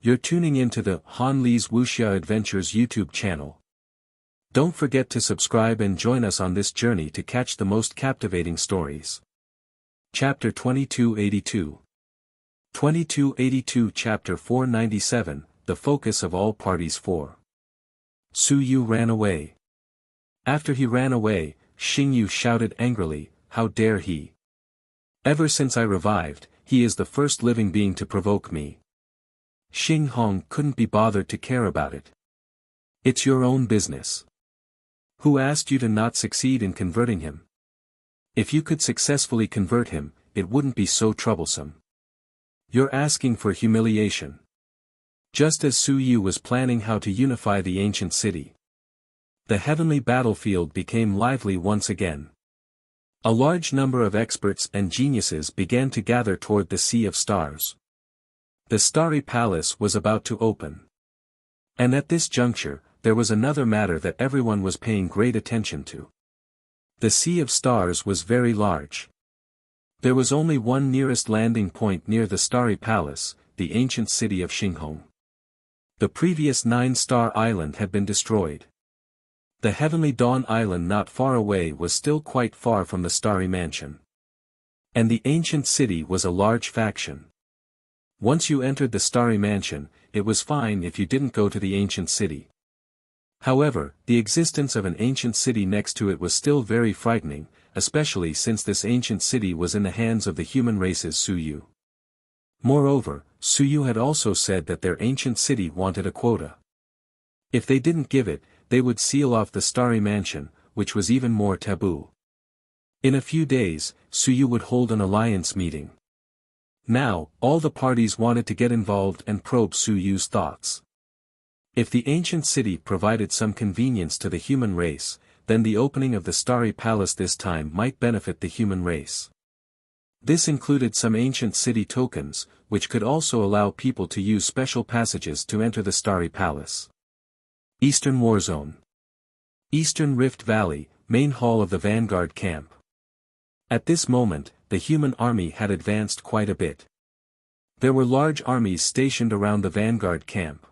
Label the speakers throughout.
Speaker 1: You're tuning into the Han Li's Wuxia Adventures YouTube channel. Don't forget to subscribe and join us on this journey to catch the most captivating stories. Chapter 2282 2282 Chapter 497, The Focus of All Parties 4. Su Yu ran away. After he ran away, Xing Yu shouted angrily, "How dare he! Ever since I revived, he is the first living being to provoke me." Xing Hong couldn't be bothered to care about it. "It's your own business. Who asked you to not succeed in converting him? If you could successfully convert him, it wouldn't be so troublesome. You're asking for humiliation." Just as Su Yu was planning how to unify the ancient city, the heavenly battlefield became lively once again. A large number of experts and geniuses began to gather toward the Sea of Stars. The Starry Palace was about to open. And at this juncture, there was another matter that everyone was paying great attention to. The Sea of Stars was very large. There was only one nearest landing point near the Starry Palace, the ancient city of Xinghong. The previous 9-star island had been destroyed. The Heavenly Dawn Island not far away was still quite far from the Starry Mansion. And the ancient city was a large faction. Once you entered the Starry Mansion, it was fine if you didn't go to the ancient city. However, the existence of an ancient city next to it was still very frightening, especially since this ancient city was in the hands of the human race's Su Yu. Moreover, Su Yu had also said that their ancient city wanted a quota. If they didn't give it, they would seal off the Starry Mansion, which was even more taboo. In a few days, Su Yu would hold an alliance meeting. Now, all the parties wanted to get involved and probe Su Yu's thoughts. If the ancient city provided some convenience to the human race, then the opening of the Starry Palace this time might benefit the human race. This included some ancient city tokens, which could also allow people to use special passages to enter the Starry Palace. Eastern War Zone. Eastern Rift Valley, main hall of the Vanguard camp. At this moment, the human army had advanced quite a bit. There were large armies stationed around the Vanguard camp.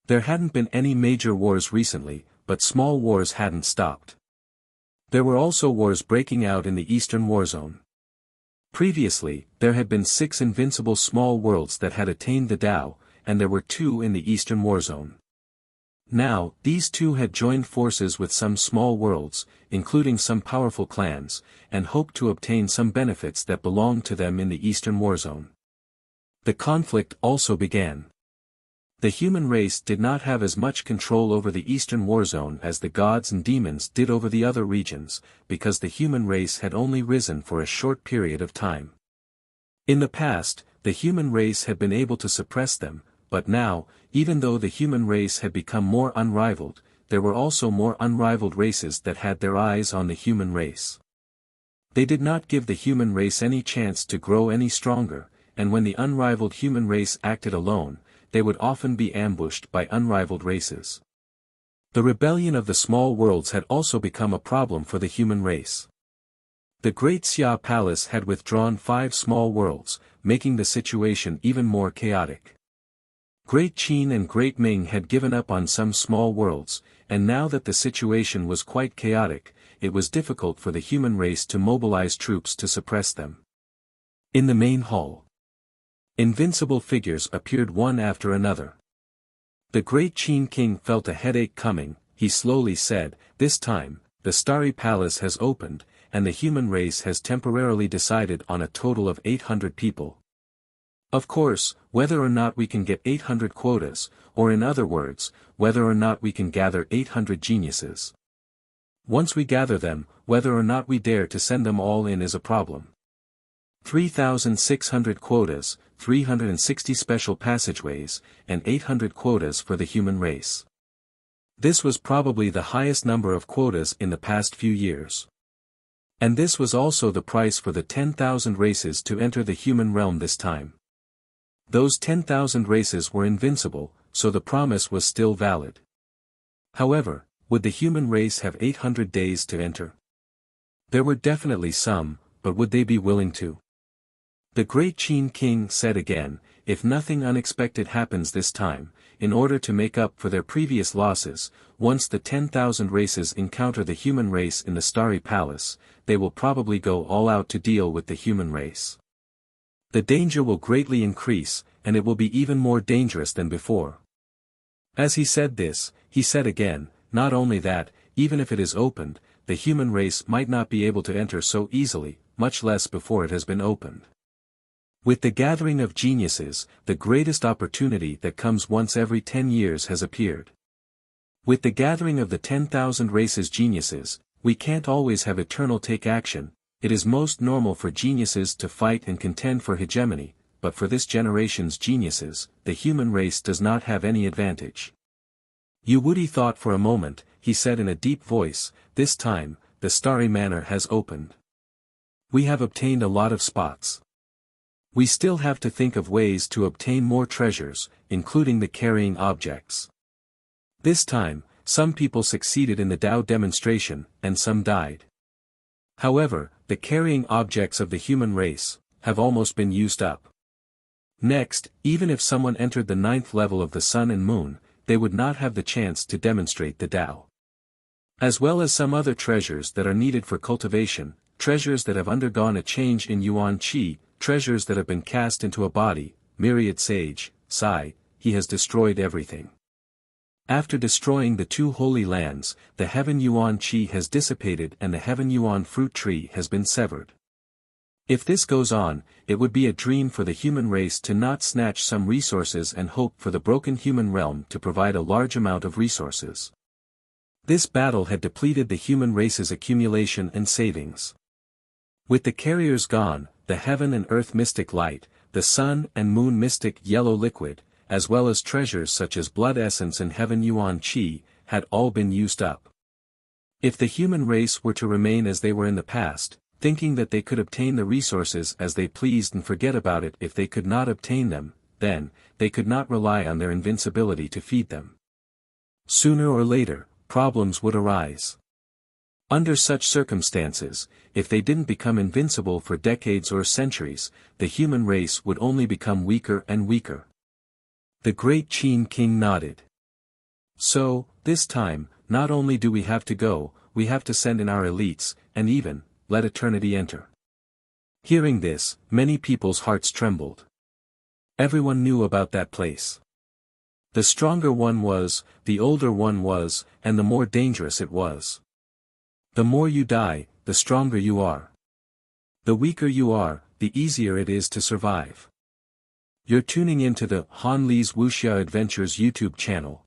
Speaker 1: There hadn't been any major wars recently, but small wars hadn't stopped. There were also wars breaking out in the Eastern War Zone. Previously, there had been 6 invincible small worlds that had attained the Tao, and there were 2 in the Eastern War Zone. Now, these 2 had joined forces with some small worlds, including some powerful clans, and hoped to obtain some benefits that belonged to them in the Eastern War Zone. The conflict also began. The human race did not have as much control over the Eastern War Zone as the gods and demons did over the other regions, because the human race had only risen for a short period of time. In the past, the human race had been able to suppress them, but now, even though the human race had become more unrivaled, there were also more unrivaled races that had their eyes on the human race. They did not give the human race any chance to grow any stronger, and when the unrivaled human race acted alone, they would often be ambushed by unrivaled races. The rebellion of the small worlds had also become a problem for the human race. The Great Xia Palace had withdrawn 5 small worlds, making the situation even more chaotic. Great Qin and Great Ming had given up on some small worlds, and now that the situation was quite chaotic, it was difficult for the human race to mobilize troops to suppress them. In the main hall, invincible figures appeared one after another. The Great Qin King felt a headache coming. He slowly said, "This time, the Starry Palace has opened, and the human race has temporarily decided on a total of 800 people. Of course, whether or not we can get 800 quotas, or in other words, whether or not we can gather 800 geniuses. Once we gather them, whether or not we dare to send them all in is a problem. 3,600 quotas, 360 special passageways, and 800 quotas for the human race." This was probably the highest number of quotas in the past few years. And this was also the price for the 10,000 races to enter the human realm this time. Those 10,000 races were invincible, so the promise was still valid. However, would the human race have 800 days to enter? There were definitely some, but would they be willing to? The Great Qin King said again, if nothing unexpected happens this time, in order to make up for their previous losses, once the 10,000 races encounter the human race in the Starry Palace, they will probably go all out to deal with the human race. The danger will greatly increase, and it will be even more dangerous than before. As he said this, he said again, not only that, even if it is opened, the human race might not be able to enter so easily, much less before it has been opened. With the gathering of geniuses, the greatest opportunity that comes once every 10 years has appeared. With the gathering of the 10,000 races geniuses, we can't always have eternal take action. It is most normal for geniuses to fight and contend for hegemony, but for this generation's geniuses, the human race does not have any advantage. Wuxia thought for a moment, he said in a deep voice, this time, the Starry Manor has opened. We have obtained a lot of spots. We still have to think of ways to obtain more treasures, including the carrying objects. This time, some people succeeded in the Tao demonstration, and some died. However, the carrying objects of the human race have almost been used up. Next, even if someone entered the 9th level of the Sun and Moon, they would not have the chance to demonstrate the Tao. As well as some other treasures that are needed for cultivation, treasures that have undergone a change in Yuan Qi, treasures that have been cast into a body, myriad sage, Sai, he has destroyed everything. After destroying the 2 holy lands, the heaven Yuan Qi has dissipated and the heaven Yuan fruit tree has been severed. If this goes on, it would be a dream for the human race to not snatch some resources and hope for the broken human realm to provide a large amount of resources. This battle had depleted the human race's accumulation and savings. With the carriers gone, the heaven and earth mystic light, the sun and moon mystic yellow liquid, as well as treasures such as blood essence and heaven Yuan Qi, had all been used up. If the human race were to remain as they were in the past, thinking that they could obtain the resources as they pleased and forget about it if they could not obtain them, then, they could not rely on their invincibility to feed them. Sooner or later, problems would arise. Under such circumstances, if they didn't become invincible for decades or centuries, the human race would only become weaker and weaker. The great Qin king nodded. So, this time, not only do we have to go, we have to send in our elites, and even, let eternity enter. Hearing this, many people's hearts trembled. Everyone knew about that place. The stronger one was, the older one was, and the more dangerous it was. The more you die, the stronger you are. The weaker you are, the easier it is to survive. You're tuning into the Han Li's Wuxia Adventures YouTube channel.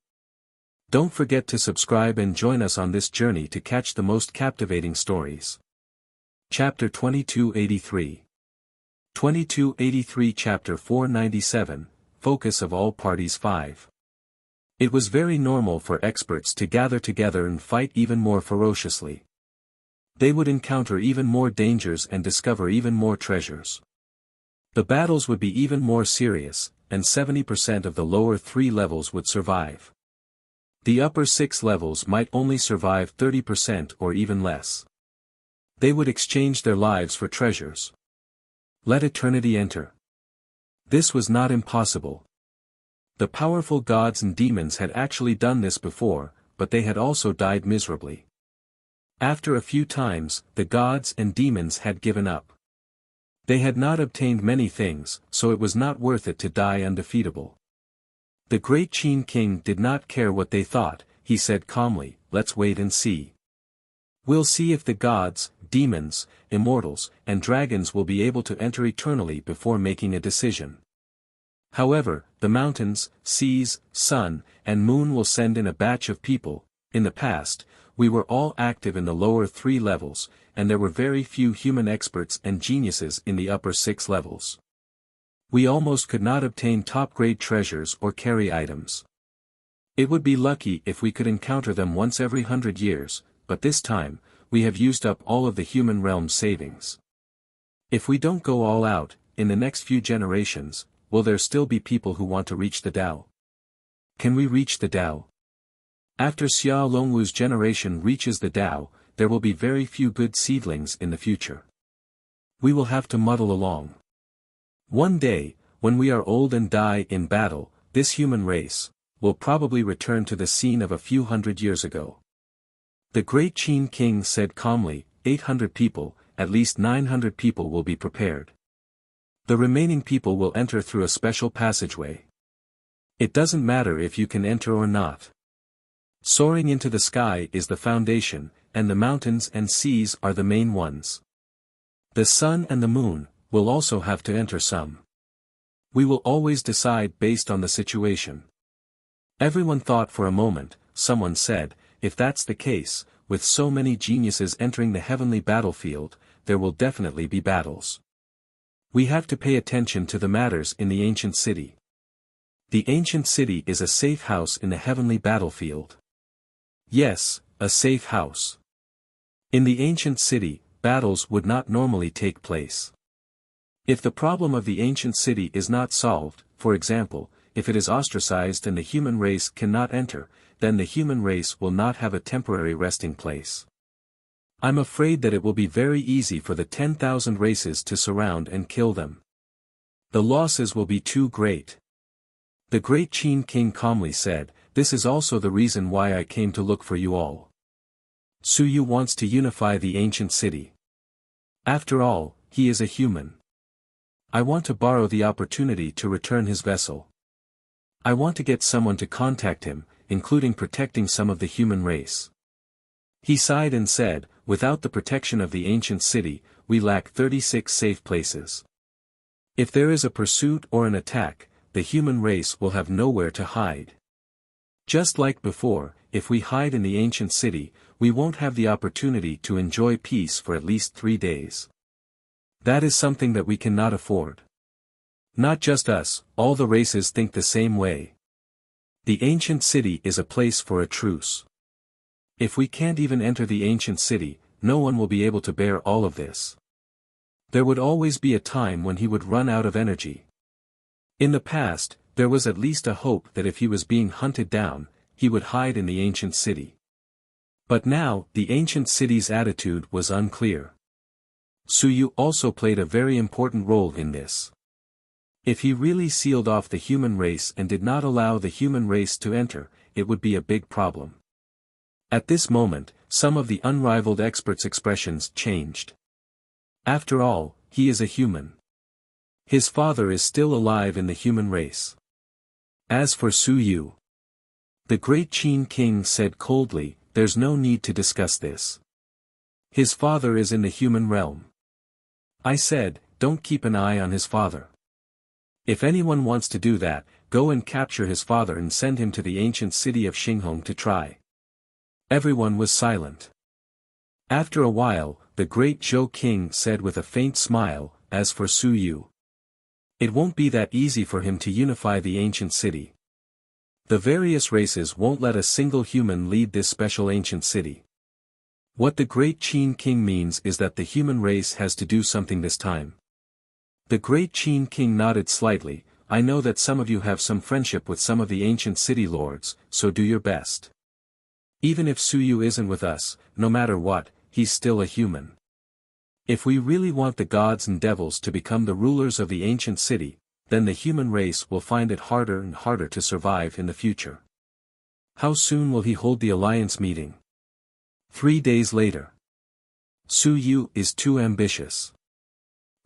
Speaker 1: Don't forget to subscribe and join us on this journey to catch the most captivating stories. Chapter 2283. 2283 Chapter 497, Focus of All Parties 5. It was very normal for experts to gather together and fight even more ferociously. They would encounter even more dangers and discover even more treasures. The battles would be even more serious, and 70% of the lower 3 levels would survive. The upper 6 levels might only survive 30% or even less. They would exchange their lives for treasures. Let eternity enter. This was not impossible. The powerful gods and demons had actually done this before, but they had also died miserably. After a few times, the gods and demons had given up. They had not obtained many things, so it was not worth it to die undefeatable. The great Qin king did not care what they thought, he said calmly, let's wait and see. We'll see if the gods, demons, immortals, and dragons will be able to enter eternally before making a decision. However, the mountains, seas, sun, and moon will send in a batch of people. In the past, we were all active in the lower 3 levels, and there were very few human experts and geniuses in the upper 6 levels. We almost could not obtain top-grade treasures or carry items. It would be lucky if we could encounter them once every 100 years, but this time, we have used up all of the human realm's savings. If we don't go all out, in the next few generations, will there still be people who want to reach the Tao? Can we reach the Tao? After Xia Longwu's generation reaches the Tao, there will be very few good seedlings in the future. We will have to muddle along. One day, when we are old and die in battle, this human race will probably return to the scene of a few hundred years ago. The great Qin king said calmly, 800 people, at least 900 people will be prepared. The remaining people will enter through a special passageway. It doesn't matter if you can enter or not. Soaring into the sky is the foundation, and the mountains and seas are the main ones. The sun and the moon will also have to enter some. We will always decide based on the situation. Everyone thought for a moment. Someone said, if that's the case, with so many geniuses entering the heavenly battlefield, there will definitely be battles. We have to pay attention to the matters in the ancient city. The ancient city is a safe house in the heavenly battlefield. Yes, a safe house. In the ancient city, battles would not normally take place. If the problem of the ancient city is not solved, for example, if it is ostracized and the human race cannot enter, then the human race will not have a temporary resting place. I'm afraid that it will be very easy for the 10,000 races to surround and kill them. The losses will be too great. The great Qin king calmly said, this is also the reason why I came to look for you all. Su Yu wants to unify the ancient city. After all, he is a human. I want to borrow the opportunity to return his vessel. I want to get someone to contact him, including protecting some of the human race. He sighed and said, without the protection of the ancient city, we lack 36 safe places. If there is a pursuit or an attack, the human race will have nowhere to hide. Just like before, if we hide in the ancient city, we won't have the opportunity to enjoy peace for at least 3 days. That is something that we cannot afford. Not just us, all the races think the same way. The ancient city is a place for a truce. If we can't even enter the ancient city, no one will be able to bear all of this. There would always be a time when he would run out of energy. In the past, there was at least a hope that if he was being hunted down, he would hide in the ancient city. But now, the ancient city's attitude was unclear. Su Yu also played a very important role in this. If he really sealed off the human race and did not allow the human race to enter, it would be a big problem. At this moment, some of the unrivaled experts' expressions changed. After all, he is a human. His father is still alive in the human race. As for Su Yu, the great Qin king said coldly, there's no need to discuss this. His father is in the human realm. I said, don't keep an eye on his father. If anyone wants to do that, go and capture his father and send him to the ancient city of Xinghong to try. Everyone was silent. After a while, the great Zhou king said with a faint smile, as for Su Yu, it won't be that easy for him to unify the ancient city. The various races won't let a single human lead this special ancient city. What the great Qin king means is that the human race has to do something this time. The great Qin king nodded slightly. I know that some of you have some friendship with some of the ancient city lords, so do your best. Even if Su Yu isn't with us, no matter what, he's still a human. If we really want the gods and devils to become the rulers of the ancient city, then the human race will find it harder and harder to survive in the future. How soon will he hold the alliance meeting? 3 days later. Su Yu is too ambitious.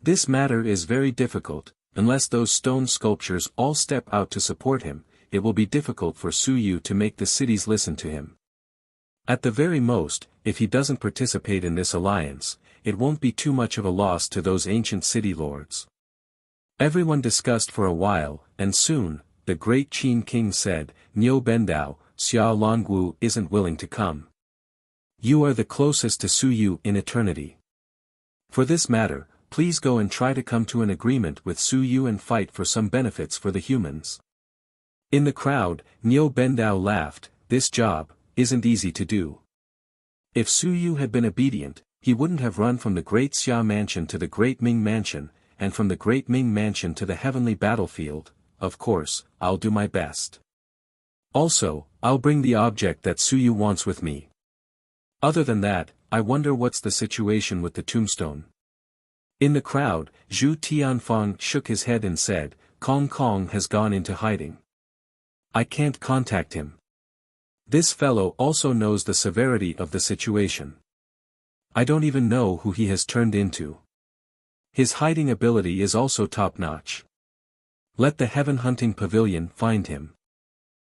Speaker 1: This matter is very difficult. Unless those stone sculptures all step out to support him, it will be difficult for Su Yu to make the cities listen to him. At the very most, if he doesn't participate in this alliance, it won't be too much of a loss to those ancient city lords. Everyone discussed for a while, and soon, the great Qin king said, Niu Bendao, Xia Longwu isn't willing to come. You are the closest to Su Yu in eternity. For this matter, please go and try to come to an agreement with Su Yu and fight for some benefits for the humans. In the crowd, Niu Bendao laughed, this job isn't easy to do. If Su Yu had been obedient, he wouldn't have run from the Great Xia Mansion to the Great Ming Mansion, and from the Great Ming Mansion to the heavenly battlefield. Of course, I'll do my best. Also, I'll bring the object that Su Yu wants with me. Other than that, I wonder what's the situation with the tombstone. In the crowd, Zhu Tianfang shook his head and said, Kong Kong has gone into hiding. I can't contact him. This fellow also knows the severity of the situation. I don't even know who he has turned into. His hiding ability is also top-notch. Let the Heaven Hunting Pavilion find him.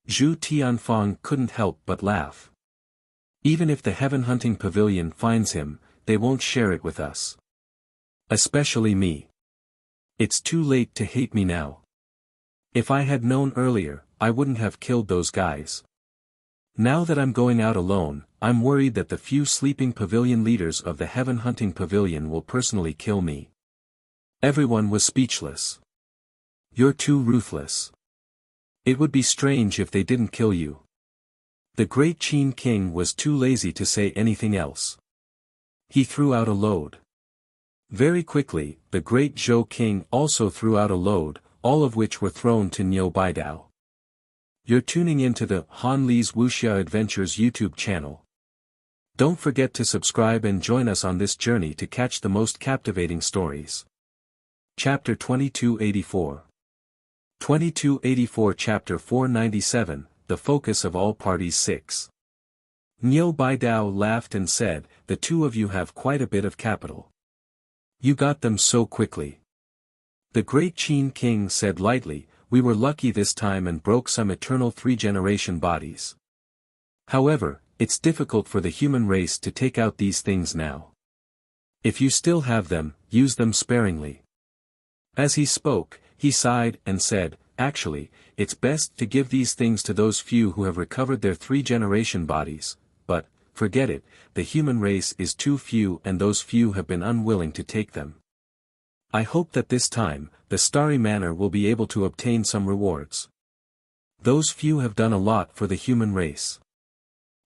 Speaker 1: Zhu Tianfang couldn't help but laugh. Even if the Heaven Hunting Pavilion finds him, they won't share it with us. Especially me. It's too late to hate me now. If I had known earlier, I wouldn't have killed those guys. Now that I'm going out alone, I'm worried that the few sleeping pavilion leaders of the Heaven Hunting Pavilion will personally kill me. Everyone was speechless. You're too ruthless. It would be strange if they didn't kill you. The great Qin King was too lazy to say anything else. He threw out a load. Very quickly, the great Zhou King also threw out a load, all of which were thrown to Niu Baidao. You're tuning into the Han Li's Wuxia Adventures YouTube channel. Don't forget to subscribe and join us on this journey to catch the most captivating stories. Chapter 2284. 2284 Chapter 497, The Focus of All Parties 6. Niu Baidao laughed and said, the two of you have quite a bit of capital. You got them so quickly. The great Qin King said lightly, we were lucky this time and broke some eternal three-generation bodies. However, it's difficult for the human race to take out these things now. If you still have them, use them sparingly. As he spoke, he sighed and said, actually, it's best to give these things to those few who have recovered their three-generation bodies, but, forget it, the human race is too few and those few have been unwilling to take them. I hope that this time, the Starry Manor will be able to obtain some rewards. Those few have done a lot for the human race.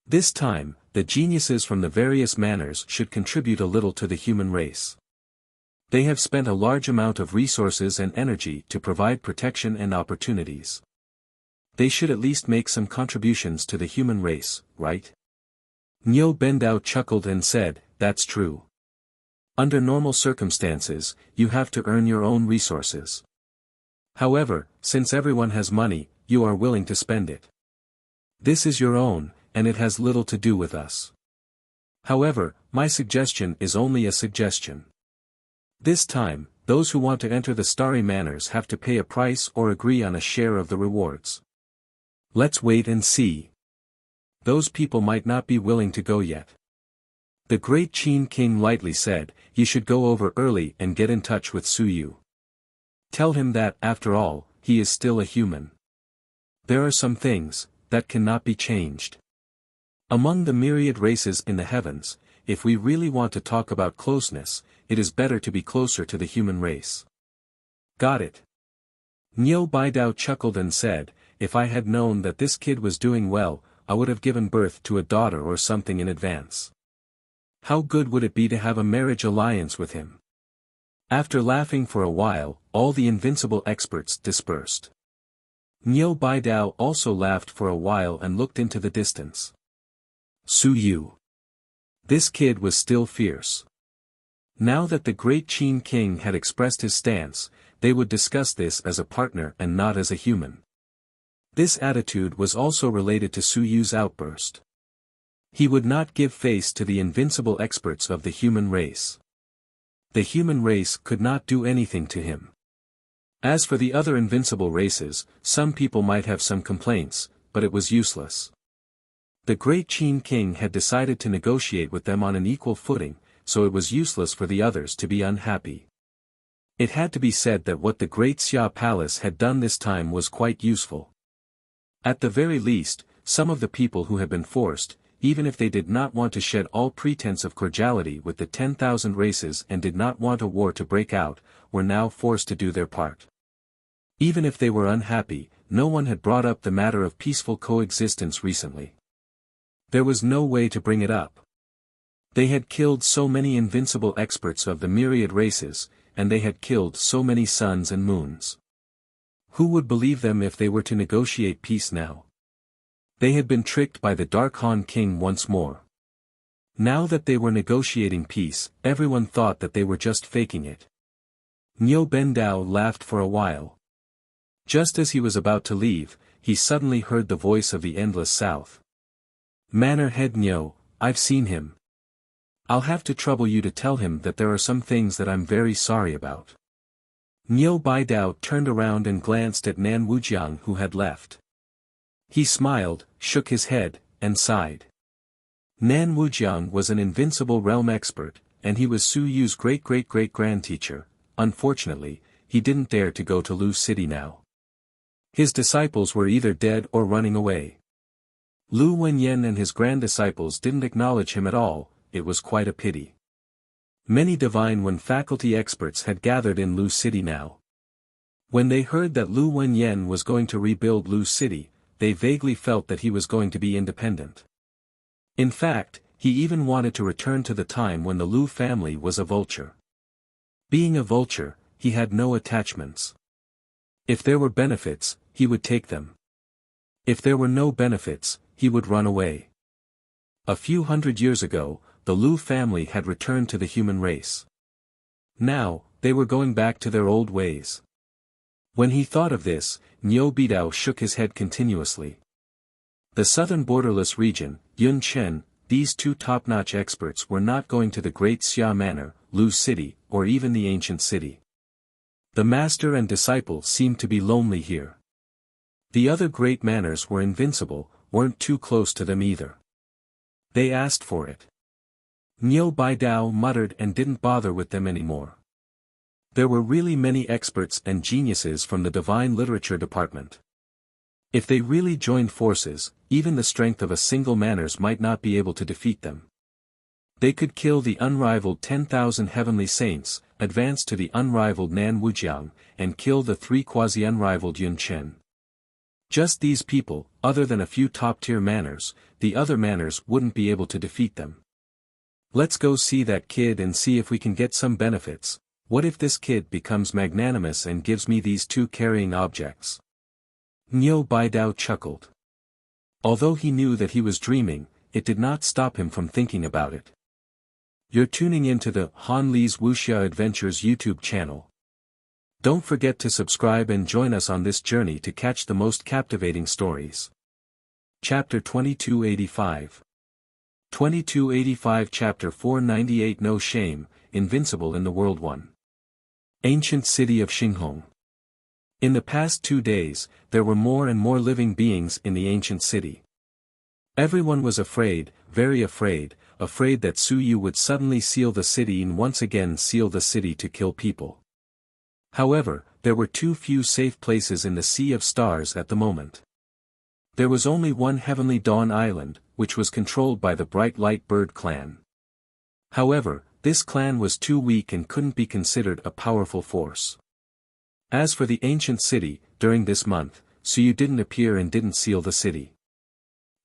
Speaker 1: This time, the geniuses from the various manors should contribute a little to the human race. They have spent a large amount of resources and energy to provide protection and opportunities. They should at least make some contributions to the human race, right? Niu Baidao chuckled and said, that's true. Under normal circumstances, you have to earn your own resources. However, since everyone has money, you are willing to spend it. This is your own, and it has little to do with us. However, my suggestion is only a suggestion. This time, those who want to enter the Starry Manors have to pay a price or agree on a share of the rewards. Let's wait and see. Those people might not be willing to go yet. The great Qin King lightly said, you should go over early and get in touch with Su Yu. Tell him that, after all, he is still a human. There are some things that cannot be changed. Among the myriad races in the heavens, if we really want to talk about closeness, it is better to be closer to the human race. Got it. Niu Baidao chuckled and said, if I had known that this kid was doing well, I would have given birth to a daughter or something in advance. How good would it be to have a marriage alliance with him? After laughing for a while, all the invincible experts dispersed. Niu Baidao also laughed for a while and looked into the distance. Su Yu. This kid was still fierce. Now that the great Qin King had expressed his stance, they would discuss this as a partner and not as a human. This attitude was also related to Su Yu's outburst. He would not give face to the invincible experts of the human race. The human race could not do anything to him. As for the other invincible races, some people might have some complaints, but it was useless. The great Qin King had decided to negotiate with them on an equal footing, so it was useless for the others to be unhappy. It had to be said that what the great Xia Palace had done this time was quite useful. At the very least, some of the people who had been forced, even if they did not want to shed all pretense of cordiality with the 10,000 races and did not want a war to break out, were now forced to do their part. Even if they were unhappy, no one had brought up the matter of peaceful coexistence recently. There was no way to bring it up. They had killed so many invincible experts of the myriad races, and they had killed so many suns and moons. Who would believe them if they were to negotiate peace now? They had been tricked by the Dark Han King once more. Now that they were negotiating peace, everyone thought that they were just faking it. Niu Baidao laughed for a while. Just as he was about to leave, he suddenly heard the voice of the Endless South. "Manor Head Nyo, I've seen him. I'll have to trouble you to tell him that there are some things that I'm very sorry about." Nyo Baidao turned around and glanced at Nan Wujiang who had left. He smiled, shook his head, and sighed. Nan Wujiang was an invincible realm expert, and he was Su Yu's great-great-great-grandteacher. Unfortunately, he didn't dare to go to Lu City now. His disciples were either dead or running away. Lu Wenyan and his grand-disciples didn't acknowledge him at all. It was quite a pity. Many divine Wen faculty experts had gathered in Lu City now. When they heard that Lu Wenyan was going to rebuild Lu City, they vaguely felt that he was going to be independent. In fact, he even wanted to return to the time when the Lu family was a vulture. Being a vulture, he had no attachments. If there were benefits, he would take them. If there were no benefits, he would run away. A few hundred years ago, the Lu family had returned to the human race. Now, they were going back to their old ways. When he thought of this, Nyo Bidao shook his head continuously. The southern borderless region, Yun Chen, these two top-notch experts were not going to the Great Xia Manor, Lu City, or even the ancient city. The master and disciple seemed to be lonely here. The other great manors were invincible, weren't too close to them either. They asked for it. Nyo Baidao muttered and didn't bother with them anymore. There were really many experts and geniuses from the divine literature department. If they really joined forces, even the strength of a single manors might not be able to defeat them. They could kill the unrivaled 10,000 heavenly saints, advance to the unrivaled Nan Wujiang, and kill the three quasi-unrivaled Yun Chen. Just these people, other than a few top-tier manors, the other manors wouldn't be able to defeat them. Let's go see that kid and see if we can get some benefits. What if this kid becomes magnanimous and gives me these two carrying objects? Nyo Baidao chuckled. Although he knew that he was dreaming, it did not stop him from thinking about it. You're tuning into the Han Li's Wuxia Adventures YouTube channel. Don't forget to subscribe and join us on this journey to catch the most captivating stories. Chapter 2285. 2285 Chapter 498 No Shame, Invincible in the World 1. Ancient City of Xinghong. In the past 2 days, there were more and more living beings in the ancient city. Everyone was afraid, very afraid that Su Yu would suddenly seal the city and once again seal the city to kill people. However, there were too few safe places in the Sea of Stars at the moment. There was only one Heavenly Dawn Island, which was controlled by the Bright Light Bird clan. However, this clan was too weak and couldn't be considered a powerful force. As for the ancient city, during this month, Su Yu didn't appear and didn't seal the city.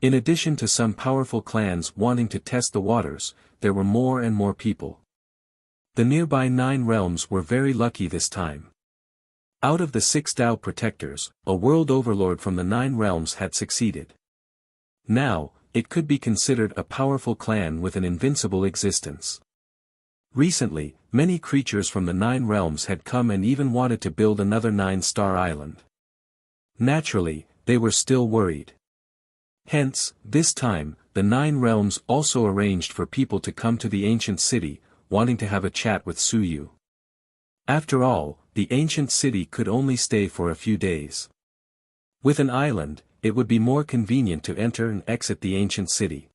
Speaker 1: In addition to some powerful clans wanting to test the waters, there were more and more people. The nearby 9 realms were very lucky this time. Out of the 6 Tao protectors, a world overlord from the 9 realms had succeeded. Now, it could be considered a powerful clan with an invincible existence. Recently, many creatures from the 9 realms had come and even wanted to build another 9-star island. Naturally, they were still worried. Hence, this time, the 9 realms also arranged for people to come to the ancient city, wanting to have a chat with Su Yu. After all, the ancient city could only stay for a few days. With an island, it would be more convenient to enter and exit the ancient city.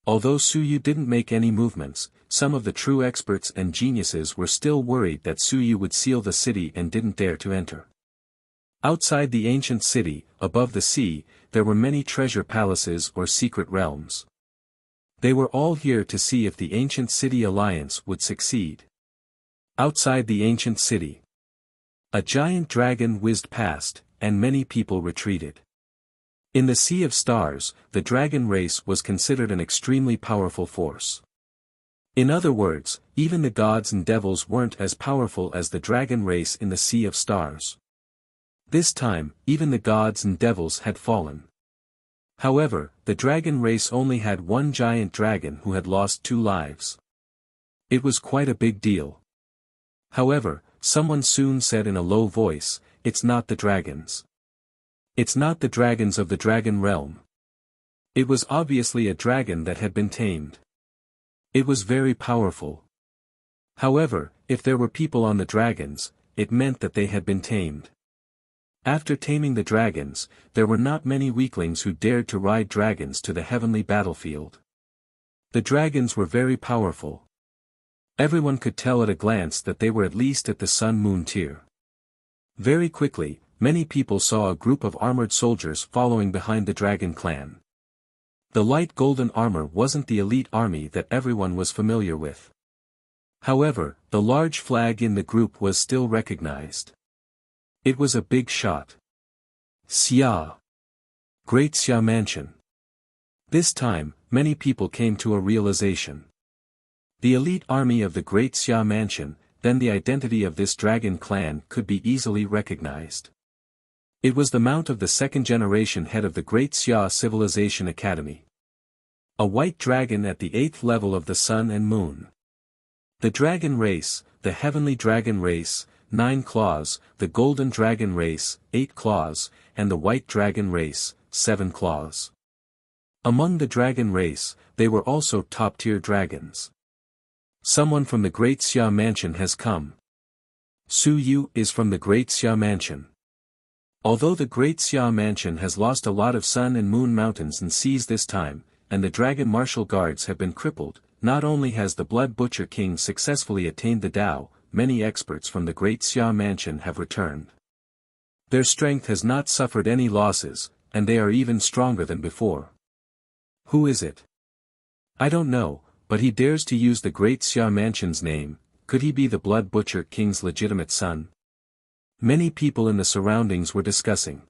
Speaker 1: Although Su Yu didn't make any movements, some of the true experts and geniuses were still worried that Su Yu would seal the city and didn't dare to enter. Outside the ancient city, above the sea, there were many treasure palaces or secret realms. They were all here to see if the ancient city alliance would succeed. Outside the ancient city, a giant dragon whizzed past, and many people retreated. In the Sea of Stars, the dragon race was considered an extremely powerful force. In other words, even the gods and devils weren't as powerful as the dragon race in the Sea of Stars. This time, even the gods and devils had fallen. However, the dragon race only had one giant dragon who had lost 2 lives. It was quite a big deal. However, someone soon said in a low voice, it's not the dragons. It's not the dragons of the dragon realm. It was obviously a dragon that had been tamed. It was very powerful. However, if there were people on the dragons, it meant that they had been tamed. After taming the dragons, there were not many weaklings who dared to ride dragons to the heavenly battlefield. The dragons were very powerful. Everyone could tell at a glance that they were at least at the sun-moon tier. Very quickly, many people saw a group of armored soldiers following behind the dragon clan. The light golden armor wasn't the elite army that everyone was familiar with. However, the large flag in the group was still recognized. It was a big shot. Xia. Great Xia Mansion. This time, many people came to a realization. The elite army of the Great Xia Mansion, then the identity of this dragon clan could be easily recognized. It was the mount of the second-generation head of the Great Xia Civilization Academy. A white dragon at the 8th level of the sun and moon. The dragon race, the heavenly dragon race, 9 claws, the golden dragon race, 8 claws, and the white dragon race, 7 claws. Among the dragon race, they were also top-tier dragons. Someone from the Great Xia Mansion has come. Su Yu is from the Great Xia Mansion. Although the Great Xia Mansion has lost a lot of sun and moon mountains and seas this time, and the dragon martial guards have been crippled, not only has the Blood Butcher King successfully attained the Tao, many experts from the Great Xia Mansion have returned. Their strength has not suffered any losses, and they are even stronger than before. Who is it? I don't know, but he dares to use the Great Xia Mansion's name. Could he be the Blood Butcher King's legitimate son? Many people in the surroundings were discussing.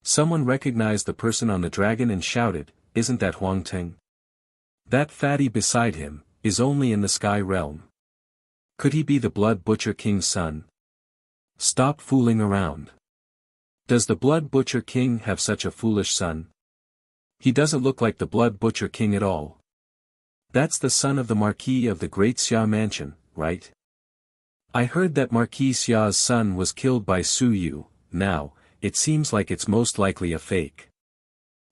Speaker 1: Someone recognized the person on the dragon and shouted, "Isn't that Huang Teng? That fatty beside him, is only in the sky realm. Could he be the Blood Butcher King's son? Stop fooling around. Does the Blood Butcher King have such a foolish son? He doesn't look like the Blood Butcher King at all. That's the son of the Marquis of the Great Xia Mansion, right? I heard that Marquis Xia's son was killed by Su Yu. Now, it seems like it's most likely a fake.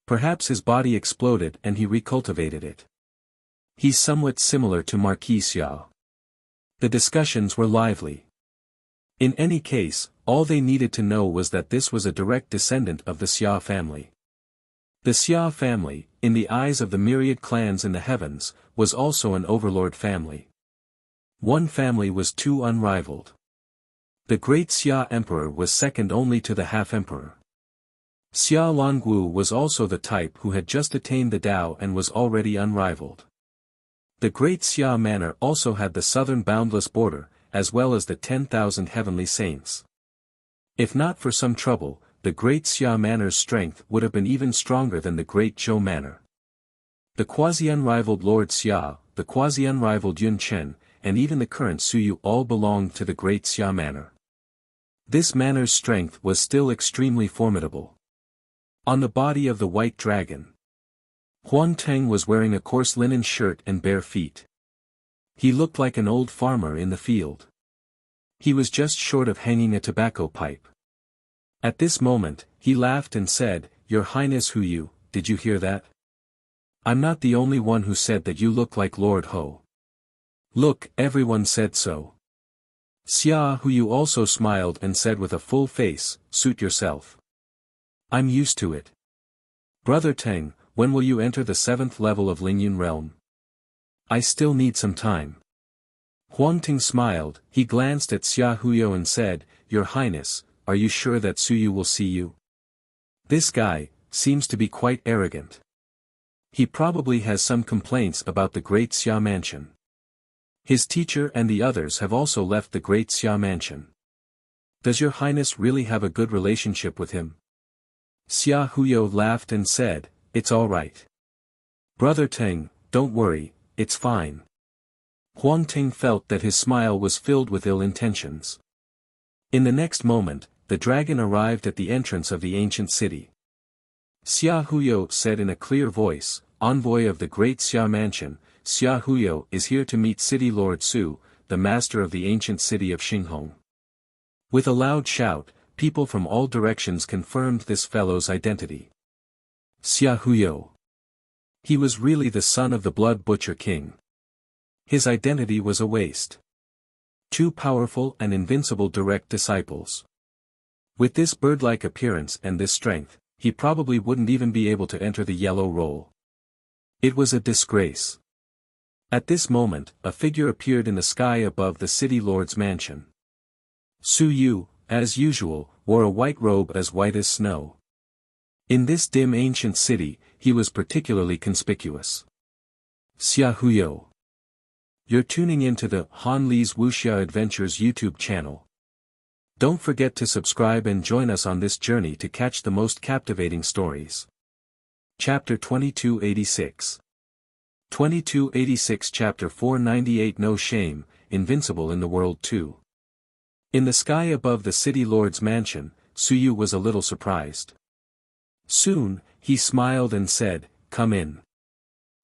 Speaker 1: Perhaps his body exploded and he recultivated it. He's somewhat similar to Marquis Xia." The discussions were lively. In any case, all they needed to know was that this was a direct descendant of the Xia family. The Xia family, in the eyes of the myriad clans in the heavens, was also an overlord family. One family was too unrivaled. The great Xia Emperor was second only to the half-emperor. Xia Longwu was also the type who had just attained the Tao and was already unrivaled. The great Xia Manor also had the southern boundless border, as well as the 10,000 heavenly saints. If not for some trouble, the great Xia Manor's strength would have been even stronger than the great Zhou Manor. The quasi-unrivaled Lord Xia, the quasi-unrivaled Yun Chen, and even the current Su Yu all belonged to the great Xia Manor. This manor's strength was still extremely formidable. On the body of the white dragon, Huang Teng was wearing a coarse linen shirt and bare feet. He looked like an old farmer in the field. He was just short of hanging a tobacco pipe. At this moment, he laughed and said, "Your Highness Hu Yu, did you hear that? I'm not the only one who said that you look like Lord Ho. Look, everyone said so." Xia Hu Yu also smiled and said with a full face, "Suit yourself. I'm used to it. Brother Teng, when will you enter the 7th level of Lingyun realm?" "I still need some time." Huang Teng smiled, he glanced at Xia Huyo and said, "Your Highness, are you sure that Su Yu will see you? This guy seems to be quite arrogant. He probably has some complaints about the Great Xia Mansion. His teacher and the others have also left the Great Xia Mansion. Does your Highness really have a good relationship with him?" Xia Huyo laughed and said, "It's all right. Brother Teng, don't worry, it's fine." Huang Teng felt that his smile was filled with ill intentions. In the next moment, the dragon arrived at the entrance of the ancient city. Xia Huyo said in a clear voice, "Envoy of the Great Xia Mansion, Xia Huyo is here to meet City Lord Su, the master of the ancient city of Xinghong." With a loud shout, people from all directions confirmed this fellow's identity. Xia Huyo. He was really the son of the Blood Butcher King. His identity was a waste. Two powerful and invincible direct disciples. With this bird-like appearance and this strength, he probably wouldn't even be able to enter the yellow roll. It was a disgrace. At this moment, a figure appeared in the sky above the city lord's mansion. Su Yu, as usual, wore a white robe as white as snow. In this dim ancient city, he was particularly conspicuous. Xia Huyo. You're tuning into the Han Li's Wuxia Adventures YouTube channel. Don't forget to subscribe and join us on this journey to catch the most captivating stories. Chapter 2286. 2286 Chapter 498 No Shame, Invincible in the World 2. In the sky above the city lord's mansion, Su Yu was a little surprised. Soon, he smiled and said, "Come in."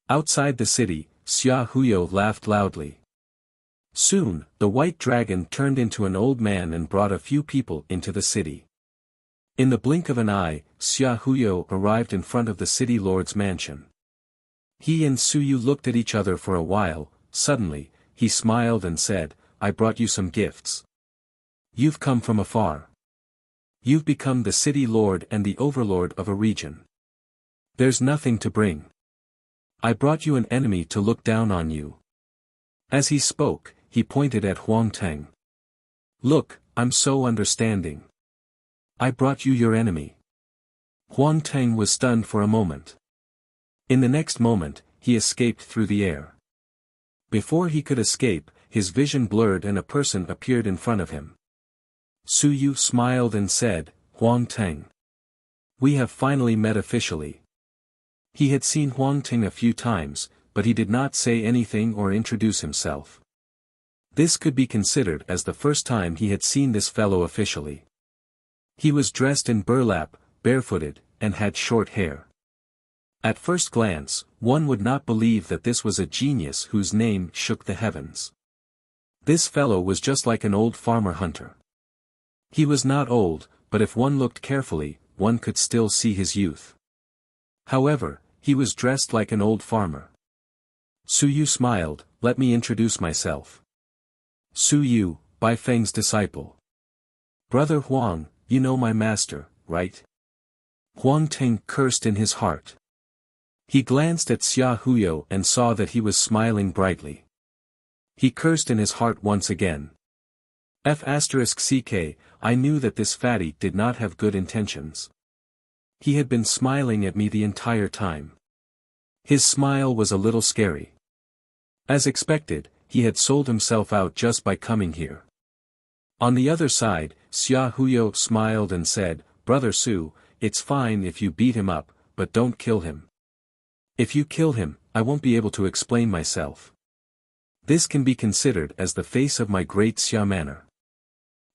Speaker 1: Outside the city, Xia Huyo laughed loudly. Soon, the white dragon turned into an old man and brought a few people into the city. In the blink of an eye, Xia Huyo arrived in front of the city lord's mansion. He and Su Yu looked at each other for a while. Suddenly, he smiled and said, "I brought you some gifts. You've come from afar. You've become the city lord and the overlord of a region. There's nothing to bring. I brought you an enemy to look down on you." As he spoke, he pointed at Huang Teng. "Look, I'm so understanding. I brought you your enemy." Huang Teng was stunned for a moment. In the next moment, he escaped through the air. Before he could escape, his vision blurred and a person appeared in front of him. Su Yu smiled and said, "Huang Teng. We have finally met officially." He had seen Huang Teng a few times, but he did not say anything or introduce himself. This could be considered as the first time he had seen this fellow officially. He was dressed in burlap, barefooted, and had short hair. At first glance, one would not believe that this was a genius whose name shook the heavens. This fellow was just like an old farmer hunter. He was not old, but if one looked carefully, one could still see his youth. However, he was dressed like an old farmer. Su Yu smiled, "Let me introduce myself. Su Yu, Bai Feng's disciple. Brother Huang, you know my master, right?" Huang Teng cursed in his heart. He glanced at Xia Huyo and saw that he was smiling brightly. He cursed in his heart once again. *CK, I knew that this fatty did not have good intentions. He had been smiling at me the entire time. His smile was a little scary. As expected, he had sold himself out just by coming here. On the other side, Xia Huyo smiled and said, "Brother Su, it's fine if you beat him up, but don't kill him. If you kill him, I won't be able to explain myself. This can be considered as the face of my great Xia manner.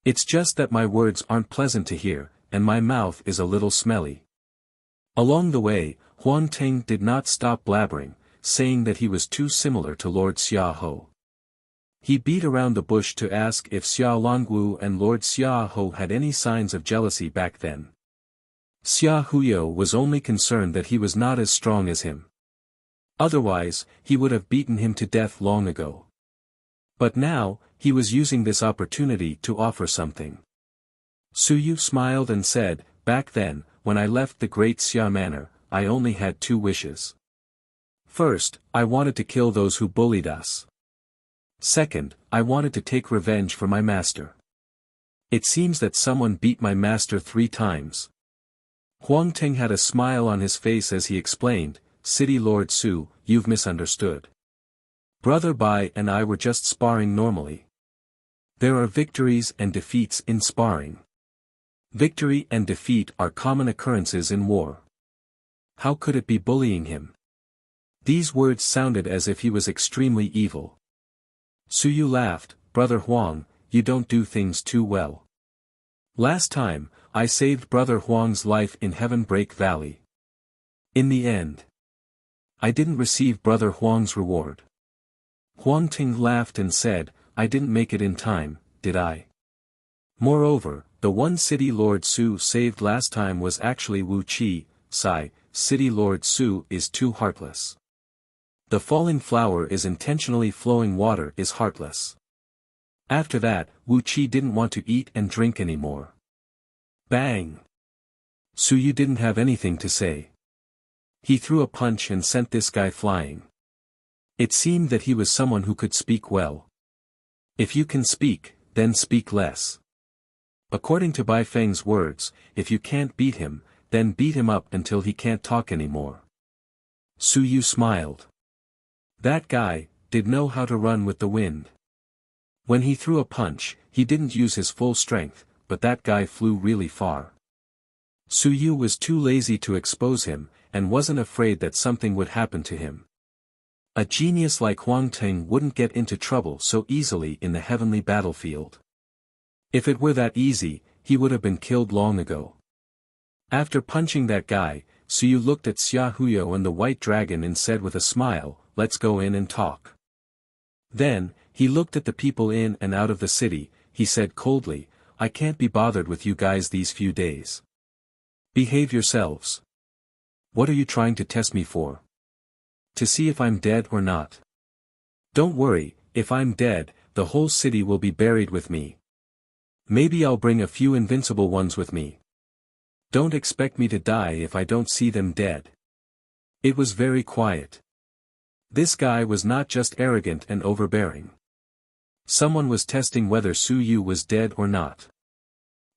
Speaker 1: It's just that my words aren't pleasant to hear, and my mouth is a little smelly." Along the way, Huang Teng did not stop blabbering, saying that he was too similar to Lord Xia Ho. He beat around the bush to ask if Xia Longwu and Lord Xia Ho had any signs of jealousy back then. Xia Huyo was only concerned that he was not as strong as him. Otherwise, he would have beaten him to death long ago. But now, he was using this opportunity to offer something. Su Yu smiled and said, "Back then, when I left the great Xia manor, I only had two wishes. First, I wanted to kill those who bullied us. Second, I wanted to take revenge for my master. It seems that someone beat my master 3 times. Huang Teng had a smile on his face as he explained, "City Lord Su, you've misunderstood. Brother Bai and I were just sparring normally. There are victories and defeats in sparring. Victory and defeat are common occurrences in war. How could it be bullying him?" These words sounded as if he was extremely evil. Su Yu laughed, "Brother Huang, you don't do things too well. Last time, I saved Brother Huang's life in Heaven Break Valley. In the end, I didn't receive Brother Huang's reward." Huang Ting laughed and said, "I didn't make it in time, did I? Moreover, the one City Lord Su saved last time was actually Wuxia. Sigh, City Lord Su is too heartless. The falling flower is intentionally flowing water is heartless. After that, Wuxia didn't want to eat and drink anymore. Bang! Suyu didn't have anything to say. He threw a punch and sent this guy flying. It seemed that he was someone who could speak well. If you can speak, then speak less. According to Bai Feng's words, if you can't beat him, then beat him up until he can't talk anymore. Suyu smiled. That guy did know how to run with the wind. When he threw a punch, he didn't use his full strength, but that guy flew really far. Suyu was too lazy to expose him, and wasn't afraid that something would happen to him. A genius like Huang Ting wouldn't get into trouble so easily in the heavenly battlefield. If it were that easy, he would have been killed long ago. After punching that guy, Suyu looked at Xia Huyo and the white dragon and said with a smile, "Let's go in and talk." Then, he looked at the people in and out of the city. He said coldly, "I can't be bothered with you guys these few days. Behave yourselves. What are you trying to test me for? To see if I'm dead or not? Don't worry, if I'm dead, the whole city will be buried with me. Maybe I'll bring a few invincible ones with me. Don't expect me to die if I don't see them dead." It was very quiet. This guy was not just arrogant and overbearing. Someone was testing whether Suyu was dead or not.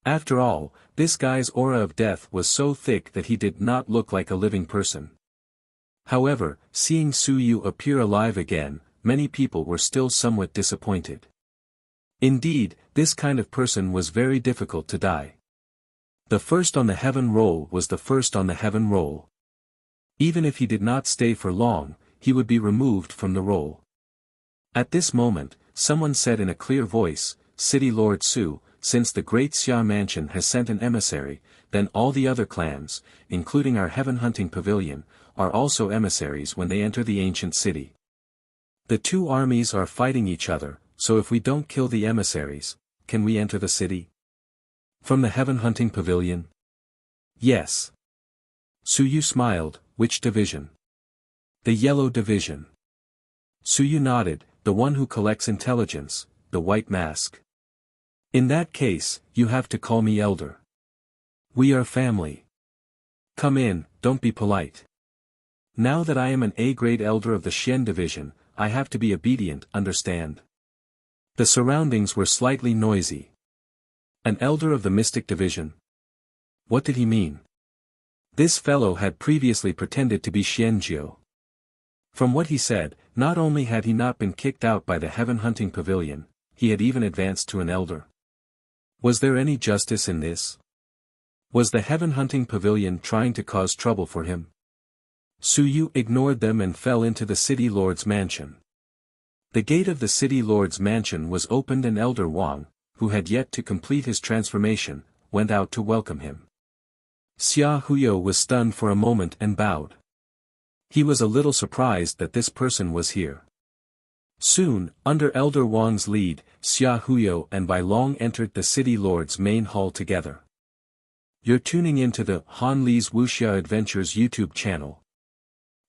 Speaker 1: After all, this guy's aura of death was so thick that he did not look like a living person. However, seeing Suyu appear alive again, many people were still somewhat disappointed. Indeed, this kind of person was very difficult to die. The first on the heaven roll was the first on the heaven roll. Even if he did not stay for long, he would be removed from the roll. At this moment, someone said in a clear voice, "City Lord Su, since the great Xia mansion has sent an emissary, then all the other clans, including our heaven hunting pavilion, are also emissaries when they enter the ancient city. The two armies are fighting each other, so if we don't kill the emissaries, can we enter the city? From the heaven hunting pavilion?" "Yes." Suyu smiled. "Which division?" "The yellow division." Suyu nodded. "The one who collects intelligence, the white mask." "In that case, you have to call me elder. We are family. Come in, don't be polite. Now that I am an A-grade elder of the Xian division, I have to be obedient, understand?" The surroundings were slightly noisy. An elder of the mystic division? What did he mean? This fellow had previously pretended to be Xianjiu. From what he said, not only had he not been kicked out by the heaven hunting pavilion, he had even advanced to an elder. Was there any justice in this? Was the heaven hunting pavilion trying to cause trouble for him? Suyu ignored them and fell into the city lord's mansion. The gate of the city lord's mansion was opened and Elder Wang, who had yet to complete his transformation, went out to welcome him. Xia Huyo was stunned for a moment and bowed. He was a little surprised that this person was here. Soon, under Elder Wang's lead, Xia Huyo and Bai Long entered the city lord's main hall together. You're tuning into the Han Li's Wuxia Adventures YouTube channel.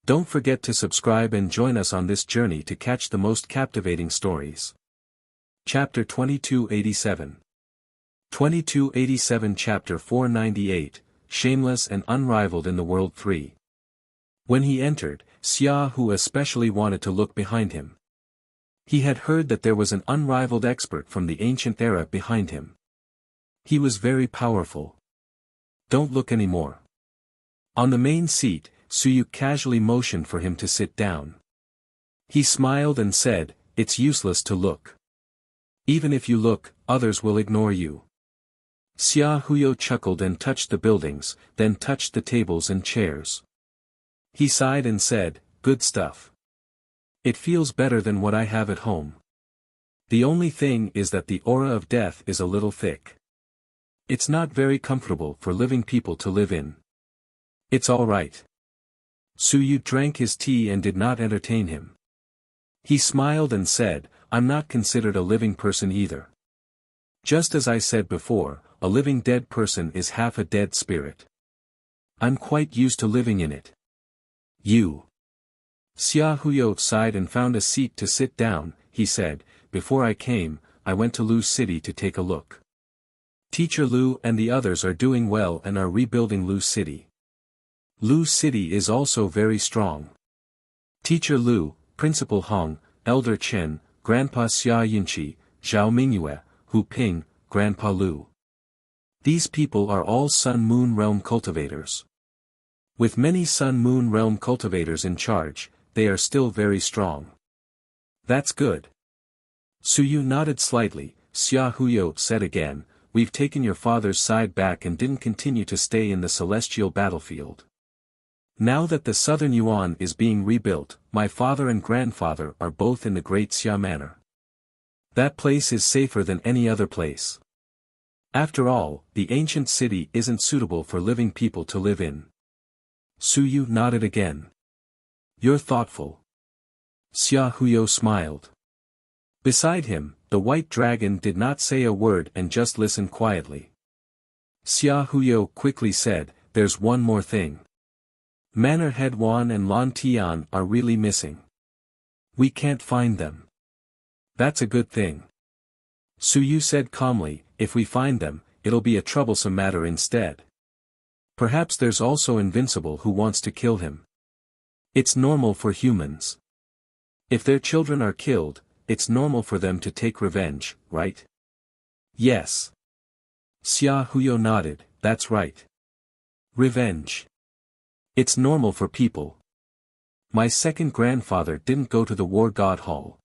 Speaker 1: Don't forget to subscribe and join us on this journey to catch the most captivating stories. Chapter 2287. 2287 Chapter 498, Shameless and Unrivaled in the World 3. When he entered, Xia Hu especially wanted to look behind him. He had heard that there was an unrivaled expert from the ancient era behind him. He was very powerful. Don't look anymore. On the main seat, Suyu casually motioned for him to sit down. He smiled and said, "It's useless to look. Even if you look, others will ignore you." Xia Huyo chuckled and touched the buildings, then touched the tables and chairs. He sighed and said, "Good stuff. It feels better than what I have at home. The only thing is that the aura of death is a little thick. It's not very comfortable for living people to live in. It's all right." Suyu drank his tea and did not entertain him. He smiled and said, "I'm not considered a living person either. Just as I said before, a living dead person is half a dead spirit. I'm quite used to living in it. You. Xia Huyo sighed and found a seat to sit down. He said, before I came, I went to Lu City to take a look. Teacher Lu and the others are doing well and are rebuilding Lu City. Lu City is also very strong. Teacher Lu, Principal Hong, Elder Chen, Grandpa Xia Yinchi, Zhao Mingyue, Hu Ping, Grandpa Lu. These people are all Sun-Moon Realm cultivators. With many Sun-Moon Realm cultivators in charge, they are still very strong. That's good. Suyu nodded slightly. Xia Huyo said again, we've taken your father's side back and didn't continue to stay in the celestial battlefield. Now that the southern Yuan is being rebuilt, my father and grandfather are both in the Great Xia Manor. That place is safer than any other place. After all, the ancient city isn't suitable for living people to live in. Suyu nodded again. You're thoughtful. Xia Huyo smiled. Beside him, the white dragon did not say a word and just listened quietly. Xia Huyo quickly said, there's one more thing. Manor Head Wan and Lan Tian are really missing. We can't find them. That's a good thing. Suyu said calmly, if we find them, it'll be a troublesome matter instead. Perhaps there's also Invincible who wants to kill him. It's normal for humans. If their children are killed, it's normal for them to take revenge, right? Yes. Xia Huyo nodded, that's right. Revenge. It's normal for people. My second grandfather didn't go to the War God Hall.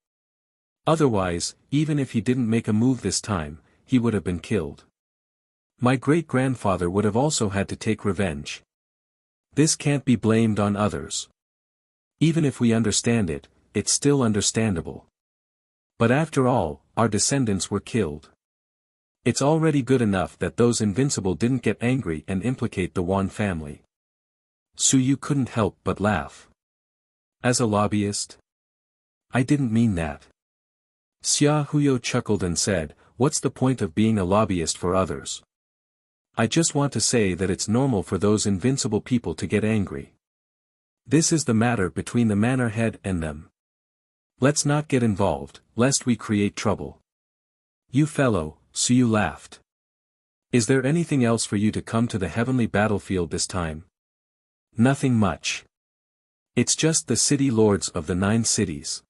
Speaker 1: Otherwise, even if he didn't make a move this time, he would have been killed. My great-grandfather would have also had to take revenge. This can't be blamed on others. Even if we understand it, it's still understandable. But after all, our descendants were killed. It's already good enough that those Invincible didn't get angry and implicate the Wan family. Suyu couldn't help but laugh. As a lobbyist? I didn't mean that. Xia Huyo chuckled and said, what's the point of being a lobbyist for others? I just want to say that it's normal for those Invincible people to get angry. This is the matter between the manor head and them. Let's not get involved, lest we create trouble. You fellow, Suyu laughed. Is there anything else for you to come to the heavenly battlefield this time? Nothing much. It's just the city lords of the 9 cities.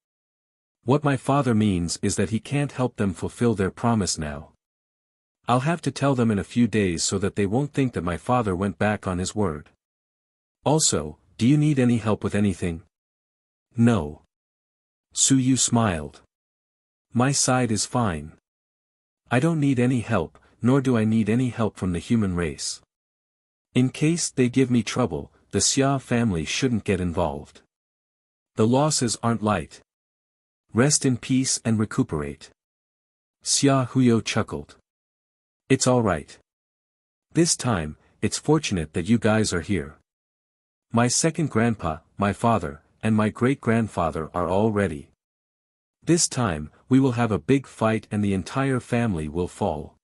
Speaker 1: What my father means is that he can't help them fulfill their promise now. I'll have to tell them in a few days so that they won't think that my father went back on his word. Also, do you need any help with anything? No. Suyu smiled. My side is fine. I don't need any help, nor do I need any help from the human race. In case they give me trouble, the Xia family shouldn't get involved. The losses aren't light. Rest in peace and recuperate. Xia Huyo chuckled. It's all right. This time, it's fortunate that you guys are here. My second grandpa, my father, and my great-grandfather are all ready. This time, we will have a big fight and the entire family will fall.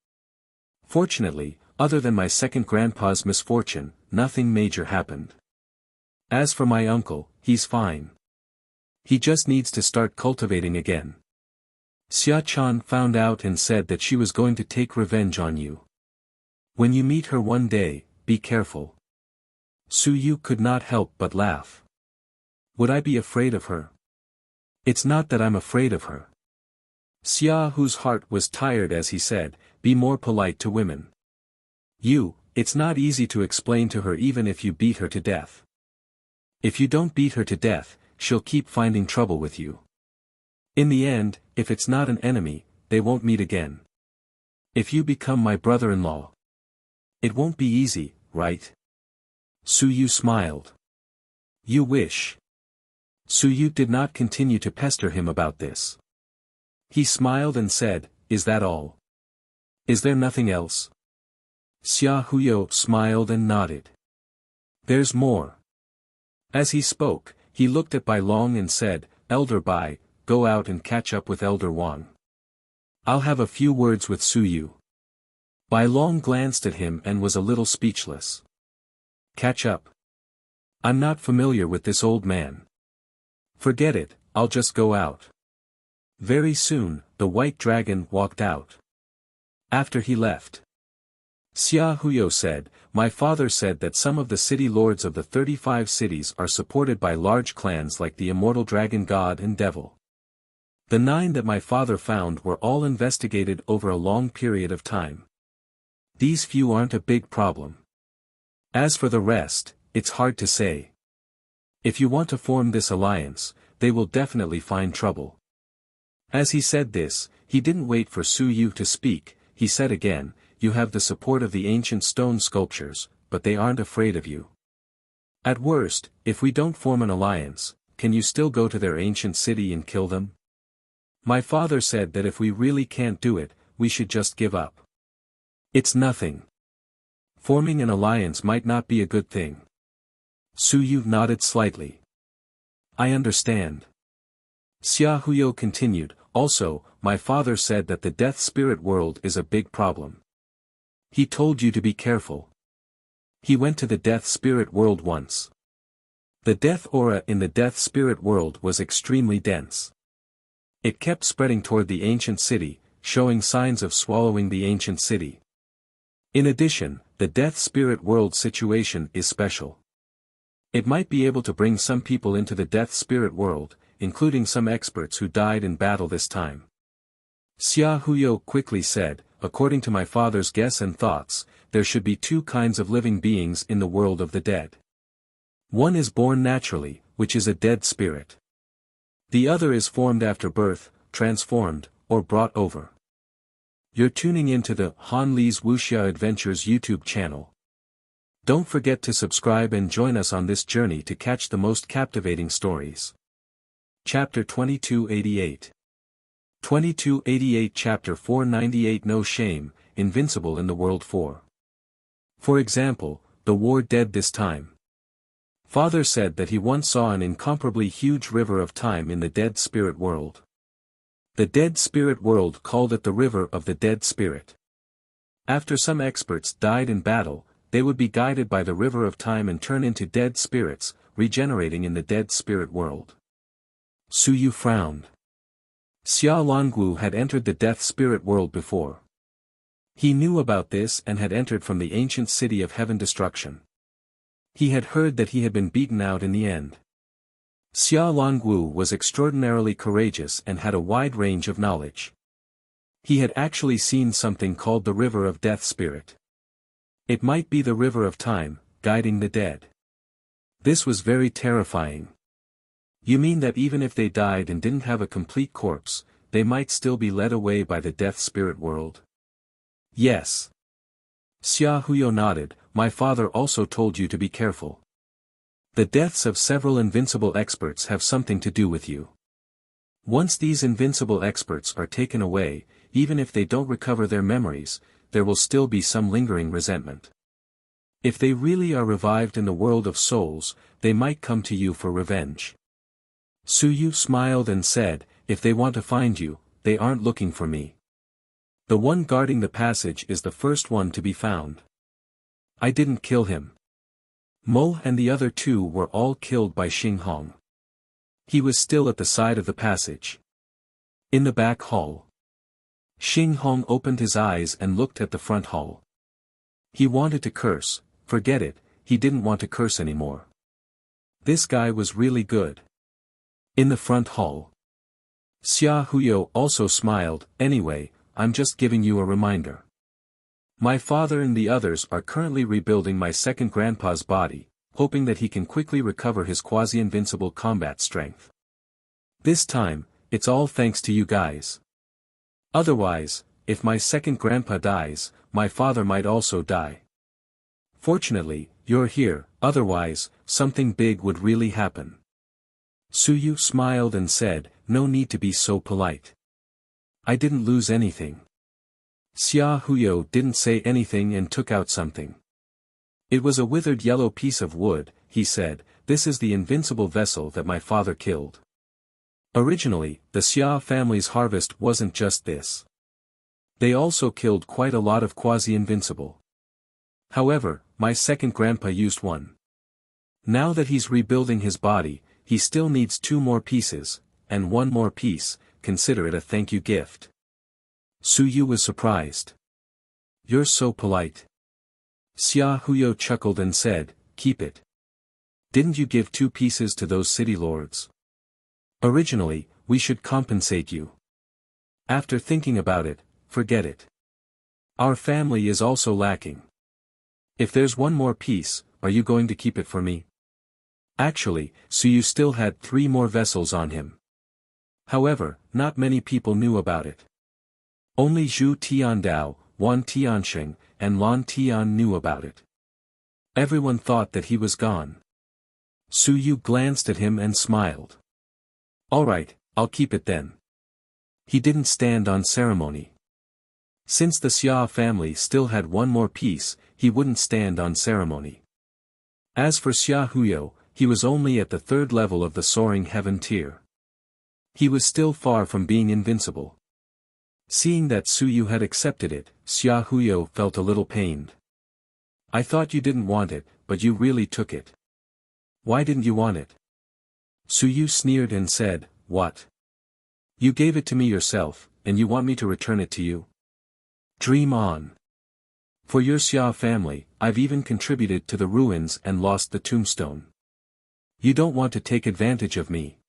Speaker 1: Fortunately, other than my second grandpa's misfortune, nothing major happened. As for my uncle, he's fine. He just needs to start cultivating again. Xia Chan found out and said that she was going to take revenge on you. When you meet her one day, be careful. Suyu could not help but laugh. Would I be afraid of her? It's not that I'm afraid of her. Xia, whose heart was tired as he said, be more polite to women. It's not easy to explain to her even if you beat her to death. If you don't beat her to death, she'll keep finding trouble with you. In the end, if it's not an enemy, they won't meet again. If you become my brother-in-law. It won't be easy, right? Suyu smiled. You wish. Suyu did not continue to pester him about this. He smiled and said, is that all? Is there nothing else? Xia Huyo smiled and nodded. There's more. As he spoke, he looked at Bai Long and said, Elder Bai, go out and catch up with Elder Wang. I'll have a few words with Suyu. Bai Long glanced at him and was a little speechless. Catch up. I'm not familiar with this old man. Forget it, I'll just go out. Very soon, the white dragon walked out. After he left, Xia Huyo said, my father said that some of the city lords of the 35 cities are supported by large clans like the immortal dragon god and devil. The 9 that my father found were all investigated over a long period of time. These few aren't a big problem. As for the rest, it's hard to say. If you want to form this alliance, they will definitely find trouble. As he said this, he didn't wait for Su Yu to speak. He said again, you have the support of the ancient stone sculptures, but they aren't afraid of you. At worst, if we don't form an alliance, can you still go to their ancient city and kill them? My father said that if we really can't do it, we should just give up. It's nothing. Forming an alliance might not be a good thing. Su Yu nodded slightly. I understand. Xia Huyo continued, also, my father said that the death spirit world is a big problem. He told you to be careful. He went to the death spirit world once. The death aura in the death spirit world was extremely dense. It kept spreading toward the ancient city, showing signs of swallowing the ancient city. In addition, the death spirit world situation is special. It might be able to bring some people into the death spirit world, including some experts who died in battle this time. Xia Huyo quickly said, according to my father's guess and thoughts, there should be 2 kinds of living beings in the world of the dead. One is born naturally, which is a dead spirit. The other is formed after birth, transformed, or brought over. You're tuning into the Han Li's Wuxia Adventures YouTube channel. Don't forget to subscribe and join us on this journey to catch the most captivating stories. Chapter 2288. 2288 Chapter 498 No Shame, Invincible in the World 4. For example, the war dead this time. Father said that he once saw an incomparably huge river of time in the dead spirit world. The dead spirit world called it the river of the dead spirit. After some experts died in battle, they would be guided by the river of time and turn into dead spirits, regenerating in the dead spirit world. Su Yu frowned. Xia Longwu had entered the death spirit world before. He knew about this and had entered from the ancient city of heaven destruction. He had heard that he had been beaten out in the end. Xia Longwu was extraordinarily courageous and had a wide range of knowledge. He had actually seen something called the river of death spirit. It might be the river of time, guiding the dead. This was very terrifying. You mean that even if they died and didn't have a complete corpse, they might still be led away by the death spirit world? Yes. Xia Huyo nodded, my father also told you to be careful. The deaths of several invincible experts have something to do with you. Once these invincible experts are taken away, even if they don't recover their memories, there will still be some lingering resentment. If they really are revived in the world of souls, they might come to you for revenge. Su Yu smiled and said, if they want to find you, they aren't looking for me. The one guarding the passage is the first one to be found. I didn't kill him. Mo and the other 2 were all killed by Xing Hong. He was still at the side of the passage. In the back hall. Xing Hong opened his eyes and looked at the front hall. He wanted to curse, forget it, he didn't want to curse anymore. This guy was really good. In the front hall. Xia Huyo also smiled, anyway, I'm just giving you a reminder. My father and the others are currently rebuilding my second grandpa's body, hoping that he can quickly recover his quasi-invincible combat strength. This time, it's all thanks to you guys. Otherwise, if my second grandpa dies, my father might also die. Fortunately, you're here, otherwise, something big would really happen. Su Yu smiled and said, no need to be so polite. I didn't lose anything. Xia Huyo didn't say anything and took out something. It was a withered yellow piece of wood, he said, this is the invincible vessel that my father killed. Originally, the Xia family's harvest wasn't just this. They also killed quite a lot of quasi-invincible. However, my second grandpa used one. Now that he's rebuilding his body, he still needs 2 more pieces, and 1 more piece, consider it a thank you gift. Su Yu was surprised. You're so polite. Xia Huyo chuckled and said, keep it. Didn't you give 2 pieces to those city lords? Originally, we should compensate you. After thinking about it, forget it. Our family is also lacking. If there's 1 more piece, are you going to keep it for me? Actually, Su Yu still had 3 more vessels on him. However, not many people knew about it. Only Zhu Tiandao, Wan Tiansheng, and Lan Tian knew about it. Everyone thought that he was gone. Su Yu glanced at him and smiled. Alright, I'll keep it then. He didn't stand on ceremony. Since the Xia family still had 1 more piece, he wouldn't stand on ceremony. As for Xia Huyo, he was only at the 3rd level of the soaring heaven tier. He was still far from being invincible. Seeing that Su Yu had accepted it, Xia Huyo felt a little pained. I thought you didn't want it, but you really took it. Why didn't you want it? Su Yu sneered and said, what? You gave it to me yourself, and you want me to return it to you? Dream on. For your Xia family, I've even contributed to the ruins and lost the tombstone. You don't want to take advantage of me.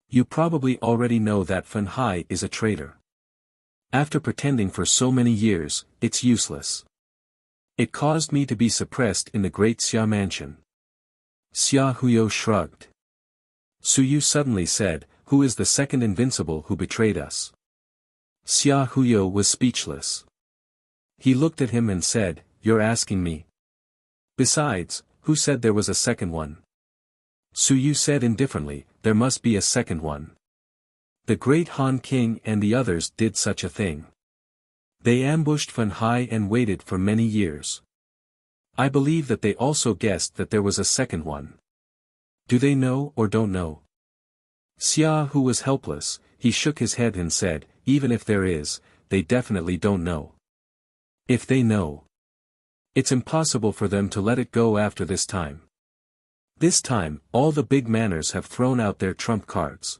Speaker 1: You probably already know that Fen Hai is a traitor. After pretending for so many years, it's useless. It caused me to be suppressed in the great Xia mansion. Xia Huyo shrugged. Su Yu suddenly said, who is the second invincible who betrayed us? Xia Huyo was speechless. He looked at him and said, you're asking me. Besides, who said there was a second one? Su Yu said indifferently, there must be a second one. The great Han King and the others did such a thing. They ambushed Fen Hai and waited for many years. I believe that they also guessed that there was a second one. Do they know or don't know? Xia Hu was helpless, he shook his head and said, even if there is, they definitely don't know. If they know, it's impossible for them to let it go after this time. This time, all the big manners have thrown out their trump cards.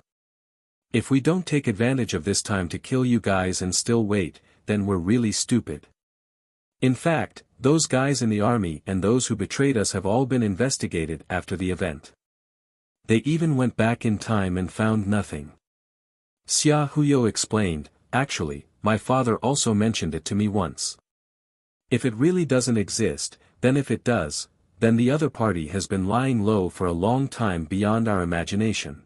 Speaker 1: If we don't take advantage of this time to kill you guys and still wait, then we're really stupid. In fact, those guys in the army and those who betrayed us have all been investigated after the event. They even went back in time and found nothing. Xia Huyo explained, actually, my father also mentioned it to me once. If it really doesn't exist, then if it does, then the other party has been lying low for a long time beyond our imagination.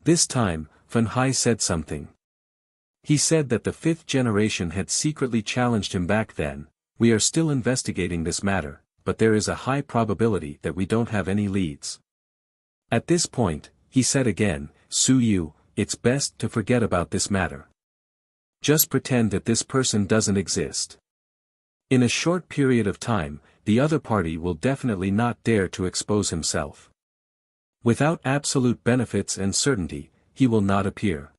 Speaker 1: This time, Fen Hai said something. He said that the 5th generation had secretly challenged him back then. We are still investigating this matter, but there is a high probability that we don't have any leads. At this point, he said again, Su Yu, it's best to forget about this matter. Just pretend that this person doesn't exist. In a short period of time, the other party will definitely not dare to expose himself. Without absolute benefits and certainty, he will not appear.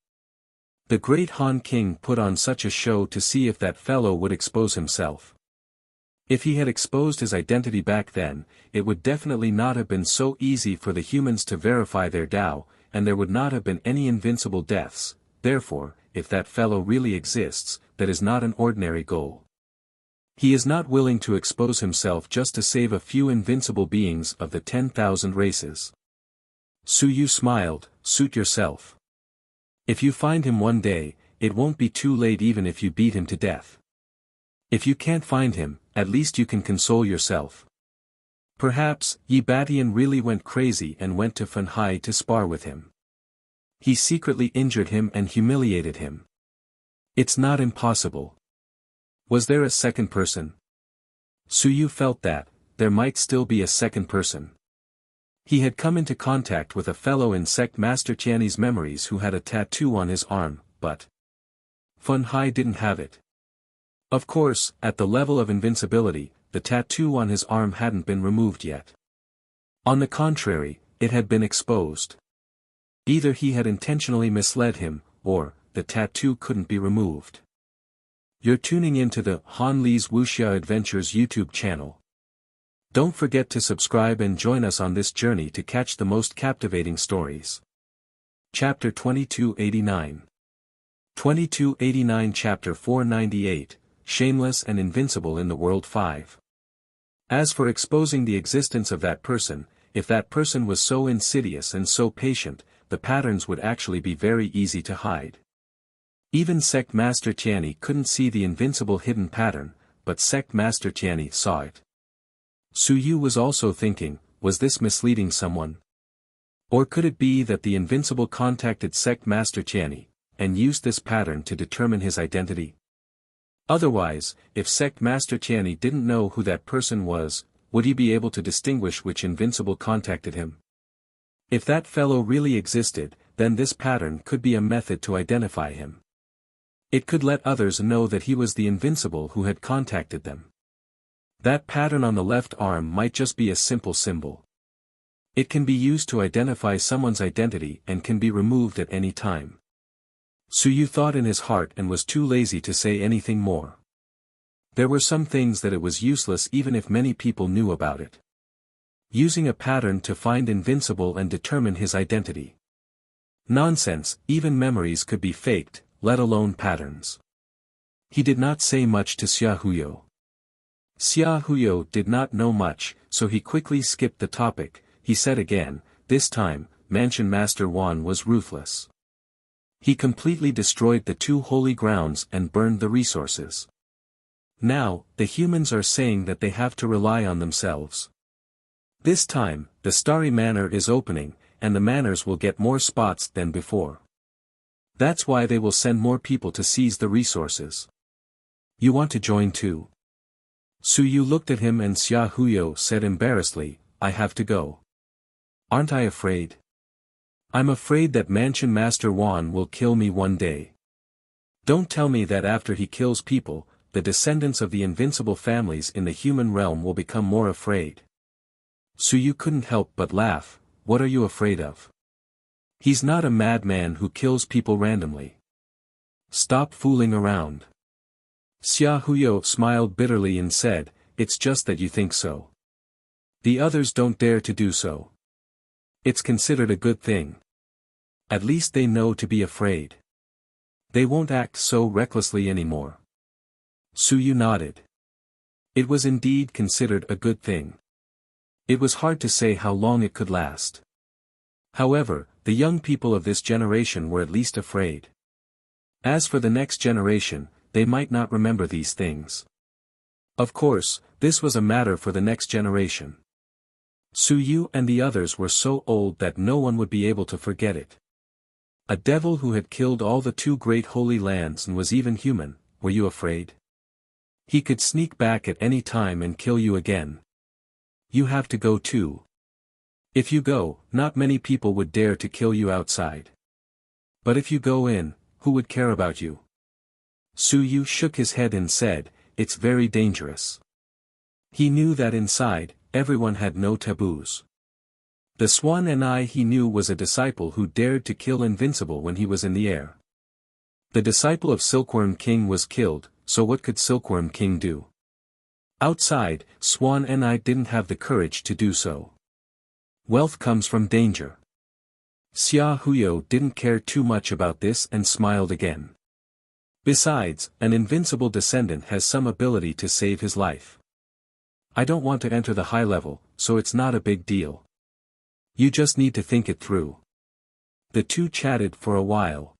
Speaker 1: The great Han King put on such a show to see if that fellow would expose himself. If he had exposed his identity back then, it would definitely not have been so easy for the humans to verify their Tao, and there would not have been any invincible deaths. Therefore, if that fellow really exists, that is not an ordinary goal. He is not willing to expose himself just to save a few invincible beings of the 10,000 races. Su Yu smiled, suit yourself. If you find him one day, it won't be too late even if you beat him to death. If you can't find him, at least you can console yourself. Perhaps, Yi Batian really went crazy and went to Fen Hai to spar with him. He secretly injured him and humiliated him. It's not impossible. Was there a second person? Su Yu felt that, there might still be a second person. He had come into contact with a fellow in Sect Master Tianyi's memories who had a tattoo on his arm, but Fen Hai didn't have it. Of course, at the level of invincibility, the tattoo on his arm hadn't been removed yet. On the contrary, it had been exposed. Either he had intentionally misled him, or the tattoo couldn't be removed. You're tuning into the Han Li's Wuxia Adventures YouTube channel. Don't forget to subscribe and join us on this journey to catch the most captivating stories. Chapter 2289. 2289 Chapter 498, Shameless and Invincible in the World 5. As for exposing the existence of that person, if that person was so insidious and so patient, the patterns would actually be very easy to hide. Even Sect Master Tianyi couldn't see the invincible hidden pattern, but Sect Master Tianyi saw it. Su Yu was also thinking, was this misleading someone? Or could it be that the invincible contacted Sect Master Tianyi, and used this pattern to determine his identity? Otherwise, if Sect Master Tianyi didn't know who that person was, would he be able to distinguish which invincible contacted him? If that fellow really existed, then this pattern could be a method to identify him. It could let others know that he was the invincible who had contacted them. That pattern on the left arm might just be a simple symbol. It can be used to identify someone's identity and can be removed at any time. Su Yu thought in his heart and was too lazy to say anything more. There were some things that it was useless even if many people knew about it. Using a pattern to find invincible and determine his identity. Nonsense, even memories could be faked, let alone patterns. He did not say much to Xia Huyo. Xia Huyo did not know much, so he quickly skipped the topic. He said again, this time, Mansion Master Wan was ruthless. He completely destroyed the two holy grounds and burned the resources. Now, the humans are saying that they have to rely on themselves. This time, the Starry Manor is opening, and the manors will get more spots than before. That's why they will send more people to seize the resources. You want to join too? Su Yu looked at him and Xia Huyo said embarrassedly, I have to go. Aren't I afraid? I'm afraid that Mansion Master Wan will kill me one day. Don't tell me that after he kills people, the descendants of the invincible families in the human realm will become more afraid. Su Yu couldn't help but laugh. What are you afraid of? He's not a madman who kills people randomly. Stop fooling around. Xia Huyo smiled bitterly and said, it's just that you think so. The others don't dare to do so. It's considered a good thing. At least they know to be afraid. They won't act so recklessly anymore. Su Yu nodded. It was indeed considered a good thing. It was hard to say how long it could last. However, the young people of this generation were at least afraid. As for the next generation, they might not remember these things. Of course, this was a matter for the next generation. Su Yu and the others were so old that no one would be able to forget it. A devil who had killed all the two great holy lands and was even human, were you afraid? He could sneak back at any time and kill you again. You have to go too. If you go, not many people would dare to kill you outside. But if you go in, who would care about you? Su Yu shook his head and said, it's very dangerous. He knew that inside, everyone had no taboos. The Swan and he knew was a disciple who dared to kill Invincible when he was in the air. The disciple of Silkworm King was killed, so what could Silkworm King do? Outside, Swan and didn't have the courage to do so. Wealth comes from danger. Xia Huyo didn't care too much about this and smiled again. Besides, an invincible descendant has some ability to save his life. I don't want to enter the high level, so it's not a big deal. You just need to think it through. The two chatted for a while.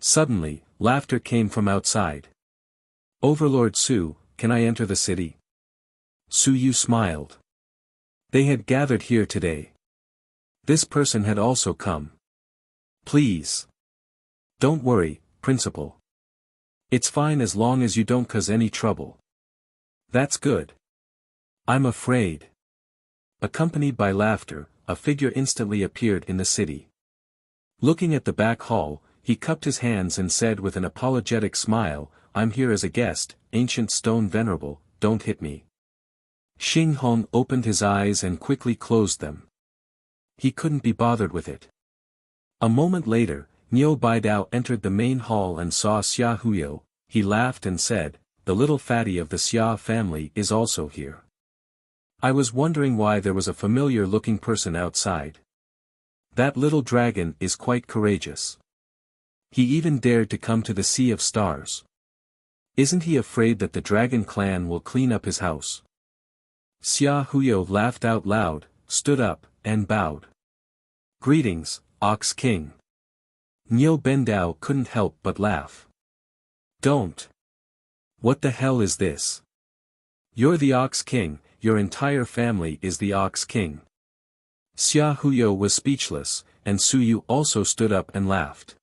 Speaker 1: Suddenly, laughter came from outside. Overlord Su, can I enter the city? Su Yu smiled. They had gathered here today. This person had also come. Please. Don't worry, Principal. It's fine as long as you don't cause any trouble. That's good. I'm afraid. Accompanied by laughter, a figure instantly appeared in the city. Looking at the back hall, he cupped his hands and said with an apologetic smile, I'm here as a guest, ancient stone venerable, don't hit me. Xing Hong opened his eyes and quickly closed them. He couldn't be bothered with it. A moment later, Niu Baidao entered the main hall and saw Xia Huyo. he laughed and said, "The little fatty of the Xia family is also here. I was wondering why there was a familiar-looking person outside. That little dragon is quite courageous. He even dared to come to the Sea of Stars. Isn't he afraid that the Dragon Clan will clean up his house?" Xia Huyo laughed out loud, stood up, and bowed. "Greetings, Ox King." Niu Bendao couldn't help but laugh. "Don't. What the hell is this? You're the Ox King, your entire family is the Ox King." Xia Huyo was speechless, and Su Yu also stood up and laughed.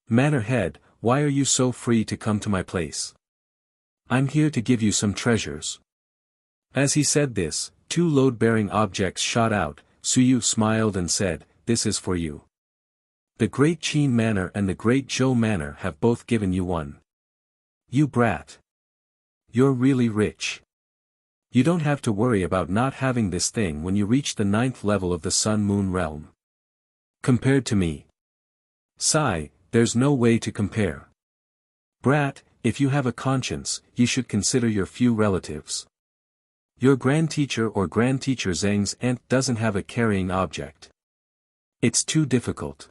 Speaker 1: "Manor Head, why are you so free to come to my place? I'm here to give you some treasures." As he said this, two load-bearing objects shot out. Su Yu smiled and said, "This is for you. The Great Qin Manor and the Great Zhou Manor have both given you one. You brat. You're really rich. You don't have to worry about not having this thing when you reach the 9th level of the Sun-Moon realm. Compared to me. Sigh, there's no way to compare. Brat, if you have a conscience, you should consider your few relatives. Your grandteacher or grandteacher Zheng's aunt doesn't have a carrying object. It's too difficult.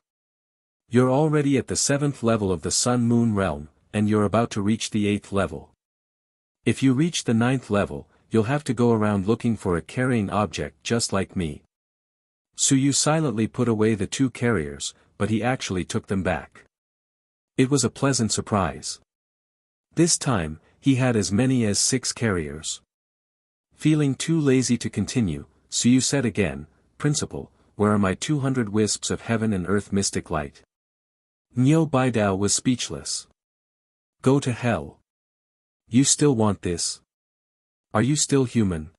Speaker 1: You're already at the 7th level of the Sun-Moon realm, and you're about to reach the 8th level. If you reach the 9th level, you'll have to go around looking for a carrying object just like me." Su Yu silently put away the two carriers, but he actually took them back. It was a pleasant surprise. This time, he had as many as 6 carriers. Feeling too lazy to continue, Su Yu said again, "Principal, where are my 200 wisps of heaven and earth mystic light?" Niu Baidao was speechless. "Go to hell. You still want this? Are you still human?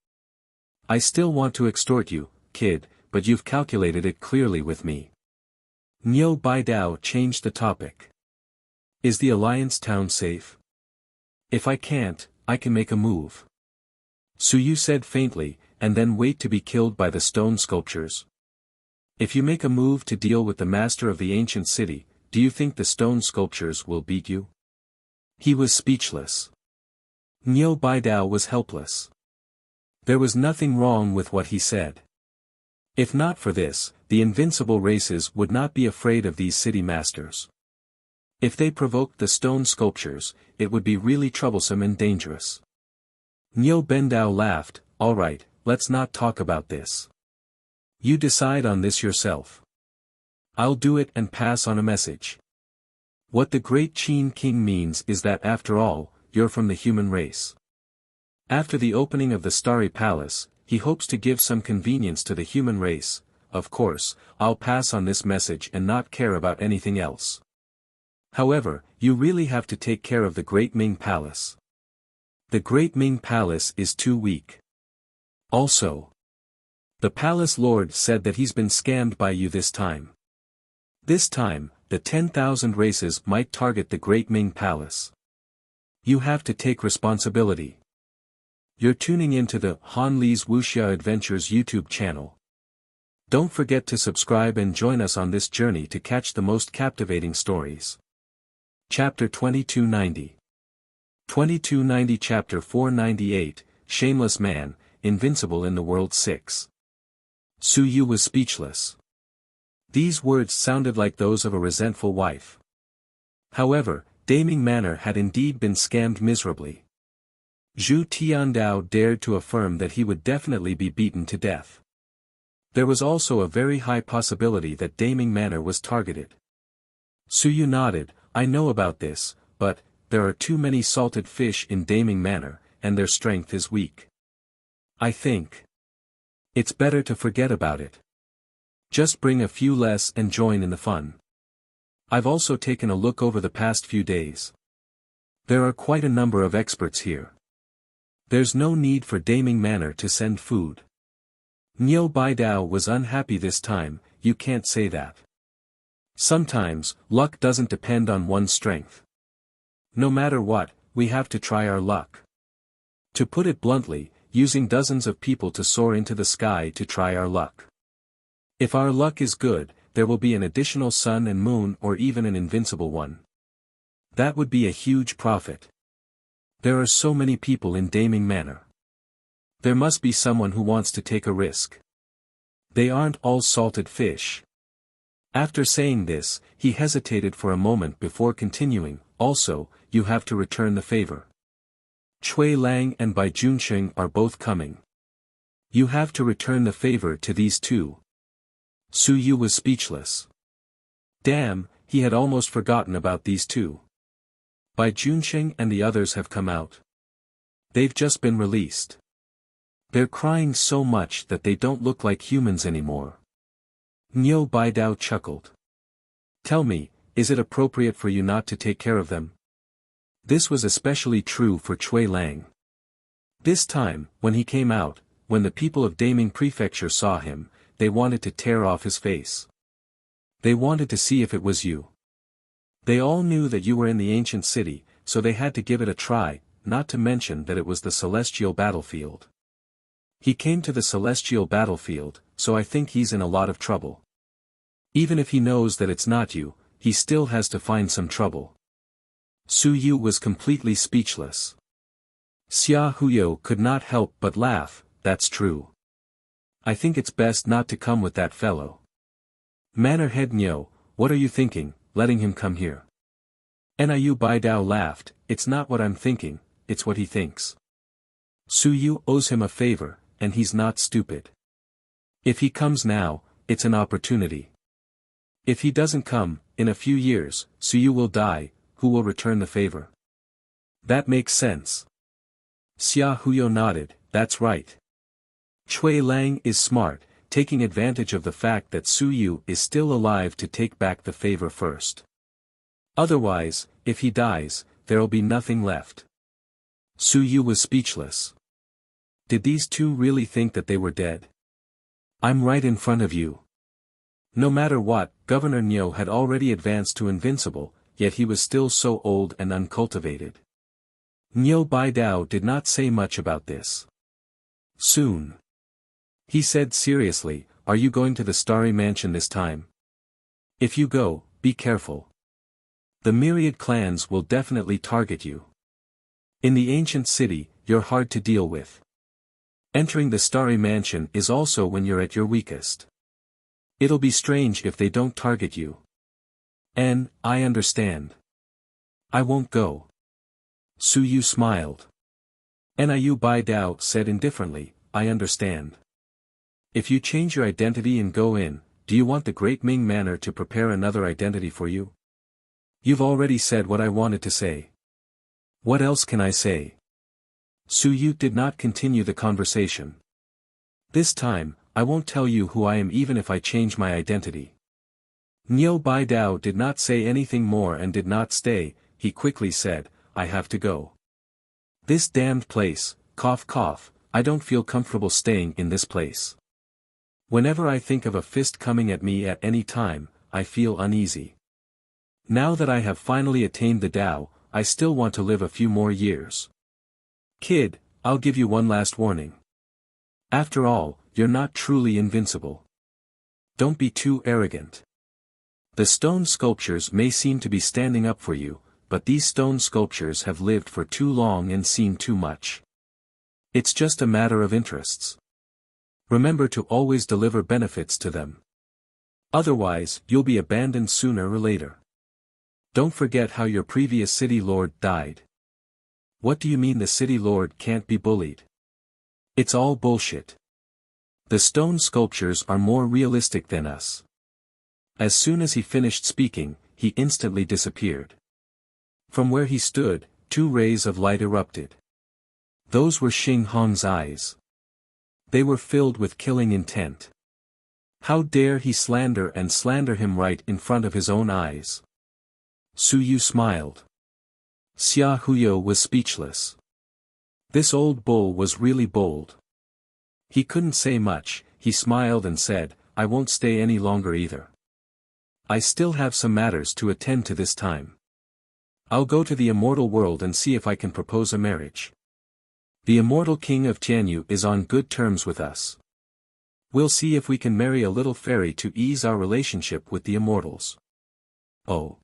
Speaker 1: I still want to extort you, kid, but you've calculated it clearly with me." Niu Baidao changed the topic. "Is the Alliance town safe? If I can't, I can make a move." Su Yu said faintly, "And then wait to be killed by the stone sculptures. If you make a move to deal with the master of the ancient city, do you think the stone sculptures will beat you?" He was speechless. Niu Baidao was helpless. There was nothing wrong with what he said. If not for this, the invincible races would not be afraid of these city masters. If they provoked the stone sculptures, it would be really troublesome and dangerous. Niu Bendao laughed, "All right, let's not talk about this. You decide on this yourself. I'll do it and pass on a message. What the Great Qin King means is that after all, you're from the human race. After the opening of the Starry Palace, he hopes to give some convenience to the human race. Of course, I'll pass on this message and not care about anything else. However, you really have to take care of the Great Ming Palace. The Great Ming Palace is too weak. Also, the Palace Lord said that he's been scammed by you this time. This time, the 10,000 races might target the Great Ming Palace. You have to take responsibility. You're tuning into the Han Li's Wuxia Adventures YouTube channel. Don't forget to subscribe and join us on this journey to catch the most captivating stories. Chapter 2290. 2290 Chapter 498, Shameless Man, Invincible in the World 6. Su Yu was speechless. These words sounded like those of a resentful wife. However, Daming Manor had indeed been scammed miserably. Zhu Tiandao dared to affirm that he would definitely be beaten to death. There was also a very high possibility that Daming Manor was targeted. Su Yu nodded, "I know about this, but, there are too many salted fish in Daming Manor, and their strength is weak. I think it's better to forget about it. Just bring a few less and join in the fun. I've also taken a look over the past few days. There are quite a number of experts here. There's no need for Daming Manor to send food." Niu Baidao was unhappy this time. "You can't say that. Sometimes, luck doesn't depend on one's strength. No matter what, we have to try our luck. To put it bluntly, using dozens of people to soar into the sky to try our luck. If our luck is good, there will be an additional sun and moon or even an invincible one. That would be a huge profit. There are so many people in Daming Manor. There must be someone who wants to take a risk. They aren't all salted fish. After saying this, he hesitated for a moment before continuing. Also, you have to return the favor. Cui Lang and Bai Junsheng are both coming. You have to return the favor to these two. Su Yu was speechless. Damn, he had almost forgotten about these two. Bai Junsheng and the others have come out. They've just been released. They're crying so much that they don't look like humans anymore. Niu Baidao chuckled. Tell me, is it appropriate for you not to take care of them? This was especially true for Cui Lang. This time, when he came out, when the people of Daming Prefecture saw him, they wanted to tear off his face. They wanted to see if it was you. They all knew that you were in the ancient city, so they had to give it a try, not to mention that it was the celestial battlefield. He came to the celestial battlefield, so I think he's in a lot of trouble. Even if he knows that it's not you, he still has to find some trouble. Su Yu was completely speechless. Xia Huyo could not help but laugh. That's true. I think it's best not to come with that fellow. Manor Head Nyo, what are you thinking, letting him come here? Niu Baidao laughed. It's not what I'm thinking, it's what he thinks. Su Yu owes him a favor, and he's not stupid. If he comes now, it's an opportunity. If he doesn't come, in a few years, Su Yu will die. Who will return the favor? That makes sense. Xia Huyo nodded. That's right. Cui Lang is smart, taking advantage of the fact that Su Yu is still alive to take back the favor first. Otherwise, if he dies, there'll be nothing left. Su Yu was speechless. Did these two really think that they were dead? I'm right in front of you. No matter what, Governor Nyo had already advanced to invincible, yet he was still so old and uncultivated. Nyo Baidao did not say much about this. Soon. He said seriously, are you going to the Starry Mansion this time? If you go, be careful. The myriad clans will definitely target you. In the ancient city, you're hard to deal with. Entering the Starry Mansion is also when you're at your weakest. It'll be strange if they don't target you. I understand. I won't go. Su Yu smiled. Niu Baidao said indifferently, I understand. If you change your identity and go in, do you want the Great Ming Manor to prepare another identity for you? You've already said what I wanted to say. What else can I say? Su Yu did not continue the conversation. This time, I won't tell you who I am even if I change my identity. Niu Baidao did not say anything more and did not stay. He quickly said, I have to go. This damned place, cough cough, I don't feel comfortable staying in this place. Whenever I think of a fist coming at me at any time, I feel uneasy. Now that I have finally attained the Tao, I still want to live a few more years. Kid, I'll give you one last warning. After all, you're not truly invincible. Don't be too arrogant. The stone sculptures may seem to be standing up for you, but these stone sculptures have lived for too long and seen too much. It's just a matter of interests. Remember to always deliver benefits to them. Otherwise, you'll be abandoned sooner or later. Don't forget how your previous city lord died. What do you mean the city lord can't be bullied? It's all bullshit. The stone sculptures are more realistic than us. As soon as he finished speaking, he instantly disappeared. From where he stood, 2 rays of light erupted. Those were Xing Hong's eyes. They were filled with killing intent. How dare he slander him right in front of his own eyes? Su Yu smiled. Xia Huyo was speechless. This old bull was really bold. He couldn't say much, he smiled and said, I won't stay any longer either. I still have some matters to attend to this time. I'll go to the immortal world and see if I can propose a marriage. The immortal king of Tianyu is on good terms with us. We'll see if we can marry a little fairy to ease our relationship with the immortals. Oh.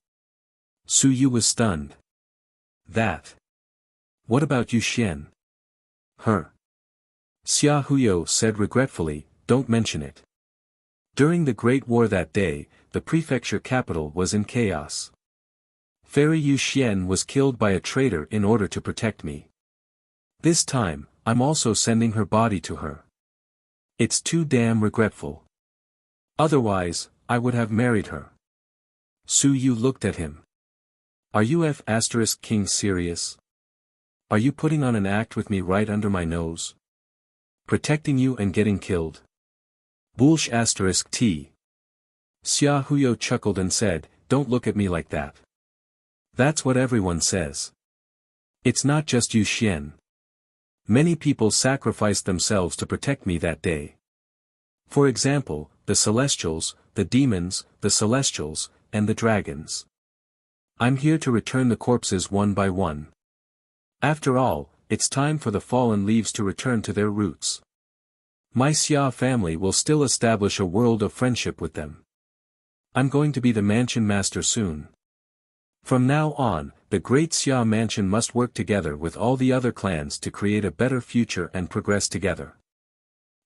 Speaker 1: Su Yu was stunned. That. What about Yu Xian? Her. Xia Huyo said regretfully, don't mention it. During the Great War that day, the prefecture capital was in chaos. Fairy Yu Xian was killed by a traitor in order to protect me. This time, I'm also sending her body to her. It's too damn regretful. Otherwise, I would have married her. Su Yu looked at him. Are you King serious? Are you putting on an act with me right under my nose? Protecting you and getting killed? Bullsh T. Xia Huyo chuckled and said, don't look at me like that. That's what everyone says. It's not just Yu Xian. Many people sacrificed themselves to protect me that day. For example, the Celestials, the demons, the Celestials, and the dragons. I'm here to return the corpses one by one. After all, it's time for the fallen leaves to return to their roots. My Xia family will still establish a world of friendship with them. I'm going to be the mansion master soon. From now on, the great Xia mansion must work together with all the other clans to create a better future and progress together.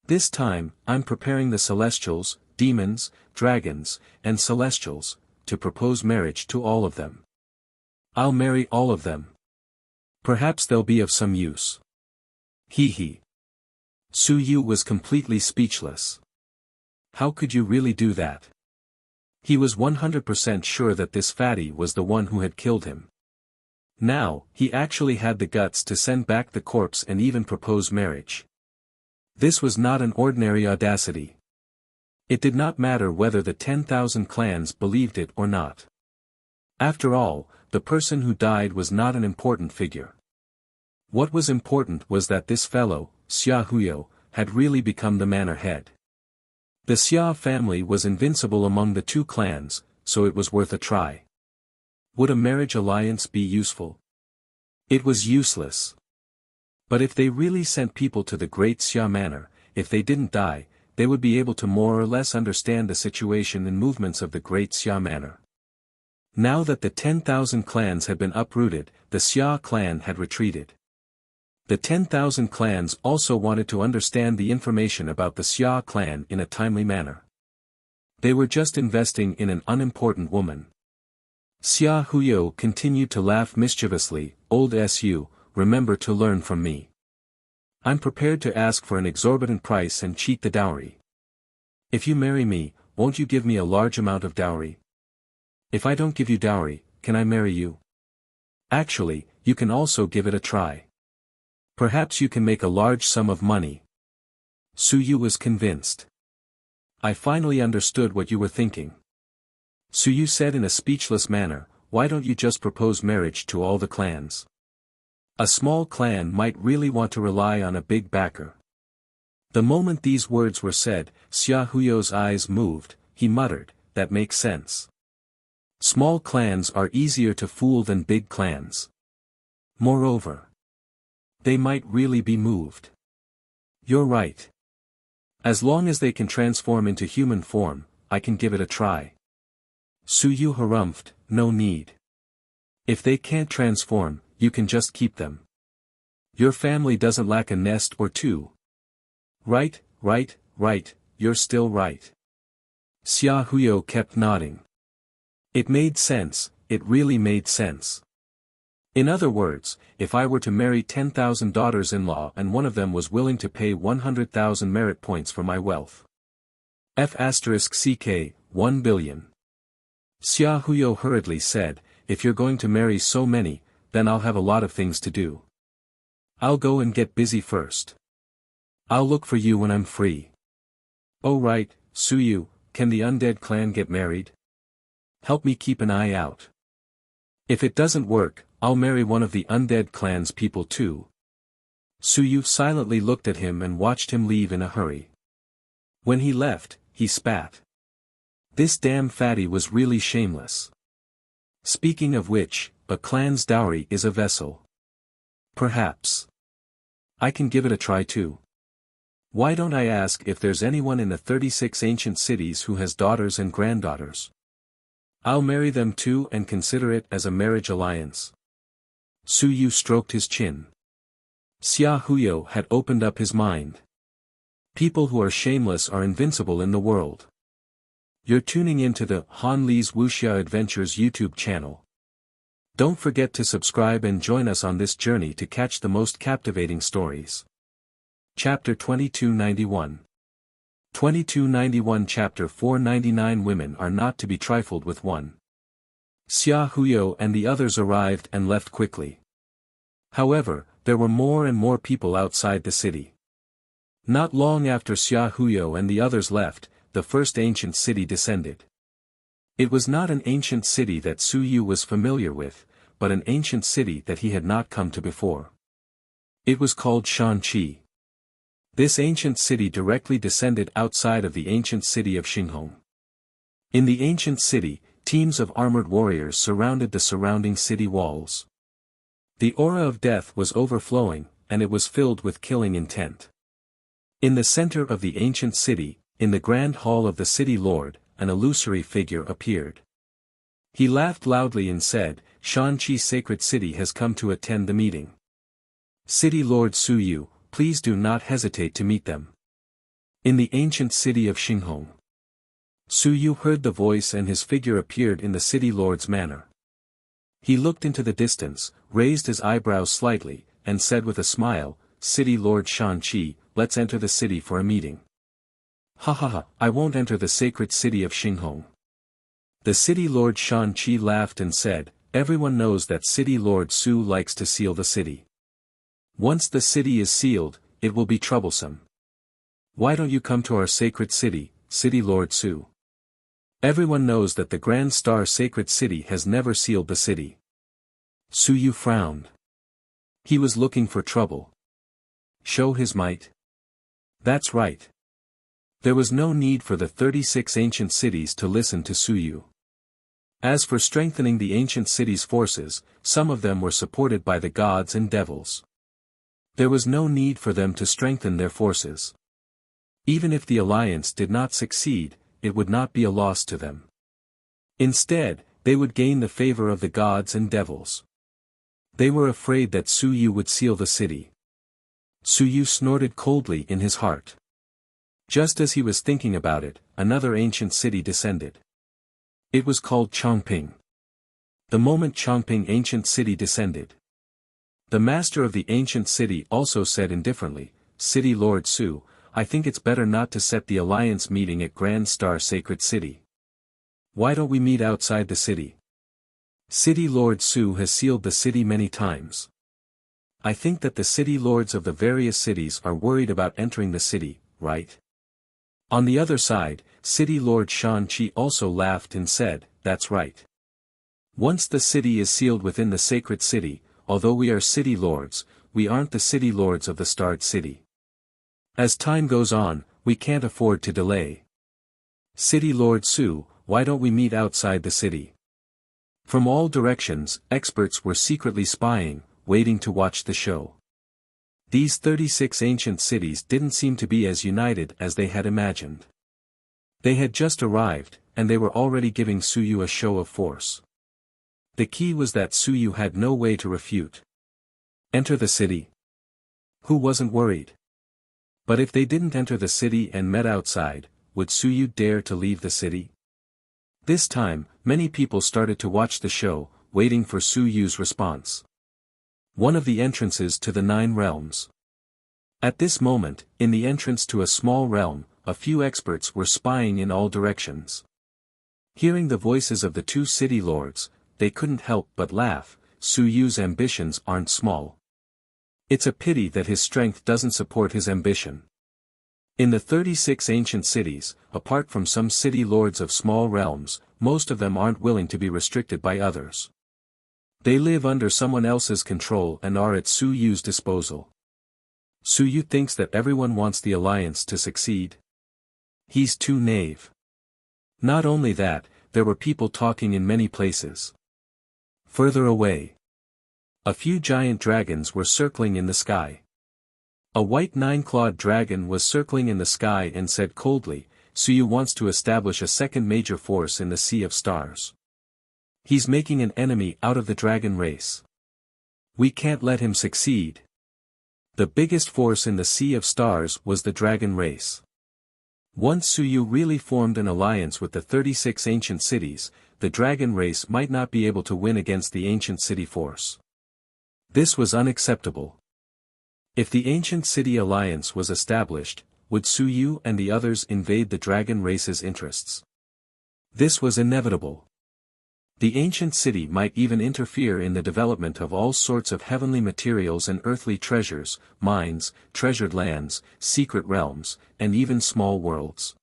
Speaker 1: This time, I'm preparing the Celestials, demons, dragons, and Celestials, to propose marriage to all of them. I'll marry all of them. Perhaps they'll be of some use. Hee hee. Su Yu was completely speechless. How could you really do that? He was 100% sure that this fatty was the one who had killed him. Now, he actually had the guts to send back the corpse and even propose marriage. This was not an ordinary audacity. It did not matter whether the 10,000 clans believed it or not. After all, the person who died was not an important figure. What was important was that this fellow, Xia Huyo, had really become the manor head. The Xia family was invincible among the two clans, so it was worth a try. Would a marriage alliance be useful? It was useless. But if they really sent people to the great Xia manor, if they didn't die, they would be able to more or less understand the situation and movements of the great Xia manor. Now that the 10,000 clans had been uprooted, the Xia clan had retreated. The 10,000 clans also wanted to understand the information about the Xia clan in a timely manner. They were just investing in an unimportant woman. Xia Huyo continued to laugh mischievously, old SU, remember to learn from me. I'm prepared to ask for an exorbitant price and cheat the dowry. If you marry me, won't you give me a large amount of dowry? If I don't give you dowry, can I marry you? Actually, you can also give it a try. Perhaps you can make a large sum of money. Su Yu was convinced. I finally understood what you were thinking. Su Yu said in a speechless manner, why don't you just propose marriage to all the clans? A small clan might really want to rely on a big backer. The moment these words were said, Xia Huyo's eyes moved, he muttered, that makes sense. Small clans are easier to fool than big clans. Moreover, they might really be moved. You're right. As long as they can transform into human form, I can give it a try. Su Yu harumphed, no need. If they can't transform, you can just keep them. Your family doesn't lack a nest or two. Right, you're still right. Xia Huyo kept nodding. It made sense, it really made sense. In other words, if I were to marry 10,000 daughters-in-law and one of them was willing to pay 100,000 merit points for my wealth. F***CK, 1 billion. Xia Huyo hurriedly said, if you're going to marry so many, then I'll have a lot of things to do. I'll go and get busy first. I'll look for you when I'm free. Oh right, Su Yu, can the undead clan get married? Help me keep an eye out. If it doesn't work, I'll marry one of the undead clan's people too. Su Yu silently looked at him and watched him leave in a hurry. When he left, he spat. This damn fatty was really shameless. Speaking of which, a clan's dowry is a vessel. Perhaps I can give it a try too. Why don't I ask if there's anyone in the 36 ancient cities who has daughters and granddaughters? I'll marry them too and consider it as a marriage alliance. Su Yu stroked his chin. Xia Huyo had opened up his mind. People who are shameless are invincible in the world. You're tuning into the Han Li's Wuxia Adventures YouTube channel. Don't forget to subscribe and join us on this journey to catch the most captivating stories. Chapter 2291. 2291 Chapter 499 Women are not to be trifled with. 1. Xia Huyo and the others arrived and left quickly. However, there were more and more people outside the city. Not long after Xia Huyo and the others left, the first ancient city descended. It was not an ancient city that Su Yu was familiar with, but an ancient city that he had not come to before. It was called Shanqi. This ancient city directly descended outside of the ancient city of Xinghong. In the ancient city, teams of armored warriors surrounded the surrounding city walls. The aura of death was overflowing, and it was filled with killing intent. In the center of the ancient city, in the grand hall of the city lord, an illusory figure appeared. He laughed loudly and said, "Shanqi's sacred city has come to attend the meeting. City Lord Su Yu, please do not hesitate to meet them." In the ancient city of Xinghong. Su Yu heard the voice and his figure appeared in the city lord's manor. He looked into the distance, raised his eyebrows slightly, and said with a smile, "City Lord Shanqi, let's enter the city for a meeting." "Ha ha ha, I won't enter the sacred city of Xinghong." The city lord Shanqi laughed and said, "Everyone knows that city lord Su likes to seal the city. Once the city is sealed, it will be troublesome. Why don't you come to our sacred city, city lord Su? Everyone knows that the Grand Star sacred city has never sealed the city." Su Yu frowned. He was looking for trouble. Show his might? That's right. There was no need for the 36 ancient cities to listen to Su Yu. As for strengthening the ancient cities' forces, some of them were supported by the gods and devils. There was no need for them to strengthen their forces. Even if the alliance did not succeed, it would not be a loss to them. Instead, they would gain the favor of the gods and devils. They were afraid that Su Yu would seal the city. Su Yu snorted coldly in his heart. Just as he was thinking about it, another ancient city descended. It was called Chongping. The moment Chongping ancient city descended, the master of the ancient city also said indifferently, "City Lord Su, I think it's better not to set the alliance meeting at Grand Star Sacred City. Why don't we meet outside the city? City Lord Su has sealed the city many times. I think that the city lords of the various cities are worried about entering the city, right?" On the other side, City Lord Shanqi also laughed and said, "That's right. Once the city is sealed within the sacred city, although we are city lords, we aren't the city lords of the starred city. As time goes on, we can't afford to delay. City Lord Su, why don't we meet outside the city?" From all directions, experts were secretly spying, waiting to watch the show. These 36 ancient cities didn't seem to be as united as they had imagined. They had just arrived, and they were already giving Su Yu a show of force. The key was that Su Yu had no way to refute. Enter the city? Who wasn't worried? But if they didn't enter the city and met outside, would Su Yu dare to leave the city? This time, many people started to watch the show, waiting for Su Yu's response. One of the entrances to the 9 realms. At this moment, in the entrance to a small realm, a few experts were spying in all directions. Hearing the voices of the 2 city lords, they couldn't help but laugh. Su Yu's ambitions aren't small. It's a pity that his strength doesn't support his ambition. In the 36 ancient cities, apart from some city lords of small realms, most of them aren't willing to be restricted by others. They live under someone else's control and are at Su Yu's disposal. Su Yu thinks that everyone wants the alliance to succeed. He's too naive. Not only that, there were people talking in many places. Further away, a few giant dragons were circling in the sky. A white 9-clawed dragon was circling in the sky and said coldly, "Su Yu wants to establish a second major force in the Sea of Stars. He's making an enemy out of the dragon race. We can't let him succeed. The biggest force in the Sea of Stars was the dragon race. Once Suyu really formed an alliance with the 36 ancient cities, the dragon race might not be able to win against the ancient city force. This was unacceptable. If the ancient city alliance was established, would Suyu and the others invade the dragon race's interests? This was inevitable. The ancient city might even interfere in the development of all sorts of heavenly materials and earthly treasures, mines, treasured lands, secret realms, and even small worlds.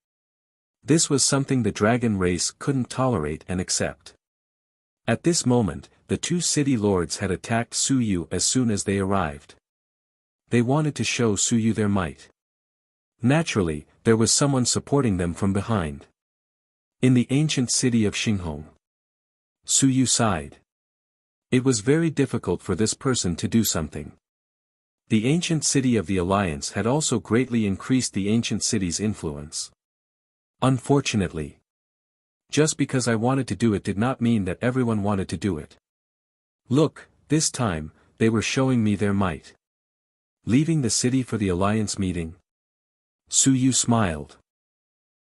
Speaker 1: This was something the dragon race couldn't tolerate and accept. At this moment, the two city lords had attacked Suyu as soon as they arrived. They wanted to show Suyu their might. Naturally, there was someone supporting them from behind. In the ancient city of Xinghong, Suyu sighed. It was very difficult for this person to do something. The ancient city of the Alliance had also greatly increased the ancient city's influence. Unfortunately, just because I wanted to do it did not mean that everyone wanted to do it. Look, this time, they were showing me their might. Leaving the city for the Alliance meeting? Suyu smiled.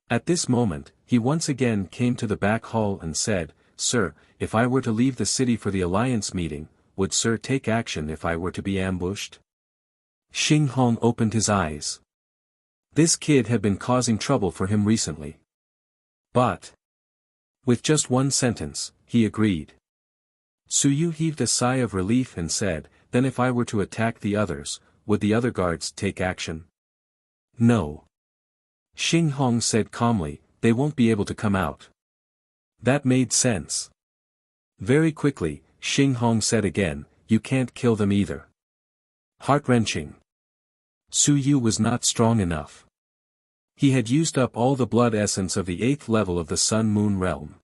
Speaker 1: At this moment, he once again came to the back hall and said, "Sir, if I were to leave the city for the Alliance meeting, would Sir take action if I were to be ambushed?" Xinghong opened his eyes. This kid had been causing trouble for him recently. But, with just one sentence, he agreed. Suyu heaved a sigh of relief and said, "Then if I were to attack the others, would the other guards take action?" "No." Xinghong said calmly, "They won't be able to come out." That made sense. Very quickly, Xinghong said again, "You can't kill them either." Heart-wrenching. Suyu was not strong enough. He had used up all the blood essence of the 8th level of the Sun-Moon realm.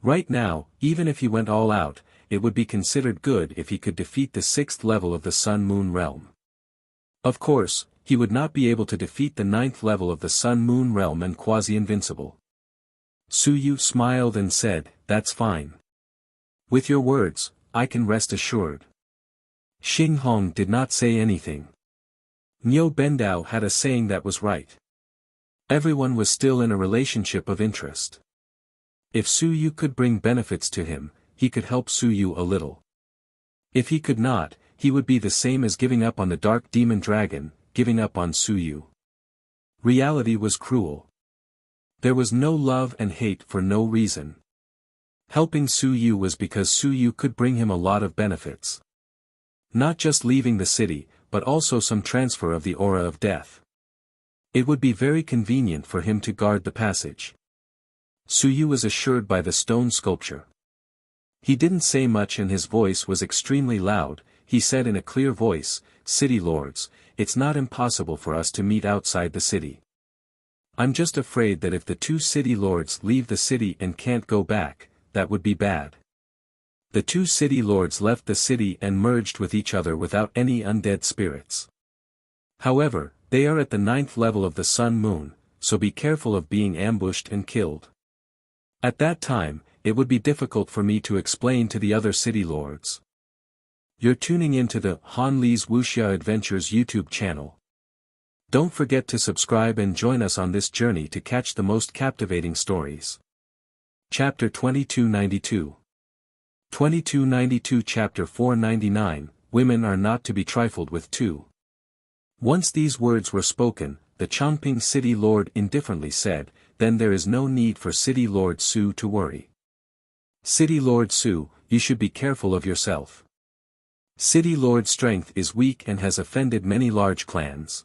Speaker 1: Right now, even if he went all out, it would be considered good if he could defeat the 6th level of the Sun-Moon realm. Of course, he would not be able to defeat the 9th level of the Sun-Moon realm and quasi-invincible. Suyu smiled and said, "That's fine. With your words, I can rest assured." Xinghong did not say anything. Niu Bendao had a saying that was right. Everyone was still in a relationship of interest. If Suyu could bring benefits to him, he could help Suyu a little. If he could not, he would be the same as giving up on the Dark Demon Dragon, giving up on Suyu. Reality was cruel. There was no love and hate for no reason. Helping Suyu was because Suyu could bring him a lot of benefits. Not just leaving the city, but also some transfer of the aura of death. It would be very convenient for him to guard the passage. Suyu was assured by the stone sculpture. He didn't say much and his voice was extremely loud. He said in a clear voice, "City lords, it's not impossible for us to meet outside the city. I'm just afraid that if the two city lords leave the city and can't go back, that would be bad." The two city lords left the city and merged with each other without any undead spirits. However, they are at the 9th level of the Sun-Moon, so be careful of being ambushed and killed. At that time, it would be difficult for me to explain to the other city lords. You're tuning into the Han Li's Wuxia Adventures YouTube channel. Don't forget to subscribe and join us on this journey to catch the most captivating stories. Chapter 2292. 2292 Chapter 499, Women are not to be trifled with too. Once these words were spoken, the Chongping City Lord indifferently said, "Then there is no need for City Lord Su to worry. City Lord Su, you should be careful of yourself. City Lord's strength is weak and has offended many large clans.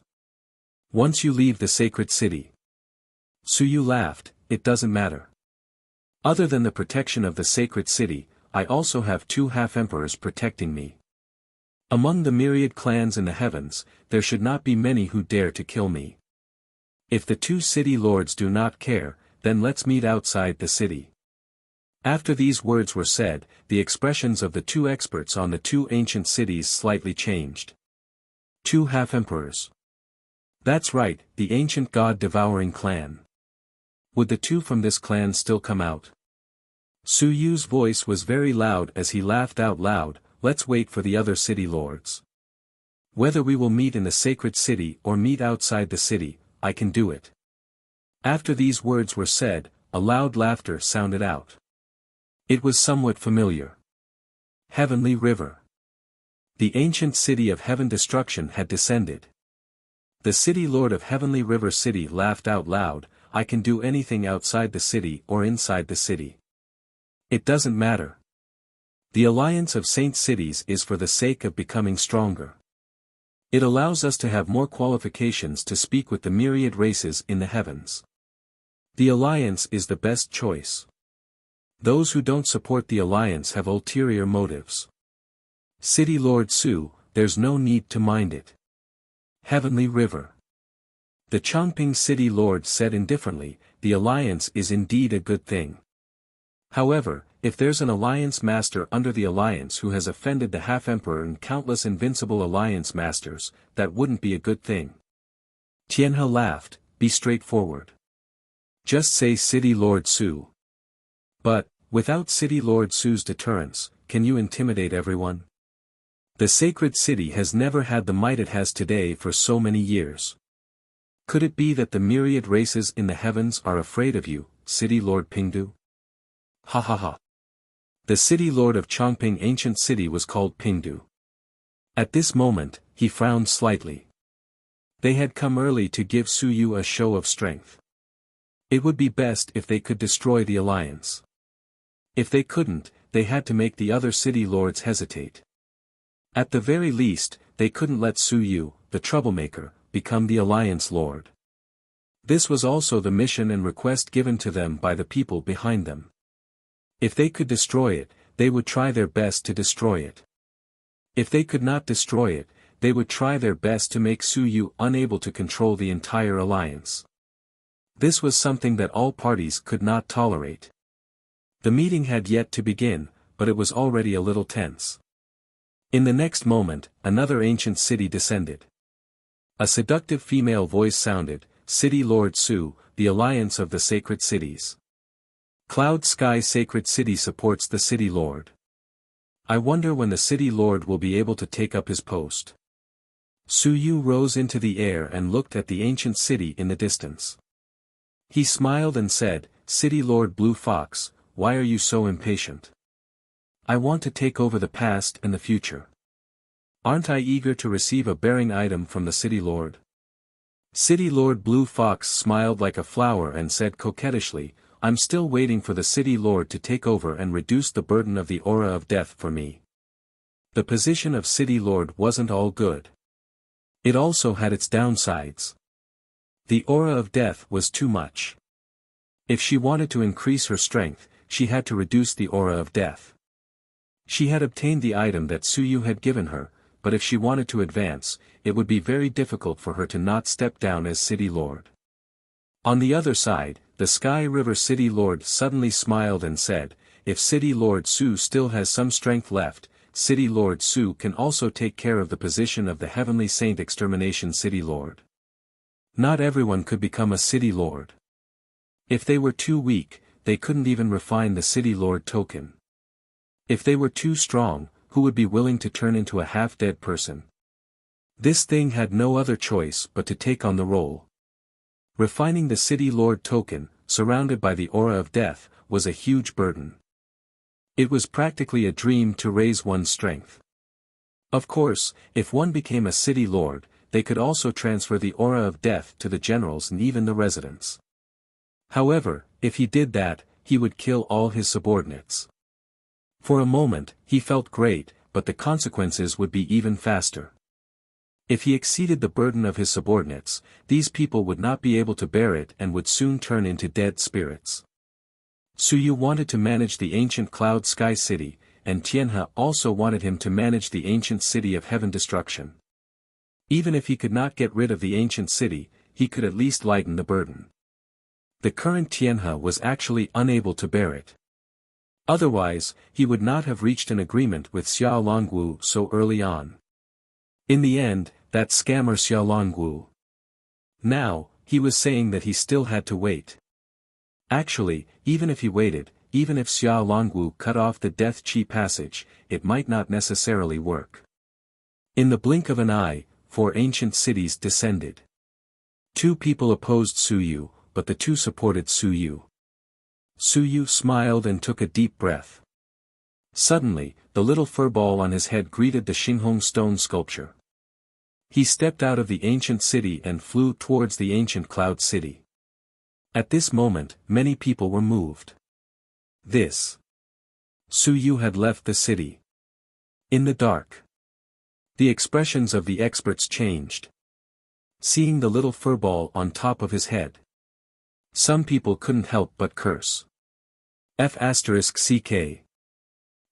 Speaker 1: Once you leave the sacred city." Suyu laughed, "It doesn't matter. Other than the protection of the sacred city, I also have 2 half-emperors protecting me. Among the myriad clans in the heavens, there should not be many who dare to kill me. If the 2 city lords do not care, then let's meet outside the city." After these words were said, the expressions of the 2 experts on the 2 ancient cities slightly changed. 2 half-emperors. That's right, the ancient god-devouring clan. Would the 2 from this clan still come out? Su Yu's voice was very loud as he laughed out loud. Let's wait for the other city lords. Whether we will meet in the sacred city or meet outside the city, I can do it. After these words were said, a loud laughter sounded out. It was somewhat familiar. Heavenly River. The ancient city of heaven destruction had descended. The city lord of Heavenly River City laughed out loud. I can do anything outside the city or inside the city. It doesn't matter. The alliance of saint cities is for the sake of becoming stronger. It allows us to have more qualifications to speak with the myriad races in the heavens. The alliance is the best choice. Those who don't support the alliance have ulterior motives. City Lord Su, there's no need to mind it. Heavenly River. The Chongping City Lord said indifferently, the alliance is indeed a good thing. However, if there's an alliance master under the alliance who has offended the half-emperor and countless invincible alliance masters, that wouldn't be a good thing. Tianhe laughed, be straightforward. Just say City Lord Su. But, without City Lord Su's deterrence, can you intimidate everyone? The sacred city has never had the might it has today for so many years. Could it be that the myriad races in the heavens are afraid of you, City Lord Pingdu? Ha ha ha. The city lord of Chongping ancient city was called Pingdu. At this moment, he frowned slightly. They had come early to give Su Yu a show of strength. It would be best if they could destroy the alliance. If they couldn't, they had to make the other city lords hesitate. At the very least, they couldn't let Su Yu, the troublemaker, become the alliance lord. This was also the mission and request given to them by the people behind them. If they could destroy it, they would try their best to destroy it. If they could not destroy it, they would try their best to make Su Yu unable to control the entire alliance. This was something that all parties could not tolerate. The meeting had yet to begin, but it was already a little tense. In the next moment, another ancient city descended. A seductive female voice sounded, City Lord Su, the alliance of the sacred cities. Cloud Sky Sacred City supports the City Lord. I wonder when the City Lord will be able to take up his post. Su Yu rose into the air and looked at the ancient city in the distance. He smiled and said, City Lord Blue Fox, why are you so impatient? I want to take over the past and the future. Aren't I eager to receive a bearing item from the City Lord? City Lord Blue Fox smiled like a flower and said coquettishly, I'm still waiting for the City Lord to take over and reduce the burden of the aura of death for me. The position of City Lord wasn't all good. It also had its downsides. The aura of death was too much. If she wanted to increase her strength, she had to reduce the aura of death. She had obtained the item that Su Yu had given her, but if she wanted to advance, it would be very difficult for her to not step down as City Lord. On the other side, the Sky River City Lord suddenly smiled and said, if City Lord Su still has some strength left, City Lord Su can also take care of the position of the Heavenly Saint Extermination City Lord. Not everyone could become a City Lord. If they were too weak, they couldn't even refine the City Lord token. If they were too strong, who would be willing to turn into a half-dead person? This thing had no other choice but to take on the role. Refining the City Lord token, surrounded by the aura of death, was a huge burden. It was practically a dream to raise one's strength. Of course, if one became a City Lord, they could also transfer the aura of death to the generals and even the residents. However, if he did that, he would kill all his subordinates. For a moment, he felt great, but the consequences would be even faster. If he exceeded the burden of his subordinates, these people would not be able to bear it and would soon turn into dead spirits. Su Yu wanted to manage the ancient Cloud Sky City, and Tianhe also wanted him to manage the ancient city of heaven destruction. Even if he could not get rid of the ancient city, he could at least lighten the burden. The current Tianhe was actually unable to bear it. Otherwise, he would not have reached an agreement with Xiao Longwu so early on. In the end, that scammer Xiao Longwu. Now, he was saying that he still had to wait. Actually, even if he waited, even if Xia Longwu cut off the Death Chi passage, it might not necessarily work. In the blink of an eye, 4 ancient cities descended. 2 people opposed Su Yu, but the 2 supported Su Yu. Su Yu smiled and took a deep breath. Suddenly, the little furball on his head greeted the Xinghong stone sculpture. He stepped out of the ancient city and flew towards the ancient cloud city. At this moment, many people were moved. Su Yu had left the city. In the dark, the expressions of the experts changed. Seeing the little furball on top of his head, some people couldn't help but curse. F***ck.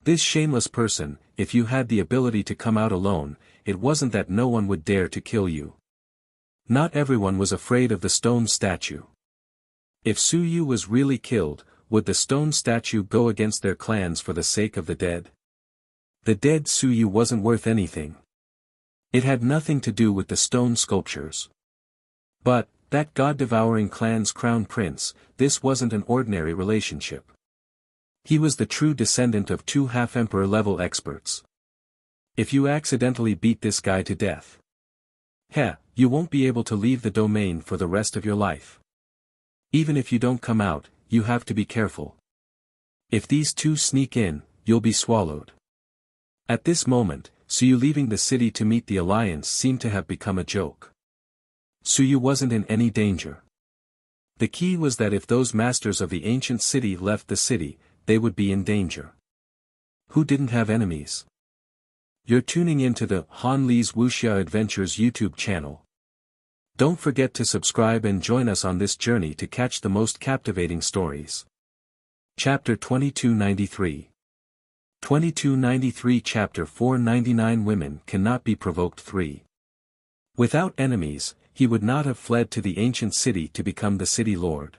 Speaker 1: This shameless person, if you had the ability to come out alone, it wasn't that no one would dare to kill you. Not everyone was afraid of the stone statue. If Su Yu was really killed, would the stone statue go against their clans for the sake of the dead? The dead Su Yu wasn't worth anything. It had nothing to do with the stone sculptures. But, that god-devouring clan's crown prince, this wasn't an ordinary relationship. He was the true descendant of 2 half-emperor level experts. If you accidentally beat this guy to death, you won't be able to leave the domain for the rest of your life. Even if you don't come out, you have to be careful. If these 2 sneak in, you'll be swallowed. At this moment, Su Yu leaving the city to meet the alliance seemed to have become a joke. Su Yu wasn't in any danger. The key was that if those masters of the ancient city left the city, they would be in danger. Who didn't have enemies? You're tuning into the Han Li's Wuxia Adventures YouTube channel. Don't forget to subscribe and join us on this journey to catch the most captivating stories. Chapter 2293. 2293 Chapter 499 Women Cannot Be Provoked 3. Without enemies, he would not have fled to the ancient city to become the city lord.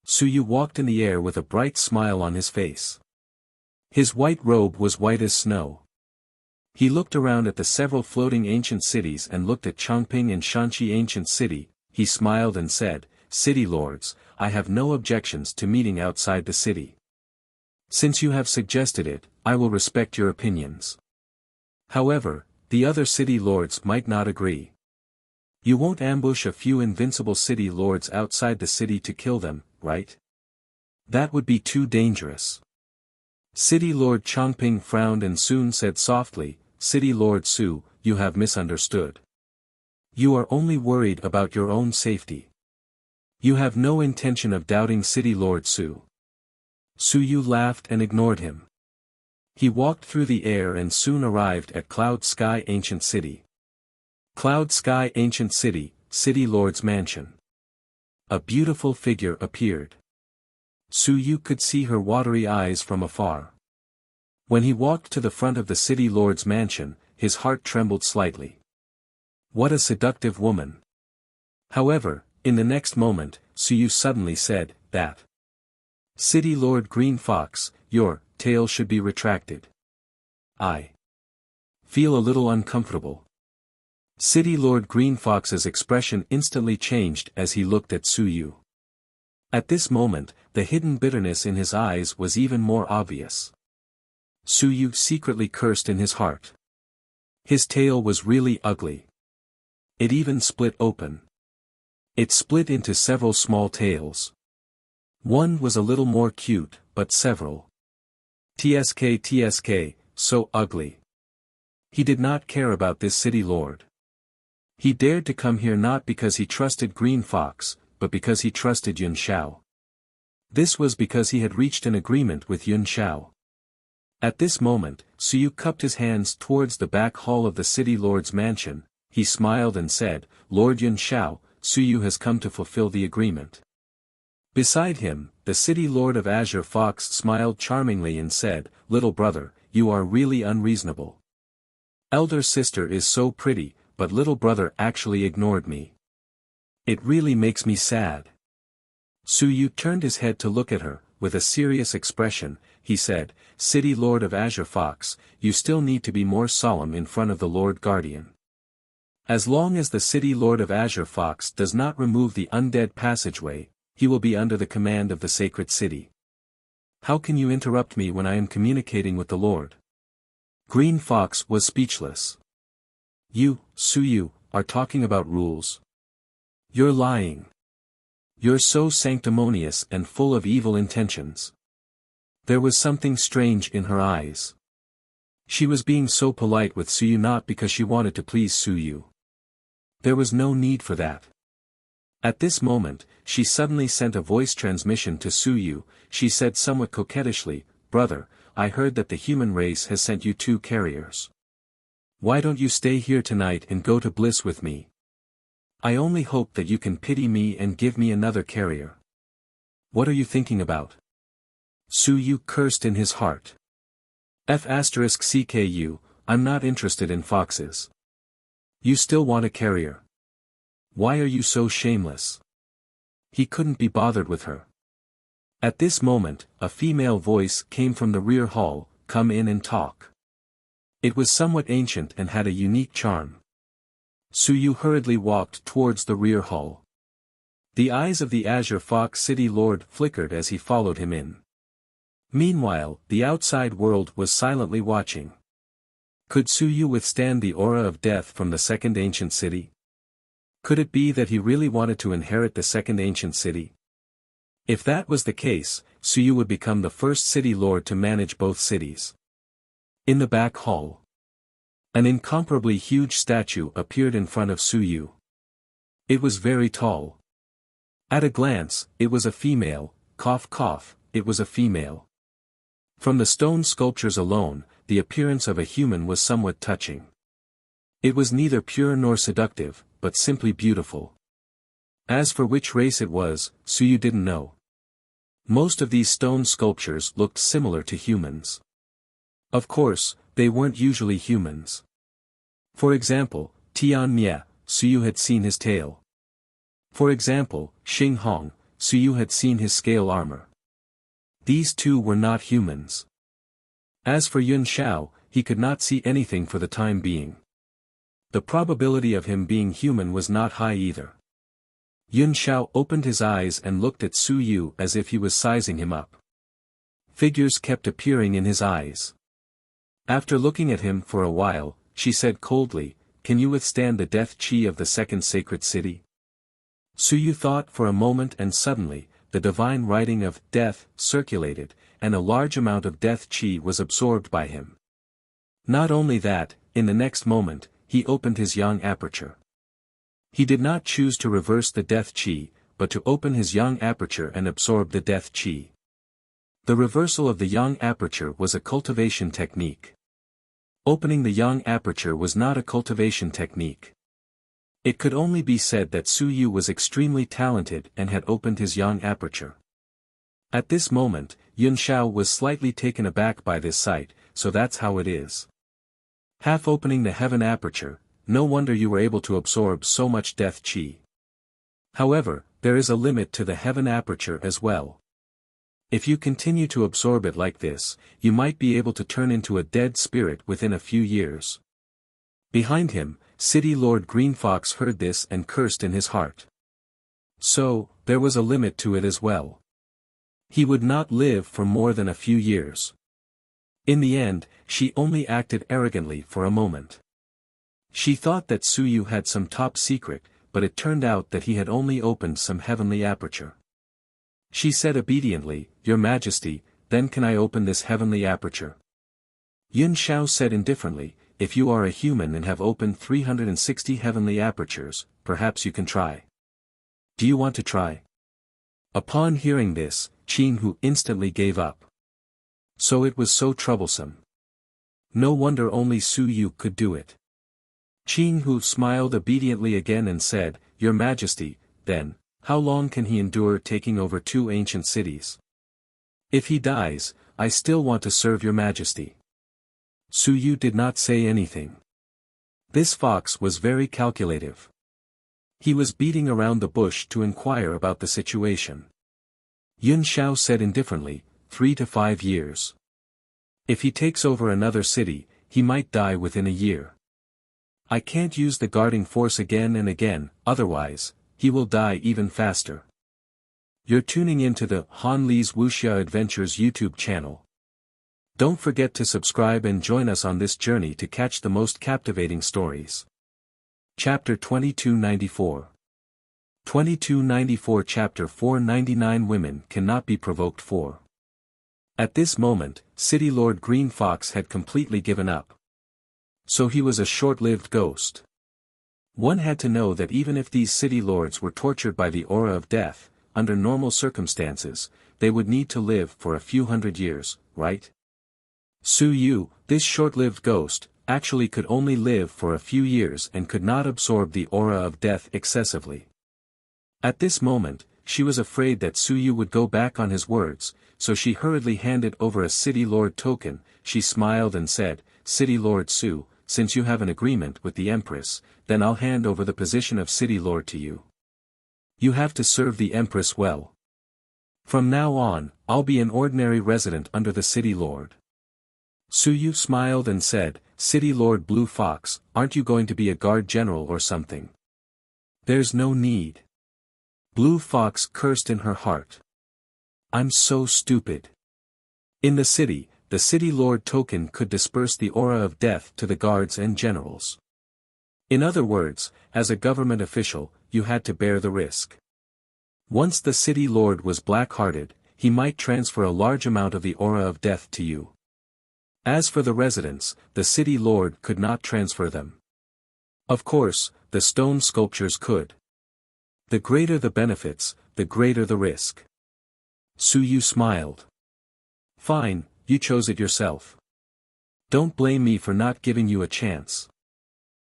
Speaker 1: Su Yu walked in the air with a bright smile on his face. His white robe was white as snow. He looked around at the several floating ancient cities and looked at Chongping and Shanxi ancient city. He smiled and said, "City lords, I have no objections to meeting outside the city. Since you have suggested it, I will respect your opinions. However, the other city lords might not agree. You won't ambush a few invincible city lords outside the city to kill them, right? That would be too dangerous." City Lord Chongping frowned and soon said softly, "City Lord Su, you have misunderstood. You are only worried about your own safety. You have no intention of doubting City Lord Su." Su Yu laughed and ignored him. He walked through the air and soon arrived at Cloud Sky Ancient City. Cloud Sky Ancient City, City Lord's Mansion. A beautiful figure appeared. Su Yu could see her watery eyes from afar. When he walked to the front of the city lord's mansion, his heart trembled slightly. What a seductive woman. However, in the next moment, Su Yu suddenly said, "That City Lord Green Fox, your tail should be retracted. I feel a little uncomfortable." City Lord Green Fox's expression instantly changed as he looked at Su Yu. At this moment, the hidden bitterness in his eyes was even more obvious. Su Yu secretly cursed in his heart. His tail was really ugly. It even split open. It split into several small tails. One was a little more cute, but several. TSK, so ugly. He did not care about this city lord. He dared to come here not because he trusted Green Fox, but because he trusted Yun Xiao. This was because he had reached an agreement with Yun Xiao. At this moment, Su Yu cupped his hands towards the back hall of the city lord's mansion. He smiled and said, "Lord Yun Xiao, Su Yu has come to fulfill the agreement." Beside him, the city lord of Azure Fox smiled charmingly and said, "Little brother, you are really unreasonable. Elder sister is so pretty, but little brother actually ignored me. It really makes me sad." Su Yu turned his head to look at her. With a serious expression, he said, "City Lord of Azure Fox, you still need to be more solemn in front of the Lord Guardian. As long as the City Lord of Azure Fox does not remove the undead passageway, he will be under the command of the sacred city. How can you interrupt me when I am communicating with the Lord? Green Fox was speechless. You, Suyu, are talking about rules. You're lying. You're so sanctimonious and full of evil intentions. There was something strange in her eyes. She was being so polite with Suyu not because she wanted to please Suyu. There was no need for that. At this moment, she suddenly sent a voice transmission to Suyu. She said somewhat coquettishly, "Brother, I heard that the human race has sent you 2 carriers. Why don't you stay here tonight and go to bliss with me? I only hope that you can pity me and give me another carrier." What are you thinking about? Suyu cursed in his heart. F***CKU, I'm not interested in foxes. You still want a carrier. Why are you so shameless? He couldn't be bothered with her. At this moment, a female voice came from the rear hall, "Come in and talk." It was somewhat ancient and had a unique charm. Suyu hurriedly walked towards the rear hall. The eyes of the Azure Fox City Lord flickered as he followed him in. Meanwhile, the outside world was silently watching. Could Suyu withstand the aura of death from the second ancient city? Could it be that he really wanted to inherit the second ancient city? If that was the case, Suyu would become the first city lord to manage both cities. In the back hall, an incomparably huge statue appeared in front of Suyu. It was very tall. At a glance, it was a female, cough cough, it was a female. From the stone sculptures alone, the appearance of a human was somewhat touching. It was neither pure nor seductive, but simply beautiful. As for which race it was, Suyu didn't know. Most of these stone sculptures looked similar to humans. Of course, they weren't usually humans. For example, Tian Mie, Suyu had seen his tail. For example, Xing Hong, Suyu had seen his scale armor. These 2 were not humans. As for Yun Xiao, he could not see anything for the time being. The probability of him being human was not high either. Yun Xiao opened his eyes and looked at Suyu as if he was sizing him up. Figures kept appearing in his eyes. After looking at him for a while, she said coldly, "Can you withstand the death chi of the second sacred city?" Suyu thought for a moment and suddenly, the divine writing of death circulated, and a large amount of death chi was absorbed by him. Not only that, in the next moment, he opened his yang aperture. He did not choose to reverse the death chi, but to open his yang aperture and absorb the death chi. The reversal of the yang aperture was a cultivation technique. Opening the yang aperture was not a cultivation technique. It could only be said that Suyu was extremely talented and had opened his yang aperture. At this moment, Yun Xiao was slightly taken aback by this sight, "So that's how it is. Half opening the heaven aperture, no wonder you were able to absorb so much death chi. However, there is a limit to the heaven aperture as well. If you continue to absorb it like this, you might be able to turn into a dead spirit within a few years." Behind him, City Lord Green Fox heard this and cursed in his heart. So, there was a limit to it as well. He would not live for more than a few years. In the end, she only acted arrogantly for a moment. She thought that Suyu had some top secret, but it turned out that he had only opened some heavenly aperture. She said obediently, "Your Majesty, then can I open this heavenly aperture?" Yun Xiao said indifferently, "If you are a human and have opened 360 heavenly apertures, perhaps you can try. Do you want to try?" Upon hearing this, Qin Hu instantly gave up. So it was so troublesome. No wonder only Suyu could do it. Qin Hu smiled obediently again and said, "Your Majesty, then, how long can he endure taking over 2 ancient cities? If he dies, I still want to serve your Majesty." Suyu did not say anything. This fox was very calculative. He was beating around the bush to inquire about the situation. Yun Xiao said indifferently, 3 to 5 years. If he takes over another city, he might die within a year. I can't use the guarding force again and again, otherwise, he will die even faster. You're tuning into the Han Li's Wuxia Adventures YouTube channel. Don't forget to subscribe and join us on this journey to catch the most captivating stories. Chapter 2294. 2294 Chapter 499 Women Cannot Be Provoked for. At this moment, City Lord Green Fox had completely given up. So he was a short-lived ghost. One had to know that even if these city lords were tortured by the aura of death, under normal circumstances, they would need to live for a few hundred years, right? Su Yu, this short-lived ghost, actually could only live for a few years and could not absorb the aura of death excessively. At this moment, she was afraid that Su Yu would go back on his words, so she hurriedly handed over a City Lord token. She smiled and said, "City Lord Su, since you have an agreement with the Empress, then I'll hand over the position of City Lord to you. You have to serve the Empress well. From now on, I'll be an ordinary resident under the City Lord." Su Yu smiled and said, "City Lord Blue Fox, aren't you going to be a guard general or something? There's no need." Blue Fox cursed in her heart. "I'm so stupid." In the City Lord token could disperse the aura of death to the guards and generals. In other words, as a government official, you had to bear the risk. Once the City Lord was black-hearted, he might transfer a large amount of the aura of death to you. As for the residents, the City Lord could not transfer them. Of course, the stone sculptures could. The greater the benefits, the greater the risk. Su Yu smiled. "Fine, you chose it yourself. Don't blame me for not giving you a chance."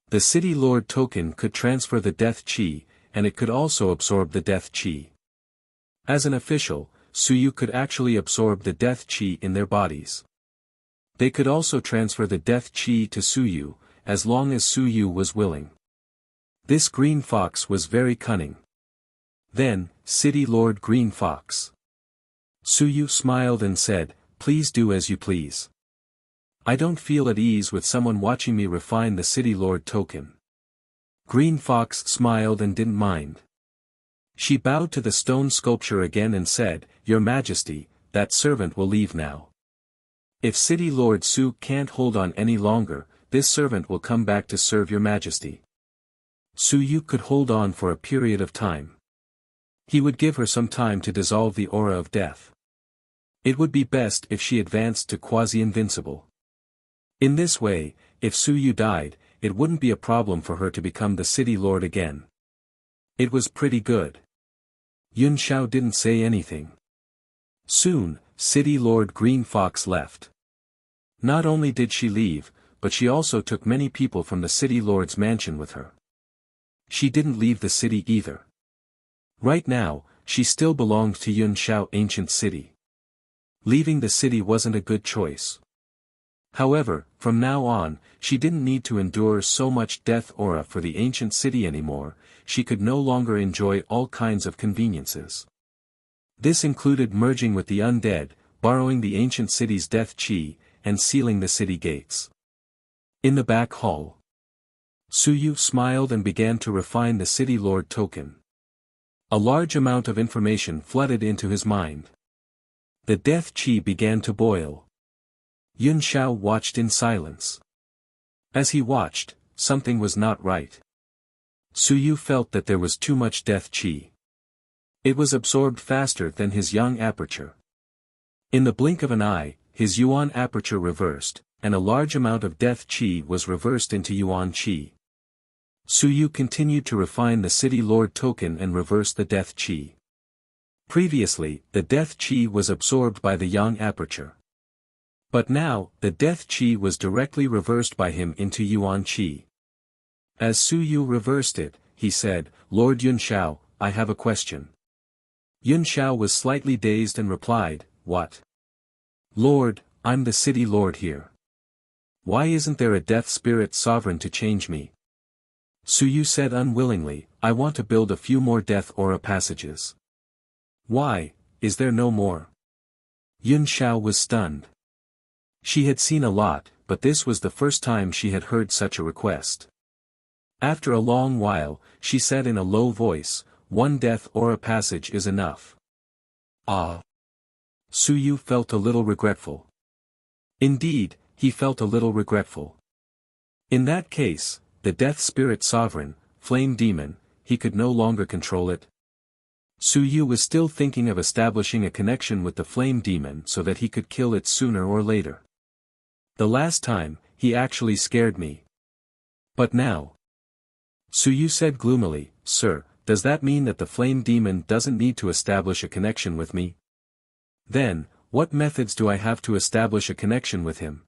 Speaker 1: The City Lord token could transfer the death chi, and it could also absorb the death chi. As an official, Su Yu could actually absorb the death chi in their bodies. They could also transfer the death chi to Su Yu, as long as Su Yu was willing. This Green Fox was very cunning. Then, City Lord Green Fox. Su Yu smiled and said, "Please do as you please. I don't feel at ease with someone watching me refine the City Lord token." Green Fox smiled and didn't mind. She bowed to the stone sculpture again and said, "Your Majesty, that servant will leave now. If City Lord Su can't hold on any longer, this servant will come back to serve your Majesty." Su Yu could hold on for a period of time. He would give her some time to dissolve the aura of death. It would be best if she advanced to quasi-invincible. In this way, if Su Yu died, it wouldn't be a problem for her to become the City Lord again. It was pretty good. Yun Xiao didn't say anything. Soon, City Lord Green Fox left. Not only did she leave, but she also took many people from the City Lord's mansion with her. She didn't leave the city either. Right now, she still belonged to Yun Xiao Ancient City. Leaving the city wasn't a good choice. However, from now on, she didn't need to endure so much death aura for the ancient city anymore. She could no longer enjoy all kinds of conveniences. This included merging with the undead, borrowing the ancient city's death chi, and sealing the city gates. In the back hall, Su Yu smiled and began to refine the City Lord token. A large amount of information flooded into his mind. The death chi began to boil. Yun Xiao watched in silence. As he watched, something was not right. Su Yu felt that there was too much death chi. It was absorbed faster than his yang aperture. In the blink of an eye, his yuan aperture reversed, and a large amount of death chi was reversed into yuan chi. Su Yu continued to refine the City Lord token and reverse the death chi. Previously, the death chi was absorbed by the yang aperture. But now, the death chi was directly reversed by him into yuan chi. As Su Yu reversed it, he said, "Lord Yun Xiao, I have a question." Yun Xiao was slightly dazed and replied, "What?" "Lord, I'm the City Lord here. Why isn't there a death spirit sovereign to change me?" Su Yu said unwillingly, "I want to build a few more death aura passages." "Why, is there no more?" Yun Xiao was stunned. She had seen a lot, but this was the first time she had heard such a request. After a long while, she said in a low voice, "One death aura passage is enough. Ah. Su Yu felt a little regretful. Indeed, he felt a little regretful. In that case, the Death Spirit Sovereign, Flame Demon, he could no longer control it. Su Yu was still thinking of establishing a connection with the Flame Demon so that he could kill it sooner or later. The last time, he actually scared me. But now. Su Yu said gloomily, "Sir, does that mean that the Flame Demon doesn't need to establish a connection with me? Then, what methods do I have to establish a connection with him?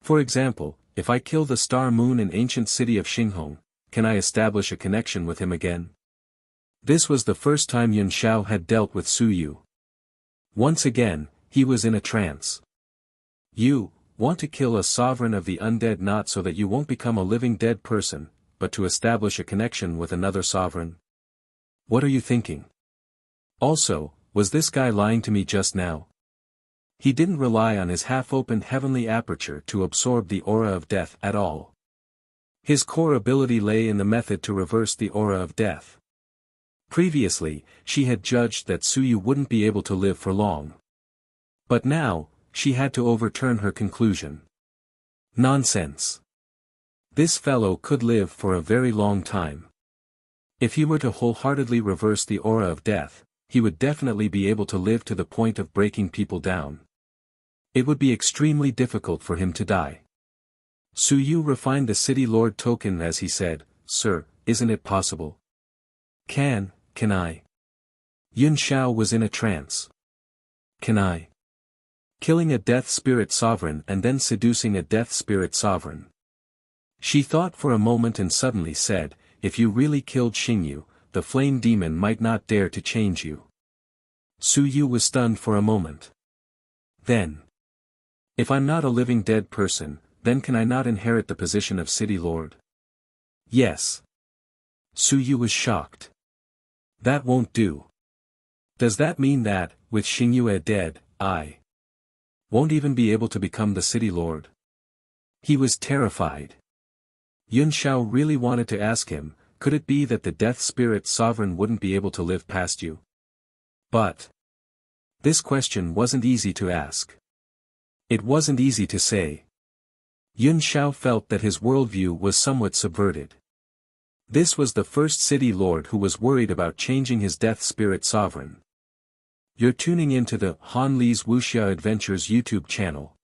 Speaker 1: For example, if I kill the Star Moon in ancient city of Xinghong, can I establish a connection with him again?" This was the first time Yun Xiao had dealt with Su Yu. Once again, he was in a trance. "You want to kill a sovereign of the undead not so that you won't become a living dead person, but to establish a connection with another sovereign? What are you thinking? Also, was this guy lying to me just now?" He didn't rely on his half-opened heavenly aperture to absorb the aura of death at all. His core ability lay in the method to reverse the aura of death. Previously, she had judged that Su Yu wouldn't be able to live for long. But now, she had to overturn her conclusion. Nonsense. This fellow could live for a very long time. If he were to wholeheartedly reverse the aura of death, he would definitely be able to live to the point of breaking people down. It would be extremely difficult for him to die. Su Yu refined the City Lord token as he said, "Sir, isn't it possible? Can I?" Yun Xiao was in a trance. Can I? Killing a Death Spirit Sovereign and then seducing a Death Spirit Sovereign. She thought for a moment and suddenly said, "If you really killed Xingyu, the Flame Demon might not dare to change you." Su Yu was stunned for a moment. Then. If I'm not a living dead person, then can I not inherit the position of City Lord? Yes. Su Yu was shocked. That won't do. Does that mean that, with Xingyue dead, I won't even be able to become the City Lord? He was terrified. Yun Xiao really wanted to ask him, could it be that the Death Spirit Sovereign wouldn't be able to live past you? But this question wasn't easy to ask. It wasn't easy to say. Yun Xiao felt that his worldview was somewhat subverted. This was the first City Lord who was worried about changing his Death Spirit Sovereign. You're tuning into the Han Li's Wuxia Adventures YouTube channel.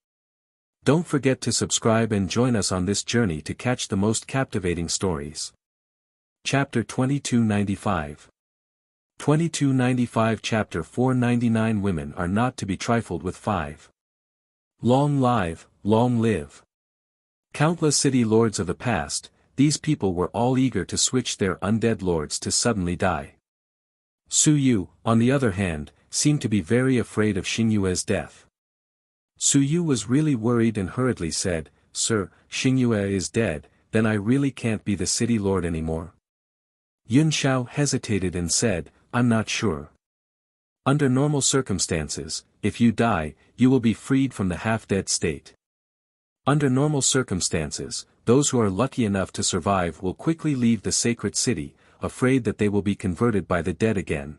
Speaker 1: Don't forget to subscribe and join us on this journey to catch the most captivating stories. Chapter 2295. 2295 Chapter 499 Women are not to be trifled with. 5. Long live. Countless city lords of the past, these people were all eager to switch their undead lords to suddenly die. Su Yu, on the other hand, seemed to be very afraid of Xingyue's death. Su Yu was really worried and hurriedly said, "Sir, Xingyue is dead, then I really can't be the city lord anymore." Yun Xiao hesitated and said, "I'm not sure. Under normal circumstances, if you die, you will be freed from the half-dead state. Under normal circumstances, those who are lucky enough to survive will quickly leave the sacred city, afraid that they will be converted by the dead again.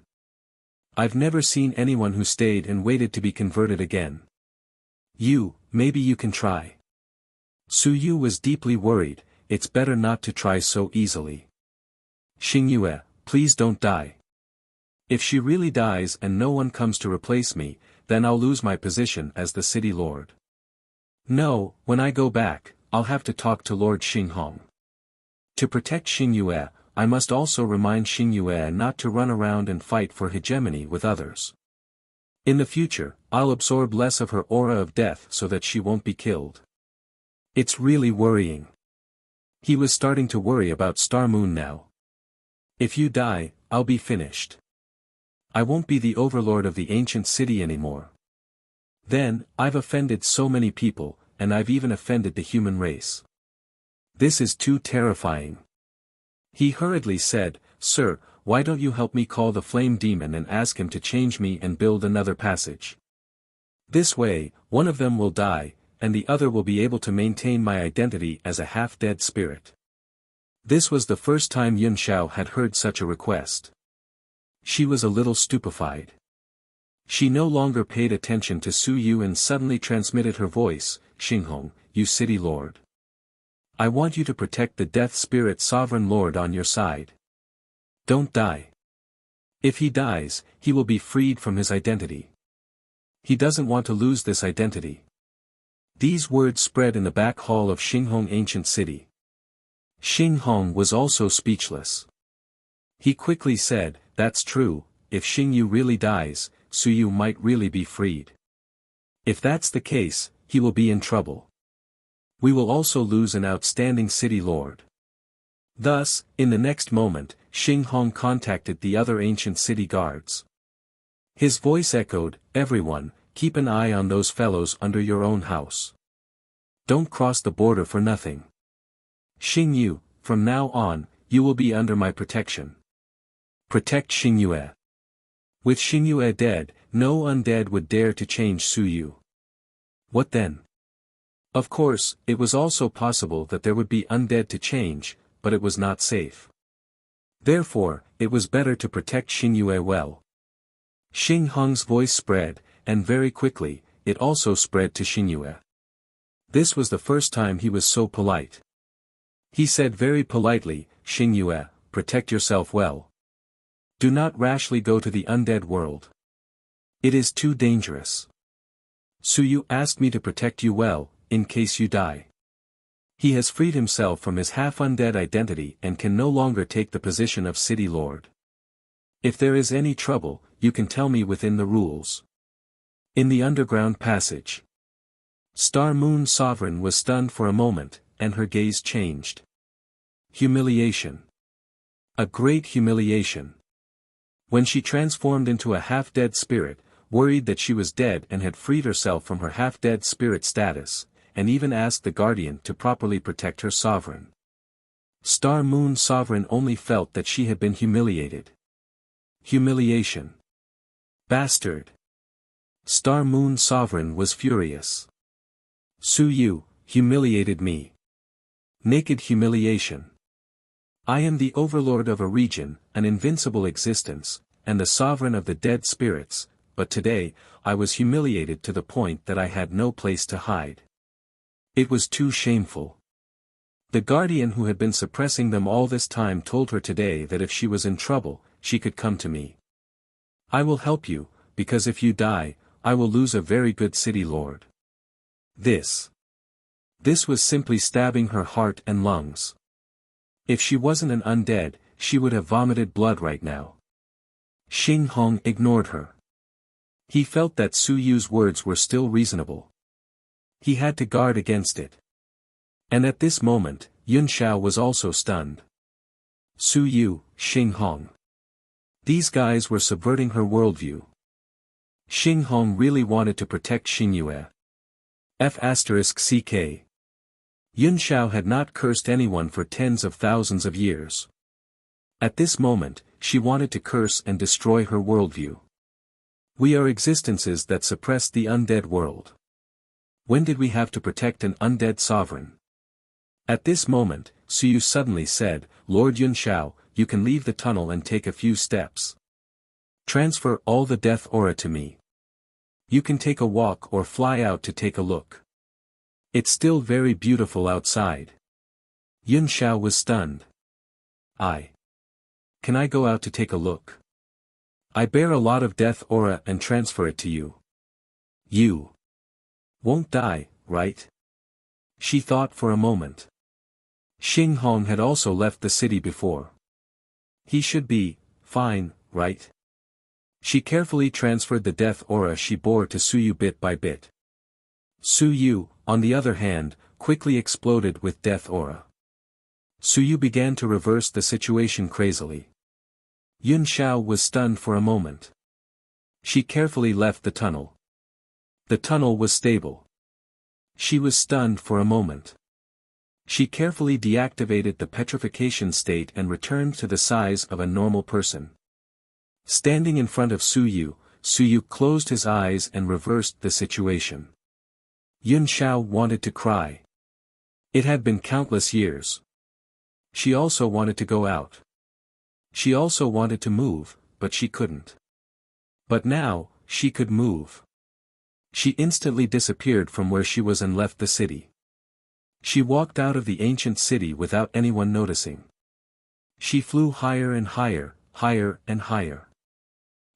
Speaker 1: I've never seen anyone who stayed and waited to be converted again. Maybe you can try." Su Yu was deeply worried, it's better not to try so easily. "Xingyue, please don't die. If she really dies and no one comes to replace me, then I'll lose my position as the city lord. No, when I go back, I'll have to talk to Lord Xinghong. To protect Xingyue, I must also remind Xingyue not to run around and fight for hegemony with others. In the future, I'll absorb less of her aura of death so that she won't be killed. It's really worrying." He was starting to worry about Star Moon now. "If you die, I'll be finished. I won't be the overlord of the ancient city anymore. Then, I've offended so many people, and I've even offended the human race. This is too terrifying." He hurriedly said, "Sir, why don't you help me call the Flame Demon and ask him to change me and build another passage? This way, one of them will die, and the other will be able to maintain my identity as a half-dead spirit." This was the first time Yun Xiao had heard such a request. She was a little stupefied. She no longer paid attention to Su Yu and suddenly transmitted her voice, Xinghong, you city lord. I want you to protect the death spirit sovereign lord on your side. Don't die. If he dies, he will be freed from his identity. He doesn't want to lose this identity. These words spread in the back hall of Xinghong ancient city. Xinghong was also speechless. He quickly said, that's true, if Xingyu really dies, Su Yu might really be freed. If that's the case, he will be in trouble. We will also lose an outstanding city lord. Thus, in the next moment, Xinghong contacted the other ancient city guards. His voice echoed, everyone, keep an eye on those fellows under your own house. Don't cross the border for nothing. Xingyu, from now on, you will be under my protection. Protect Xingyue. With Xingyue dead, no undead would dare to change Su Yu. What then? Of course, it was also possible that there would be undead to change, but it was not safe. Therefore, it was better to protect Xingyue well. Xinghong's voice spread, and very quickly, it also spread to Xingyue. This was the first time he was so polite. He said very politely, Xingyue, protect yourself well. Do not rashly go to the undead world. It is too dangerous. Su Yu asked me to protect you well, in case you die. He has freed himself from his half-undead identity and can no longer take the position of city lord. If there is any trouble, you can tell me within the rules. In the underground passage. Star Moon Sovereign was stunned for a moment, and her gaze changed. Humiliation. A great humiliation. When she transformed into a half-dead spirit, worried that she was dead and had freed herself from her half-dead spirit status, and even asked the guardian to properly protect her sovereign. Star Moon Sovereign only felt that she had been humiliated. Humiliation. Bastard. Star Moon Sovereign was furious. Su Yu, humiliated me. Naked humiliation. I am the overlord of a region, an invincible existence, and the sovereign of the dead spirits, but today, I was humiliated to the point that I had no place to hide. It was too shameful. The guardian who had been suppressing them all this time told her today that if she was in trouble, she could come to me. I will help you, because if you die, I will lose a very good city lord. This was simply stabbing her heart and lungs. If she wasn't an undead, she would have vomited blood right now. Xinghong ignored her. He felt that Su Yu's words were still reasonable. He had to guard against it. And at this moment, Yun Xiao was also stunned. Su Yu, Xinghong. These guys were subverting her worldview. Xinghong really wanted to protect Xingyue. F***ck. Yun Xiao had not cursed anyone for tens of thousands of years. At this moment, she wanted to curse and destroy her worldview. We are existences that suppress the undead world. When did we have to protect an undead sovereign? At this moment, Su Yu suddenly said, Lord Yun Xiao, you can leave the tunnel and take a few steps. Transfer all the death aura to me. You can take a walk or fly out to take a look. It's still very beautiful outside. Yun Xiao was stunned. Can I go out to take a look? I bear a lot of death aura and transfer it to you. You won't die, right? She thought for a moment. Xinghong had also left the city before. He should be fine, right? She carefully transferred the death aura she bore to Su Yu bit by bit. Su Yu, on the other hand, quickly exploded with death aura. Su Yu began to reverse the situation crazily. Yun Xiao was stunned for a moment. She carefully left the tunnel. The tunnel was stable. She was stunned for a moment. She carefully deactivated the petrification state and returned to the size of a normal person. Standing in front of Su Yu closed his eyes and reversed the situation. Yun Xiao wanted to cry. It had been countless years. She also wanted to go out. She also wanted to move, but she couldn't. But now, she could move. She instantly disappeared from where she was and left the city. She walked out of the ancient city without anyone noticing. She flew higher and higher, higher and higher.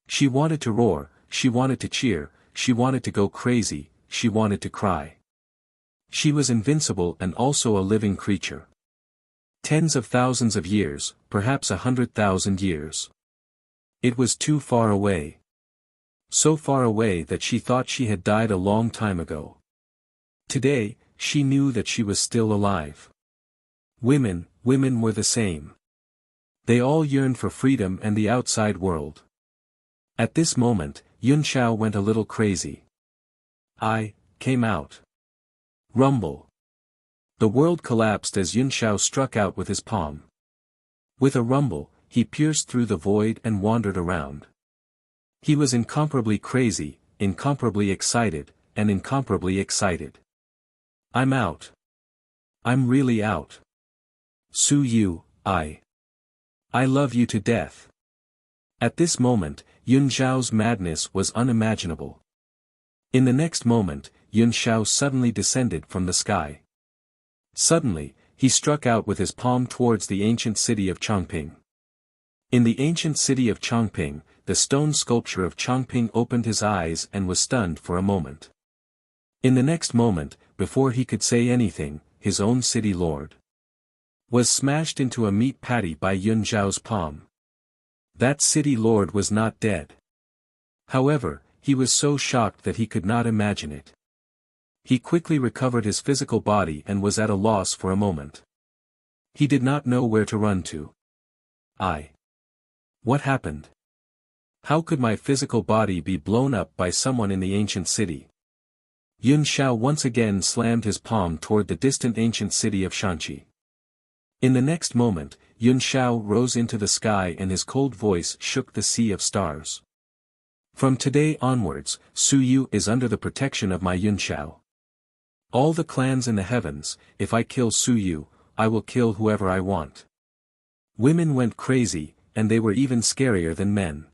Speaker 1: She wanted to roar, she wanted to cheer, she wanted to go crazy, she wanted to cry. She was invincible and also a living creature. Tens of thousands of years, perhaps 100,000 years. It was too far away. So far away that she thought she had died a long time ago. Today, she knew that she was still alive. Women were the same. They all yearned for freedom and the outside world. At this moment, Yun Xiao went a little crazy. I came out. Rumble. The world collapsed as Yun Xiao struck out with his palm. With a rumble, he pierced through the void and wandered around. He was incomparably crazy, incomparably excited, and incomparably excited. I'm out. I'm really out. Su Yu, I love you to death. At this moment, Yun Xiao's madness was unimaginable. In the next moment, Yun Xiao suddenly descended from the sky. Suddenly, he struck out with his palm towards the ancient city of Chongping. In the ancient city of Chongping, the stone sculpture of Chongping opened his eyes and was stunned for a moment. In the next moment, before he could say anything, his own city lord was smashed into a meat patty by Yun Xiao's palm. That city lord was not dead. However, he was so shocked that he could not imagine it. He quickly recovered his physical body and was at a loss for a moment. He did not know where to run to. What happened? How could my physical body be blown up by someone in the ancient city? Yun Xiao once again slammed his palm toward the distant ancient city of Shanxi. In the next moment, Yun Xiao rose into the sky and his cold voice shook the sea of stars. From today onwards, Su Yu is under the protection of my Yun Xiao. All the clans in the heavens, if I kill Su Yu, I will kill whoever I want. Women went crazy, and they were even scarier than men.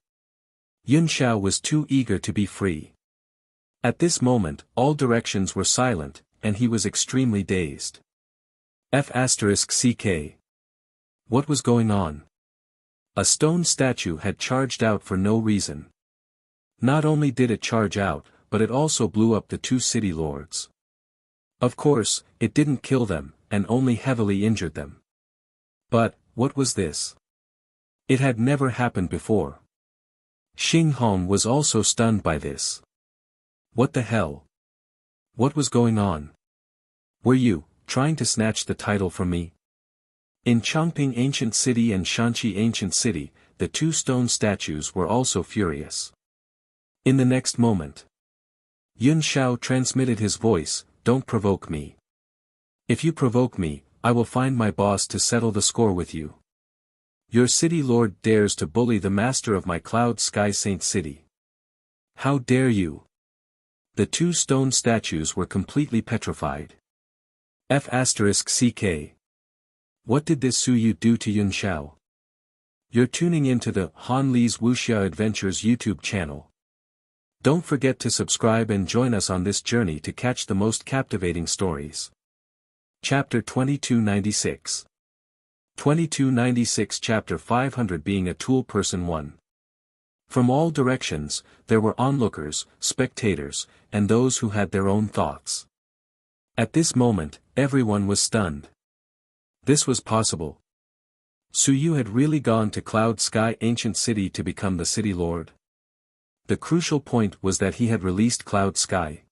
Speaker 1: Yun Xiao was too eager to be free. At this moment, all directions were silent, and he was extremely dazed. F***ck. What was going on? A stone statue had charged out for no reason. Not only did it charge out, but it also blew up the two city lords. Of course, it didn't kill them, and only heavily injured them. But, what was this? It had never happened before. Xing Hong was also stunned by this. What the hell? What was going on? Were you trying to snatch the title from me? In Chongping Ancient City and Shanxi Ancient City, the two stone statues were also furious. In the next moment, Yun Xiao transmitted his voice, "Don't provoke me. If you provoke me, I will find my boss to settle the score with you. Your city lord dares to bully the master of my Cloud Sky Saint City. How dare you?" The two stone statues were completely petrified. F***ck. What did this Su Yu do to Yun Xiao? You're tuning into the Han Li's Wuxia Adventures YouTube channel. Don't forget to subscribe and join us on this journey to catch the most captivating stories. Chapter 2296. 2296 Chapter 500 Being a Tool Person 1. From all directions, there were onlookers, spectators, and those who had their own thoughts. At this moment, everyone was stunned. This was possible. Su Yu had really gone to Cloud Sky Ancient City to become the city lord. The crucial point was that he had released Cloud Sky.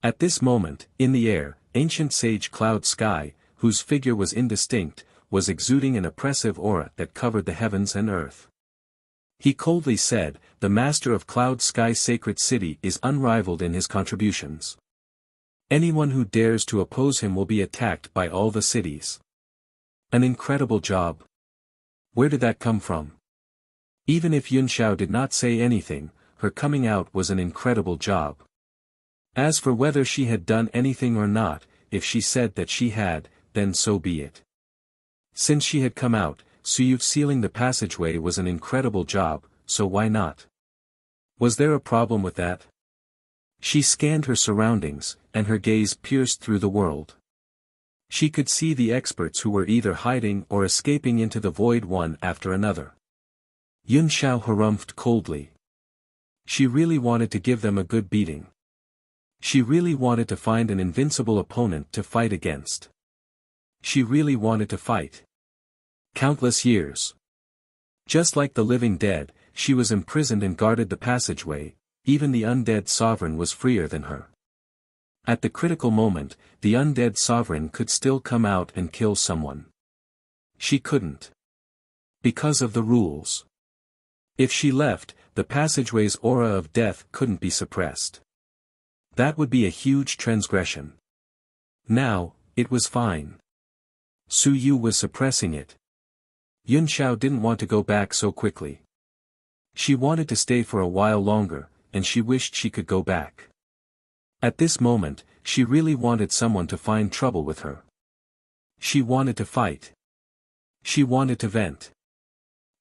Speaker 1: At this moment, in the air, ancient sage Cloud Sky, whose figure was indistinct, was exuding an oppressive aura that covered the heavens and earth. He coldly said, "The master of Cloud Sky Sacred City is unrivaled in his contributions. Anyone who dares to oppose him will be attacked by all the cities." An incredible job. Where did that come from? Even if Yun Xiao did not say anything, her coming out was an incredible job. As for whether she had done anything or not, if she said that she had, then so be it. Since she had come out, Su Yu sealing the passageway was an incredible job, so why not? Was there a problem with that? She scanned her surroundings, and her gaze pierced through the world. She could see the experts who were either hiding or escaping into the void one after another. Yun Xiao harumphed coldly. She really wanted to give them a good beating. She really wanted to find an invincible opponent to fight against. She really wanted to fight. Countless years. Just like the living dead, she was imprisoned and guarded the passageway. Even the undead sovereign was freer than her. At the critical moment, the undead sovereign could still come out and kill someone. She couldn't. Because of the rules. If she left, the passageway's aura of death couldn't be suppressed. That would be a huge transgression. Now, it was fine. Su Yu was suppressing it. Yun Xiao didn't want to go back so quickly. She wanted to stay for a while longer, and she wished she could go back. At this moment, she really wanted someone to find trouble with her. She wanted to fight. She wanted to vent.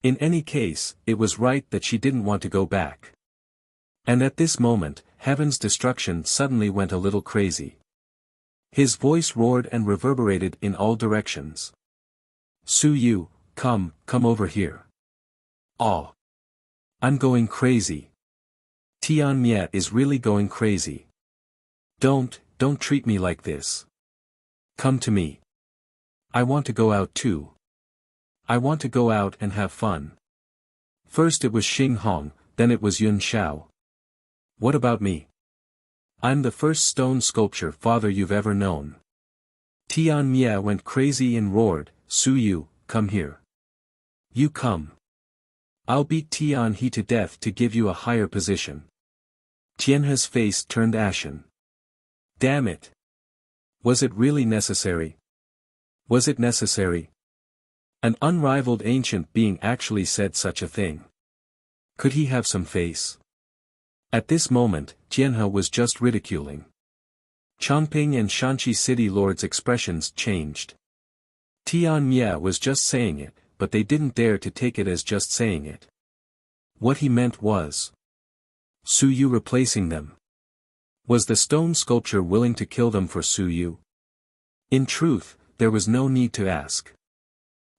Speaker 1: In any case, it was right that she didn't want to go back. And at this moment, Heaven's destruction suddenly went a little crazy. His voice roared and reverberated in all directions. Su Yu, come over here. Oh. I'm going crazy. Tian Miet is really going crazy. Don't treat me like this. Come to me. I want to go out too. I want to go out and have fun. First it was Xing Hong, then it was Yun Xiao. What about me? I'm the first stone sculpture father you've ever known. Tian Miet went crazy and roared, Su Yu, come here. You come. I'll beat Tian He to death to give you a higher position. Tianhe's face turned ashen. Damn it. Was it really necessary? Was it necessary? An unrivaled ancient being actually said such a thing. Could he have some face? At this moment, Tianhe was just ridiculing. Chongping and Shanxi city lords' expressions changed. Tian Miet was just saying it, but they didn't dare to take it as just saying it. What he meant was Su Yu replacing them. Was the stone sculpture willing to kill them for Su Yu? In truth, there was no need to ask.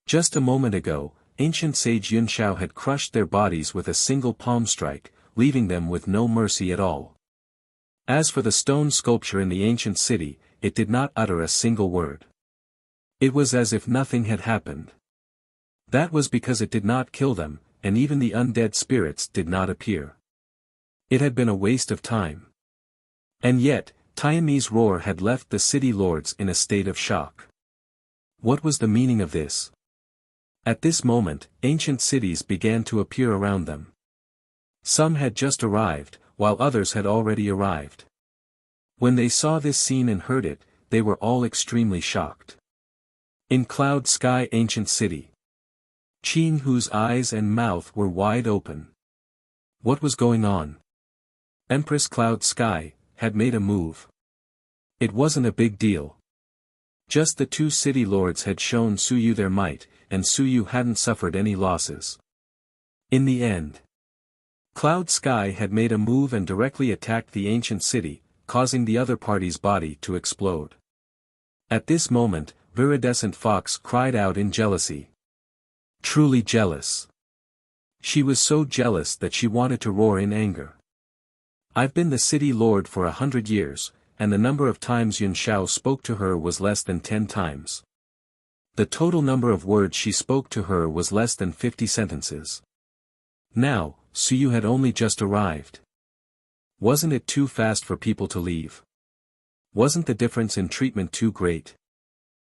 Speaker 1: Just a moment ago, ancient sage Yun Xiao had crushed their bodies with a single palm strike, leaving them with no mercy at all. As for the stone sculpture in the ancient city, it did not utter a single word. It was as if nothing had happened. That was because it did not kill them, and even the undead spirits did not appear. It had been a waste of time. And yet, Tianmi's roar had left the city lords in a state of shock. What was the meaning of this? At this moment, ancient cities began to appear around them. Some had just arrived, while others had already arrived. When they saw this scene and heard it, they were all extremely shocked. In Cloud Sky Ancient City, Qing Hu's eyes and mouth were wide open. What was going on? Empress Cloud Sky had made a move. It wasn't a big deal. Just the two city lords had shown Su Yu their might, and Su Yu hadn't suffered any losses. In the end, Cloud Sky had made a move and directly attacked the ancient city, causing the other party's body to explode. At this moment, Viridescent Fox cried out in jealousy. Truly jealous. She was so jealous that she wanted to roar in anger. I've been the city lord for 100 years, and the number of times Yun Xiao spoke to her was less than 10 times. The total number of words she spoke to her was less than 50 sentences. Now, Su Yu had only just arrived. Wasn't it too fast for people to leave? Wasn't the difference in treatment too great?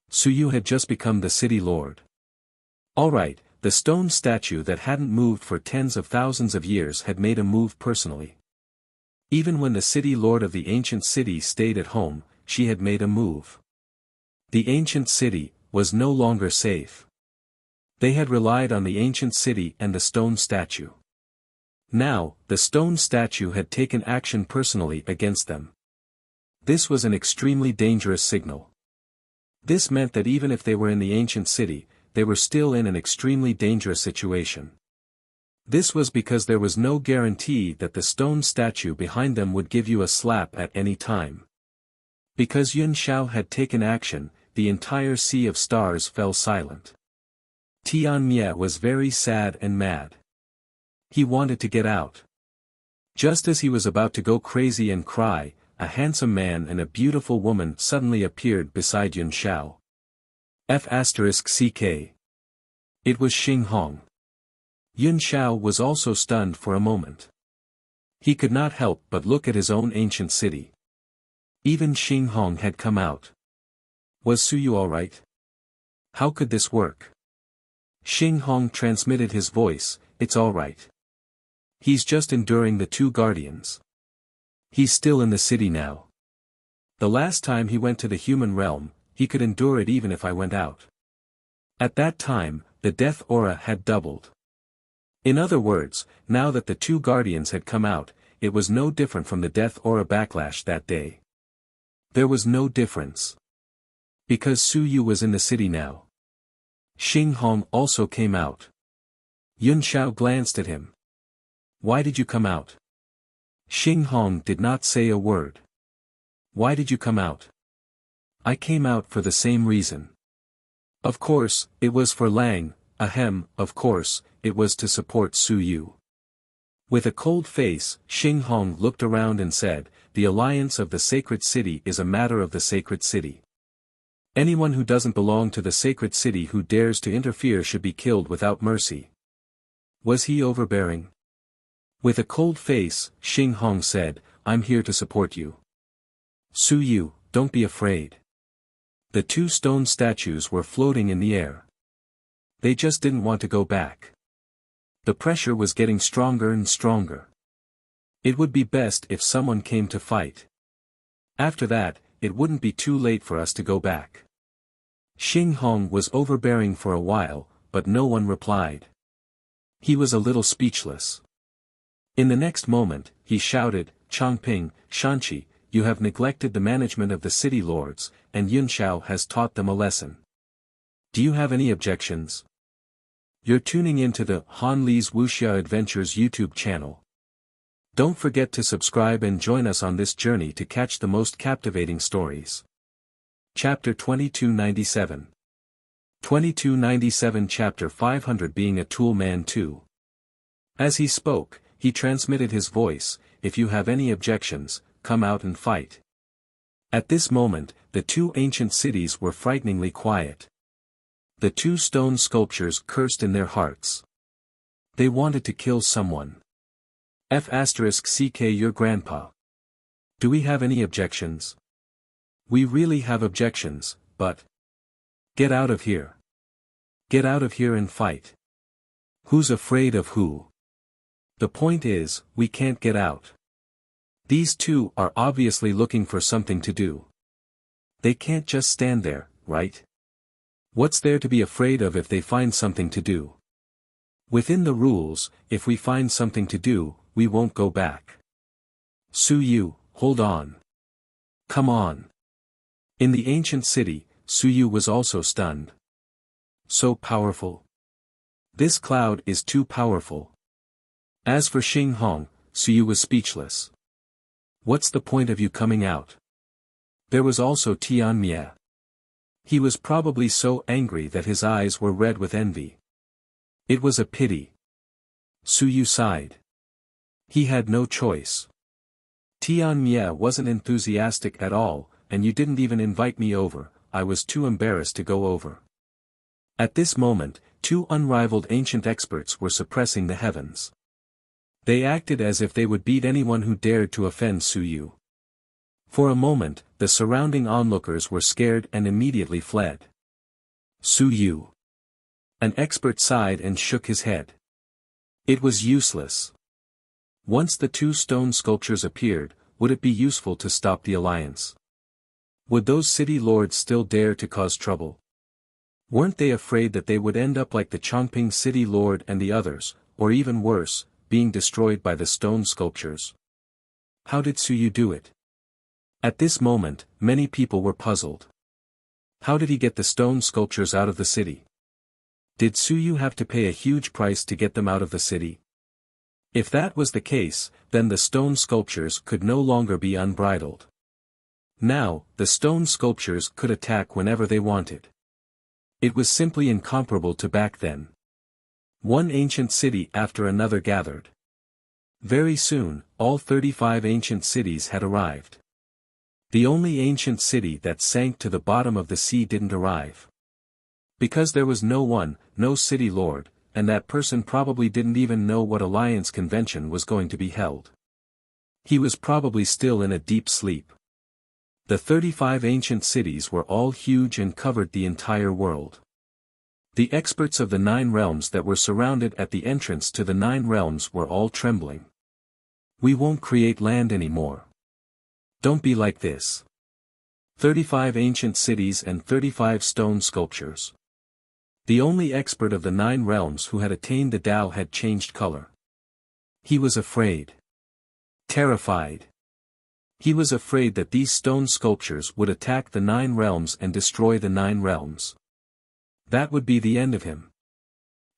Speaker 1: Su Yu had just become the city lord. Alright, the stone statue that hadn't moved for tens of thousands of years had made a move personally. Even when the city lord of the ancient city stayed at home, she had made a move. The ancient city was no longer safe. They had relied on the ancient city and the stone statue. Now, the stone statue had taken action personally against them. This was an extremely dangerous signal. This meant that even if they were in the ancient city, they were still in an extremely dangerous situation. This was because there was no guarantee that the stone statue behind them would give you a slap at any time. Because Yun Xiao had taken action, the entire sea of stars fell silent. Tianmie was very sad and mad. He wanted to get out. Just as he was about to go crazy and cry, a handsome man and a beautiful woman suddenly appeared beside Yun Xiao. F***ck. It was Xing Hong. Yun Xiao was also stunned for a moment. He could not help but look at his own ancient city. Even Xing Hong had come out. Was Suyu alright? How could this work? Xing Hong transmitted his voice, "It's alright. He's just enduring the two guardians. He's still in the city now. The last time he went to the human realm, he could endure it even if I went out." At that time, the death aura had doubled. In other words, now that the two guardians had come out, it was no different from the death aura backlash that day. There was no difference. Because Suyu was in the city now. Xing Hong also came out. Yun Xiao glanced at him. "Why did you come out?" Xing Hong did not say a word. "Why did you come out?" "I came out for the same reason." Of course, it was for Lang, of course, it was to support Suyu. With a cold face, Xing Hong looked around and said, "The alliance of the sacred city is a matter of the sacred city. Anyone who doesn't belong to the sacred city who dares to interfere should be killed without mercy." Was he overbearing? With a cold face, Xing Hong said, "I'm here to support you. Suyu, don't be afraid." The two stone statues were floating in the air. They just didn't want to go back. The pressure was getting stronger and stronger. It would be best if someone came to fight. After that, it wouldn't be too late for us to go back. Xing Hong was overbearing for a while, but no one replied. He was a little speechless. In the next moment, he shouted, "Changping, Shanqi, you have neglected the management of the city lords, and Yun Xiao has taught them a lesson. Do you have any objections?" You're tuning into the Han Li's Wuxia Adventures YouTube channel. Don't forget to subscribe and join us on this journey to catch the most captivating stories. Chapter 2297. 2297 Chapter 500 Being a Tool Man 2. As he spoke, he transmitted his voice, "If you have any objections, come out and fight." At this moment, the two ancient cities were frighteningly quiet. The two stone sculptures cursed in their hearts. They wanted to kill someone. F***ck your grandpa. Do we have any objections? We really have objections, but... Get out of here. Get out of here and fight. Who's afraid of who? The point is, we can't get out. These two are obviously looking for something to do. They can't just stand there, right? What's there to be afraid of if they find something to do? Within the rules, if we find something to do, we won't go back. Suyu, hold on. Come on. In the ancient city, Suyu was also stunned. So powerful. This cloud is too powerful. As for Xing Hong, Suyu was speechless. What's the point of you coming out? There was also Tianmie. He was probably so angry that his eyes were red with envy. It was a pity. Suyu sighed. He had no choice. Tianmie wasn't enthusiastic at all, and you didn't even invite me over. I was too embarrassed to go over. At this moment, two unrivaled ancient experts were suppressing the heavens. They acted as if they would beat anyone who dared to offend Suyu. For a moment, the surrounding onlookers were scared and immediately fled. Suyu. An expert sighed and shook his head. It was useless. Once the two stone sculptures appeared, would it be useful to stop the alliance? Would those city lords still dare to cause trouble? Weren't they afraid that they would end up like the Chongping city lord and the others, or even worse, being destroyed by the stone sculptures? How did Suyu do it? At this moment, many people were puzzled. How did he get the stone sculptures out of the city? Did Suyu have to pay a huge price to get them out of the city? If that was the case, then the stone sculptures could no longer be unbridled. Now, the stone sculptures could attack whenever they wanted. It was simply incomparable to back then. One ancient city after another gathered. Very soon, all 35 ancient cities had arrived. The only ancient city that sank to the bottom of the sea didn't arrive. Because there was no city lord, and that person probably didn't even know what alliance convention was going to be held. He was probably still in a deep sleep. The 35 ancient cities were all huge and covered the entire world. The experts of the 9 realms that were surrounded at the entrance to the 9 realms were all trembling. We won't create land anymore. Don't be like this. 35 ancient cities and 35 stone sculptures. The only expert of the 9 realms who had attained the Tao had changed color. He was afraid. Terrified. He was afraid that these stone sculptures would attack the 9 realms and destroy the 9 realms. That would be the end of him.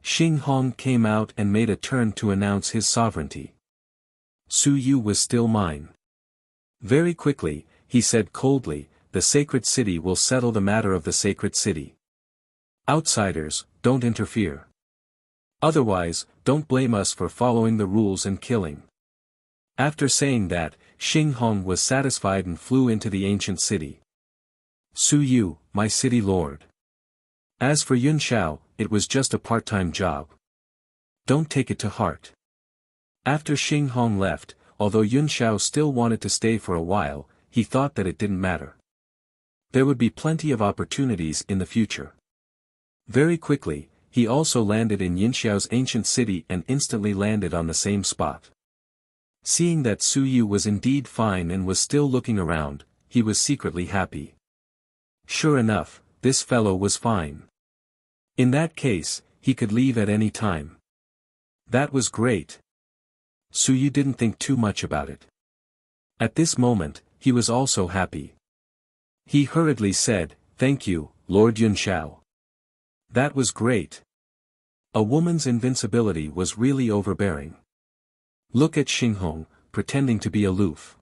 Speaker 1: Xing Hong came out and made a turn to announce his sovereignty. Su Yu was still mine. Very quickly, he said coldly, the sacred city will settle the matter of the sacred city. Outsiders, don't interfere. Otherwise, don't blame us for following the rules and killing. After saying that, Xing Hong was satisfied and flew into the ancient city. Su Yu, my city lord. As for Yun Xiao, it was just a part-time job. Don't take it to heart. After Xing Hong left, although Yun Xiao still wanted to stay for a while, he thought that it didn't matter. There would be plenty of opportunities in the future. Very quickly, he also landed in Yun Xiao's ancient city and instantly landed on the same spot. Seeing that Su Yu was indeed fine and was still looking around, he was secretly happy. Sure enough, this fellow was fine. In that case, he could leave at any time. That was great. Su Yu didn't think too much about it. At this moment, he was also happy. He hurriedly said, "Thank you, Lord Yun Xiao. That was great." A woman's invincibility was really overbearing. Look at Xing Hong, pretending to be aloof.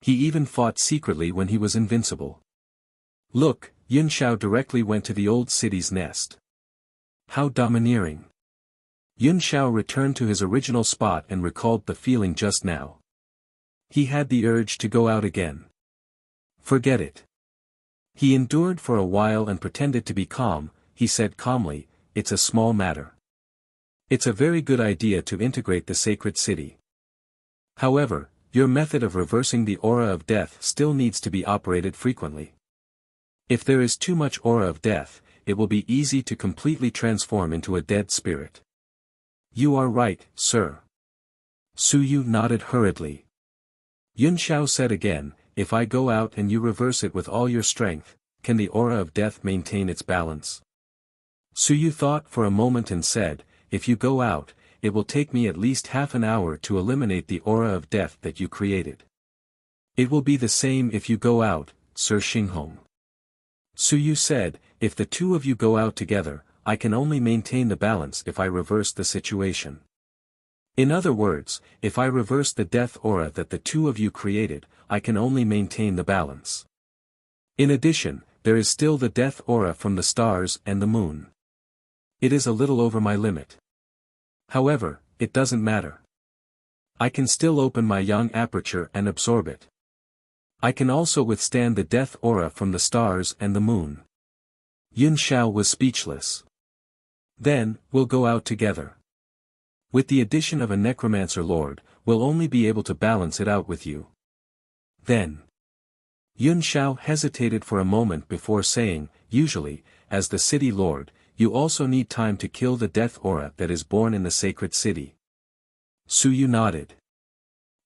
Speaker 1: He even fought secretly when he was invincible. Look, Yun Xiao directly went to the old city's nest. How domineering. Yun Xiao returned to his original spot and recalled the feeling just now. He had the urge to go out again. Forget it. He endured for a while and pretended to be calm. He said calmly, "It's a small matter. It's a very good idea to integrate the sacred city. However, your method of reversing the aura of death still needs to be operated frequently. If there is too much aura of death, it will be easy to completely transform into a dead spirit." You are right, sir. Su Yu nodded hurriedly. Yun Xiao said again, "If I go out and you reverse it with all your strength, can the aura of death maintain its balance?" Su Yu thought for a moment and said, "If you go out, it will take me at least half an hour to eliminate the aura of death that you created. It will be the same if you go out, Sir Xing Hong." Su Yu said, "If the two of you go out together, I can only maintain the balance if I reverse the situation. In other words, if I reverse the death aura that the two of you created, I can only maintain the balance. In addition, there is still the death aura from the stars and the moon. It is a little over my limit. However, it doesn't matter. I can still open my yang aperture and absorb it. I can also withstand the death aura from the stars and the moon." Yun Xiao was speechless. "Then, we'll go out together. With the addition of a necromancer lord, we'll only be able to balance it out with you. Then." Yun Xiao hesitated for a moment before saying, "Usually, as the city lord, you also need time to kill the death aura that is born in the sacred city." Su Yu nodded.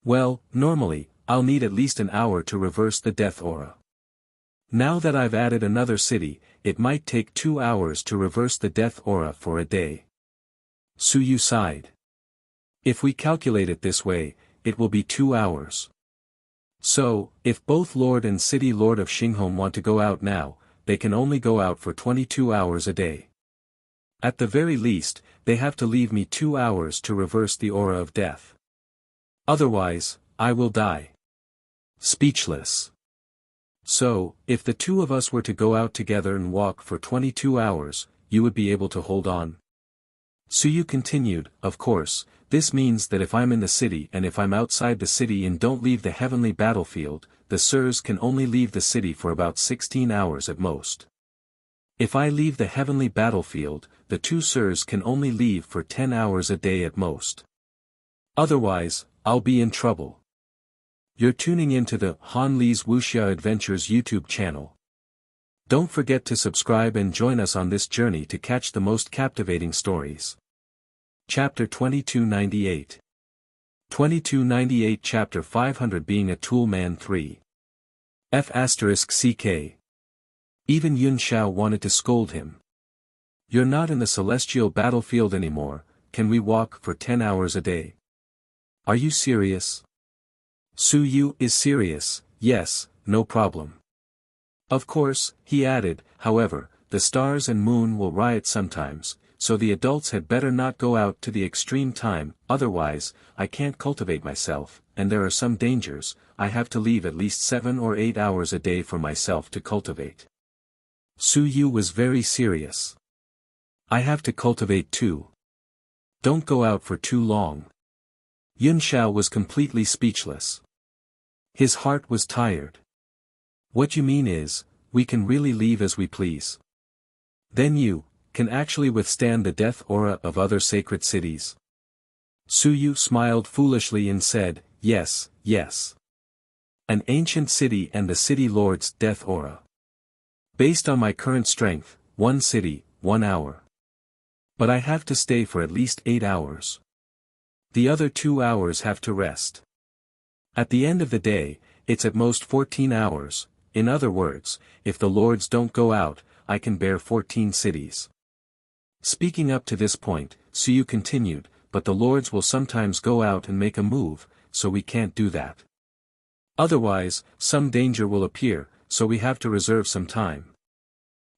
Speaker 1: "Well, normally, I'll need at least an hour to reverse the death aura. Now that I've added another city, it might take 2 hours to reverse the death aura for a day." Su Yu sighed. "If we calculate it this way, it will be 2 hours. So, if both Lord and City Lord of Xinghong want to go out now, they can only go out for 22 hours a day. At the very least, they have to leave me 2 hours to reverse the aura of death. Otherwise, I will die. Speechless. So, if the two of us were to go out together and walk for 22 hours, you would be able to hold on? Suyu continued, of course, this means that if I'm in the city and if I'm outside the city and don't leave the heavenly battlefield, the sirs can only leave the city for about 16 hours at most. If I leave the heavenly battlefield, the two sirs can only leave for 10 hours a day at most. Otherwise, I'll be in trouble. You're tuning into the Han Li's Wuxia Adventures YouTube channel. Don't forget to subscribe and join us on this journey to catch the most captivating stories. Chapter 2298. 2298 Chapter 500 Being a Tool Man 3. F***CK. Even Yun Xiao wanted to scold him. You're not in the celestial battlefield anymore, can we walk for 10 hours a day? Are you serious? Suyu is serious, yes, no problem. Of course, he added, however, the stars and moon will riot sometimes, so the adults had better not go out to the extreme time, otherwise, I can't cultivate myself, and there are some dangers, I have to leave at least 7 or 8 hours a day for myself to cultivate. Suyu was very serious. I have to cultivate too. Don't go out for too long. Yun Xiao was completely speechless. His heart was tired. What you mean is, we can really leave as we please. Then you can actually withstand the death aura of other sacred cities. Suyu smiled foolishly and said, yes, yes. An ancient city and the city lord's death aura. Based on my current strength, 1 city, 1 hour. But I have to stay for at least 8 hours. The other 2 hours have to rest. At the end of the day, it's at most 14 hours, in other words, if the lords don't go out, I can bear 14 cities. Speaking up to this point, Suyu continued, but the lords will sometimes go out and make a move, so we can't do that. Otherwise, some danger will appear, so we have to reserve some time.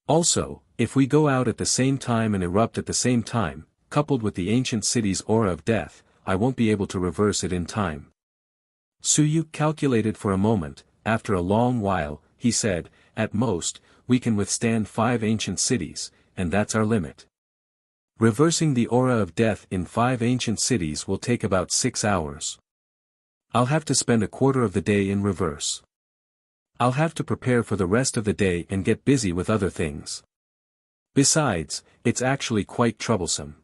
Speaker 1: Also, if we go out at the same time and erupt at the same time, coupled with the ancient city's aura of death, I won't be able to reverse it in time. Suyu calculated for a moment, after a long while, he said, at most, we can withstand 5 ancient cities, and that's our limit. Reversing the aura of death in 5 ancient cities will take about 6 hours. I'll have to spend a quarter of the day in reverse. I'll have to prepare for the rest of the day and get busy with other things. Besides, it's actually quite troublesome.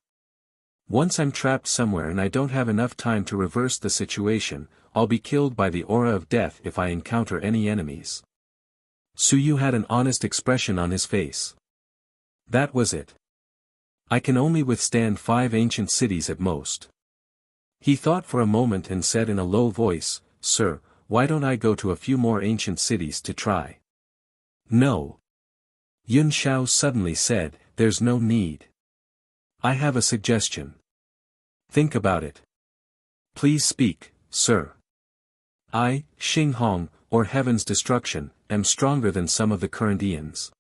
Speaker 1: Once I'm trapped somewhere and I don't have enough time to reverse the situation, I'll be killed by the aura of death if I encounter any enemies. Suyu had an honest expression on his face. That was it. I can only withstand 5 ancient cities at most. He thought for a moment and said in a low voice, Sir, why don't I go to a few more ancient cities to try? No. Yun Xiao suddenly said, there's no need. I have a suggestion. Think about it. Please speak, sir. I, Xing Hong, or Heaven's Destruction, am stronger than some of the current eons.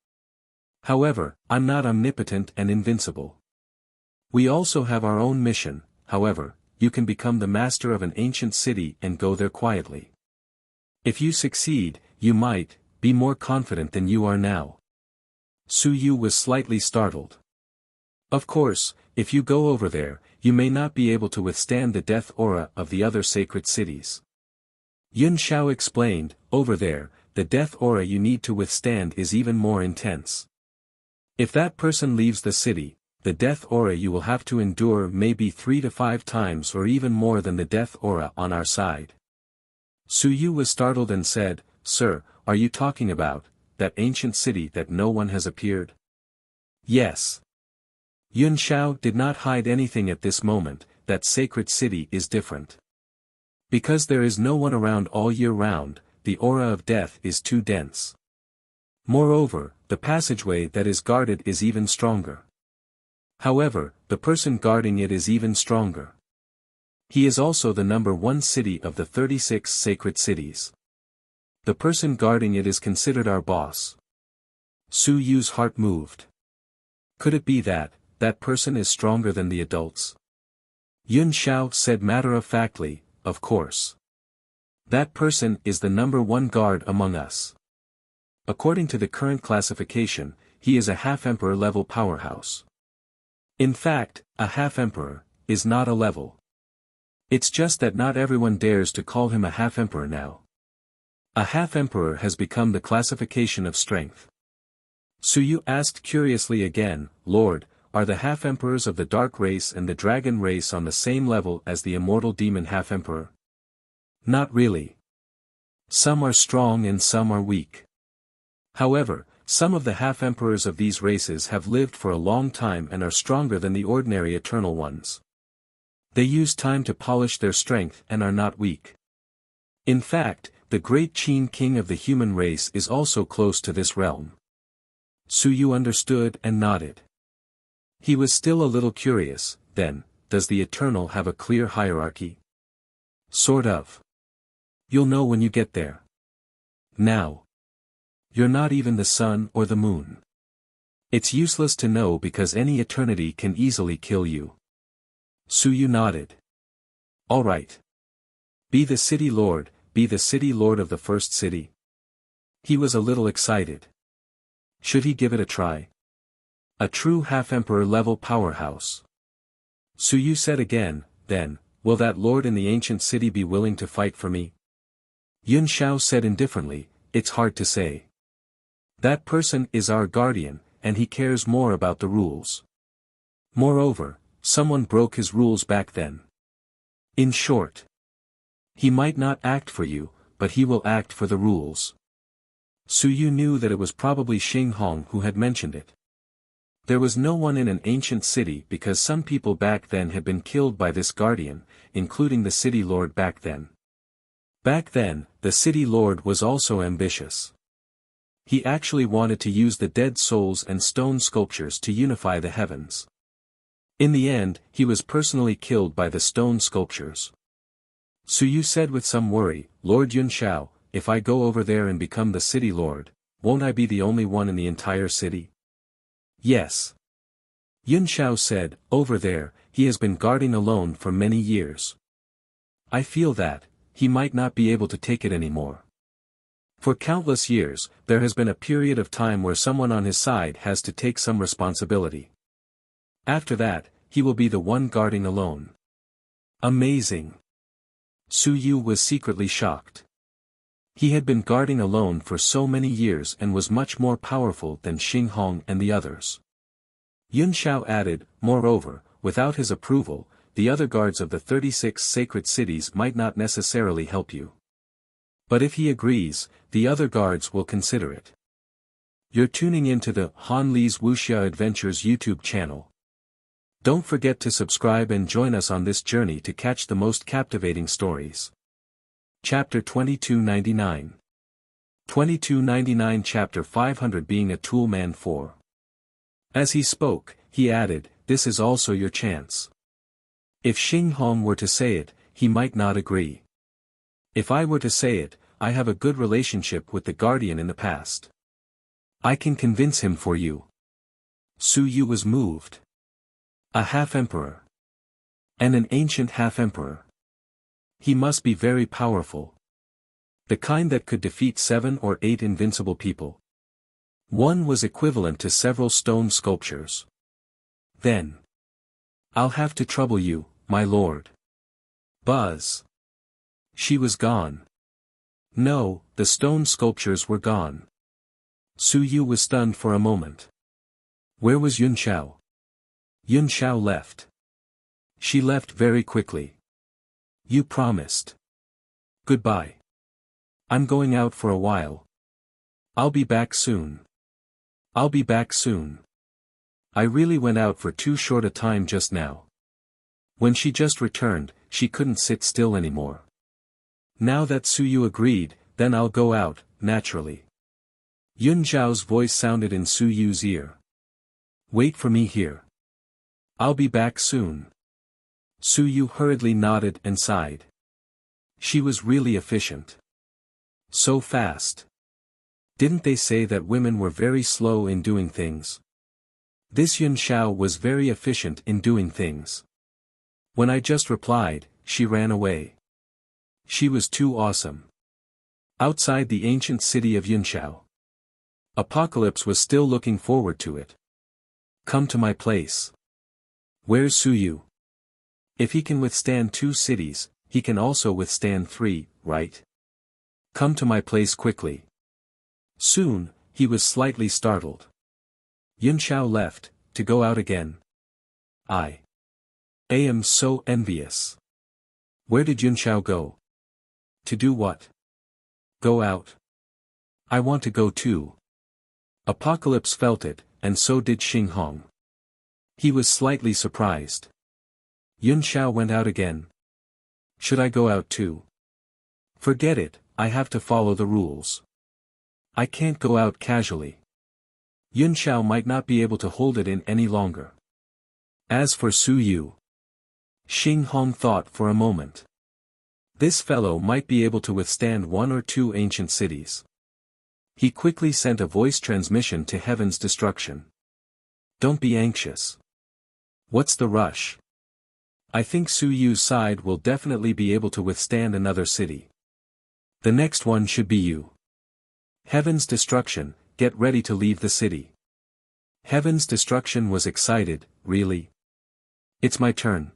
Speaker 1: However, I'm not omnipotent and invincible. We also have our own mission, however, you can become the master of an ancient city and go there quietly. If you succeed, you might be more confident than you are now. Suyu was slightly startled. Of course, if you go over there, you may not be able to withstand the death aura of the other sacred cities. Yun Xiao explained, over there, the death aura you need to withstand is even more intense. If that person leaves the city, the death aura you will have to endure may be 3 to 5 times or even more than the death aura on our side. Suyu was startled and said, Sir, are you talking about that ancient city that no one has appeared? Yes. Yun Xiao did not hide anything at this moment, that sacred city is different. Because there is no one around all year round, the aura of death is too dense. Moreover, the passageway that is guarded is even stronger. However, the person guarding it is even stronger. He is also the number 1 city of the 36 sacred cities. The person guarding it is considered our boss. Su Yu's heart moved. Could it be that that person is stronger than the adults? Yun Xiao said matter-of-factly, of course. That person is the number one guard among us. According to the current classification, he is a half-emperor level powerhouse. In fact, a half-emperor is not a level. It's just that not everyone dares to call him a half-emperor now. A half-emperor has become the classification of strength. Suyu asked curiously again, Lord, are the half-emperors of the dark race and the dragon race on the same level as the immortal demon half-emperor? Not really. Some are strong and some are weak. However, some of the half-emperors of these races have lived for a long time and are stronger than the ordinary eternal ones. They use time to polish their strength and are not weak. In fact, the great Qin king of the human race is also close to this realm. Suyu understood and nodded. He was still a little curious, then, does the eternal have a clear hierarchy? Sort of. You'll know when you get there. Now. You're not even the sun or the moon. It's useless to know because any eternity can easily kill you. Suyu nodded. All right. Be the city lord, be the city lord of the first city. He was a little excited. Should he give it a try? A true half-emperor level powerhouse. Suyu said again, then, will that lord in the ancient city be willing to fight for me? Yun Xiao said indifferently, it's hard to say. That person is our guardian, and he cares more about the rules. Moreover, someone broke his rules back then. In short, he might not act for you, but he will act for the rules. Suyu knew that it was probably Xing Hong who had mentioned it. There was no one in an ancient city because some people back then had been killed by this guardian, including the city lord back then. Back then, the city lord was also ambitious. He actually wanted to use the dead souls and stone sculptures to unify the heavens. In the end, he was personally killed by the stone sculptures. Suyu said with some worry, Lord Yun Xiao, if I go over there and become the city lord, won't I be the only one in the entire city? Yes. Yun Xiao said, over there, he has been guarding alone for many years. I feel that, he might not be able to take it anymore. For countless years, there has been a period of time where someone on his side has to take some responsibility. After that, he will be the one guarding alone. Amazing. Suyu was secretly shocked. He had been guarding alone for so many years and was much more powerful than Xing Hong and the others. Yun Xiao added, moreover, without his approval, the other guards of the 36 sacred cities might not necessarily help you. But if he agrees, the other guards will consider it. You're tuning into the Han Li's Wuxia Adventures YouTube channel. Don't forget to subscribe and join us on this journey to catch the most captivating stories. Chapter 2299. 2299 Chapter 500 Being a Tool Man 4. As he spoke, he added, this is also your chance. If Xing Hong were to say it, he might not agree. If I were to say it, I have a good relationship with the guardian in the past. I can convince him for you. Suyu was moved. A half-emperor. And an ancient half-emperor. He must be very powerful. The kind that could defeat 7 or 8 invincible people. One was equivalent to several stone sculptures. Then. I'll have to trouble you, my lord. Buzz. She was gone. No, the stone sculptures were gone. Suyu was stunned for a moment. Where was Yun Xiao? Yun Xiao left. She left very quickly. You promised. Goodbye. I'm going out for a while. I'll be back soon. I'll be back soon. I really went out for too short a time just now. When she just returned, she couldn't sit still anymore. Now that Suyu agreed, then I'll go out, naturally. Yun Xiao's voice sounded in Suyu's ear. Wait for me here. I'll be back soon. Suyu hurriedly nodded and sighed. She was really efficient. So fast. Didn't they say that women were very slow in doing things? This Yun Xiao was very efficient in doing things. When I just replied, she ran away. She was too awesome. Outside the ancient city of Yunxiao, Apocalypse was still looking forward to it. Come to my place. Where's Su Yu? If he can withstand 2 cities, he can also withstand 3, right? Come to my place quickly. Soon, he was slightly startled. Yunxiao left, to go out again. I am so envious. Where did Yunxiao go? To do what? Go out. I want to go too. Apocalypse felt it, and so did Xing Hong. He was slightly surprised. Yunxiao went out again. Should I go out too? Forget it, I have to follow the rules. I can't go out casually. Yunxiao might not be able to hold it in any longer. As for Su Yu, Xing Hong thought for a moment. This fellow might be able to withstand 1 or 2 ancient cities. He quickly sent a voice transmission to Heaven's Destruction. Don't be anxious. What's the rush? I think Su Yu's side will definitely be able to withstand another city. The next one should be you. Heaven's Destruction, get ready to leave the city. Heaven's Destruction was excited, really? It's my turn.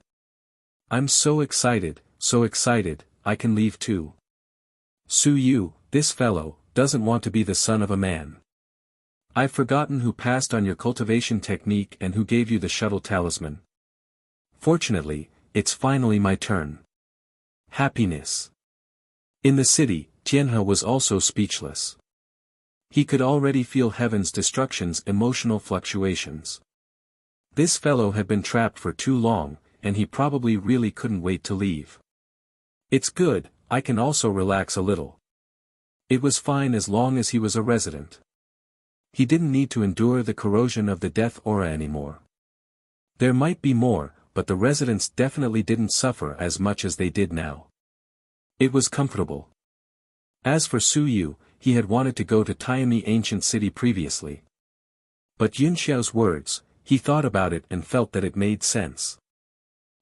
Speaker 1: I'm so excited, I can leave too. Su Yu, this fellow, doesn't want to be the son of a man. I've forgotten who passed on your cultivation technique and who gave you the shuttle talisman. Fortunately, it's finally my turn. Happiness. In the city, Tianhe was also speechless. He could already feel Heaven's Destruction's emotional fluctuations. This fellow had been trapped for too long, and he probably really couldn't wait to leave. It's good, I can also relax a little. It was fine as long as he was a resident. He didn't need to endure the corrosion of the death aura anymore. There might be more, but the residents definitely didn't suffer as much as they did now. It was comfortable. As for Su Yu, he had wanted to go to Taimi ancient city previously. But Yunxiao's words, he thought about it and felt that it made sense.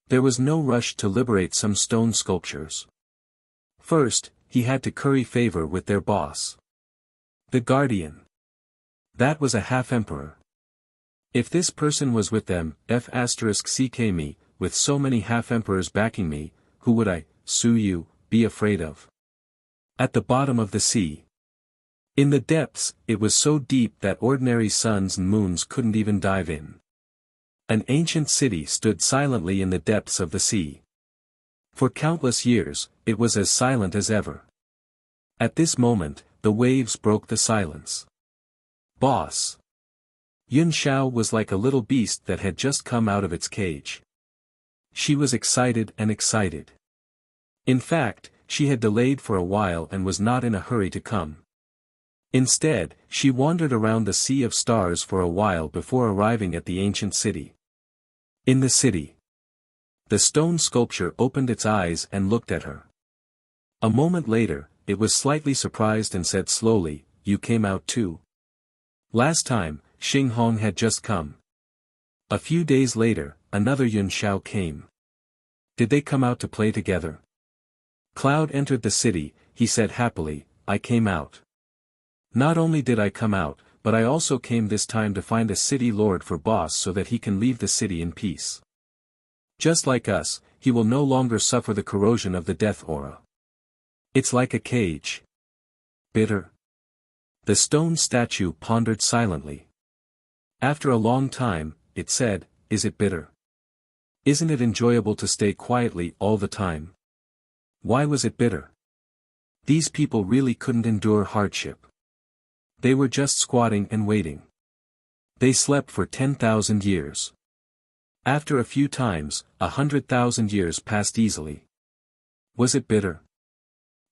Speaker 1: There was no rush to liberate some stone sculptures. First, he had to curry favor with their boss. The Guardian. That was a half-emperor. If this person was with them, F*ck me, with so many half-emperors backing me, who would I, Su Yu, be afraid of? At the bottom of the sea. In the depths, it was so deep that ordinary suns and moons couldn't even dive in. An ancient city stood silently in the depths of the sea. For countless years, it was as silent as ever. At this moment, the waves broke the silence. Boss. Yun Xiao was like a little beast that had just come out of its cage. She was excited and excited. In fact, she had delayed for a while and was not in a hurry to come. Instead, she wandered around the sea of stars for a while before arriving at the ancient city. In the city, the stone sculpture opened its eyes and looked at her. A moment later, it was slightly surprised and said slowly, "You came out too?" Last time, Xing Hong had just come. A few days later, another Yun Xiao came. Did they come out to play together? Cloud entered the city, he said happily, "I came out. Not only did I come out, but I also came this time to find a city lord for boss so that he can leave the city in peace. Just like us, he will no longer suffer the corrosion of the death aura. It's like a cage." Bitter. The stone statue pondered silently. After a long time, it said, "Is it bitter? Isn't it enjoyable to stay quietly all the time? Why was it bitter? These people really couldn't endure hardship. They were just squatting and waiting. They slept for 10,000 years. After a few times, 100,000 years passed easily. Was it bitter?"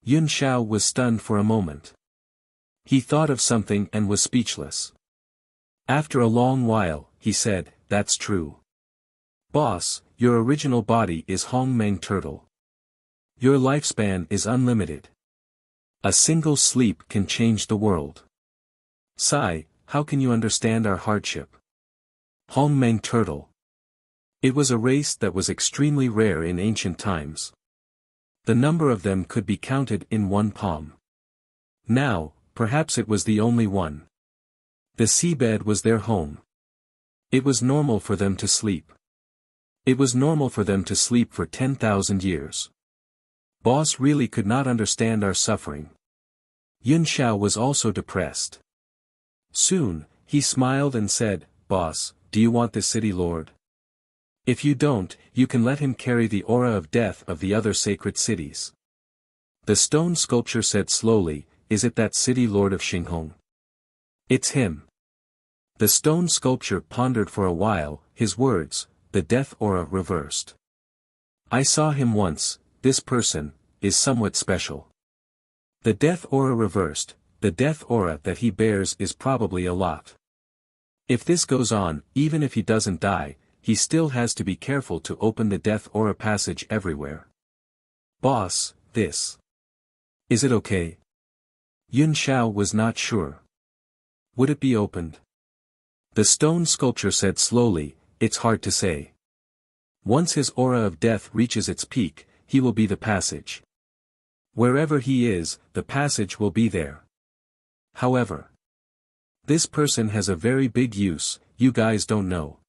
Speaker 1: Yun Xiao was stunned for a moment. He thought of something and was speechless. After a long while, he said, "That's true. Boss, your original body is Hong Meng Turtle. Your lifespan is unlimited. A single sleep can change the world. Sai, how can you understand our hardship? Hongmeng turtle. It was a race that was extremely rare in ancient times. The number of them could be counted in one palm. Now, perhaps it was the only one. The seabed was their home. It was normal for them to sleep. It was normal for them to sleep for 10,000 years. Boss really could not understand our suffering. Yun Xiao was also depressed. Soon, he smiled and said, "Boss, do you want this city lord? If you don't, you can let him carry the aura of death of the other sacred cities." The stone sculpture said slowly, "Is it that city lord of Xinghong?" "It's him." The stone sculpture pondered for a while, his words, the death aura reversed. "I saw him once, this person, is somewhat special." The death aura reversed, the death aura that he bears is probably a lot. If this goes on, even if he doesn't die, he still has to be careful to open the death aura passage everywhere. "Boss, this. Is it okay?" Yun Xiao was not sure. "Would it be opened?" The stone sculpture said slowly, "It's hard to say. Once his aura of death reaches its peak, he will be the passage. Wherever he is, the passage will be there. However, this person has a very big use, you guys don't know."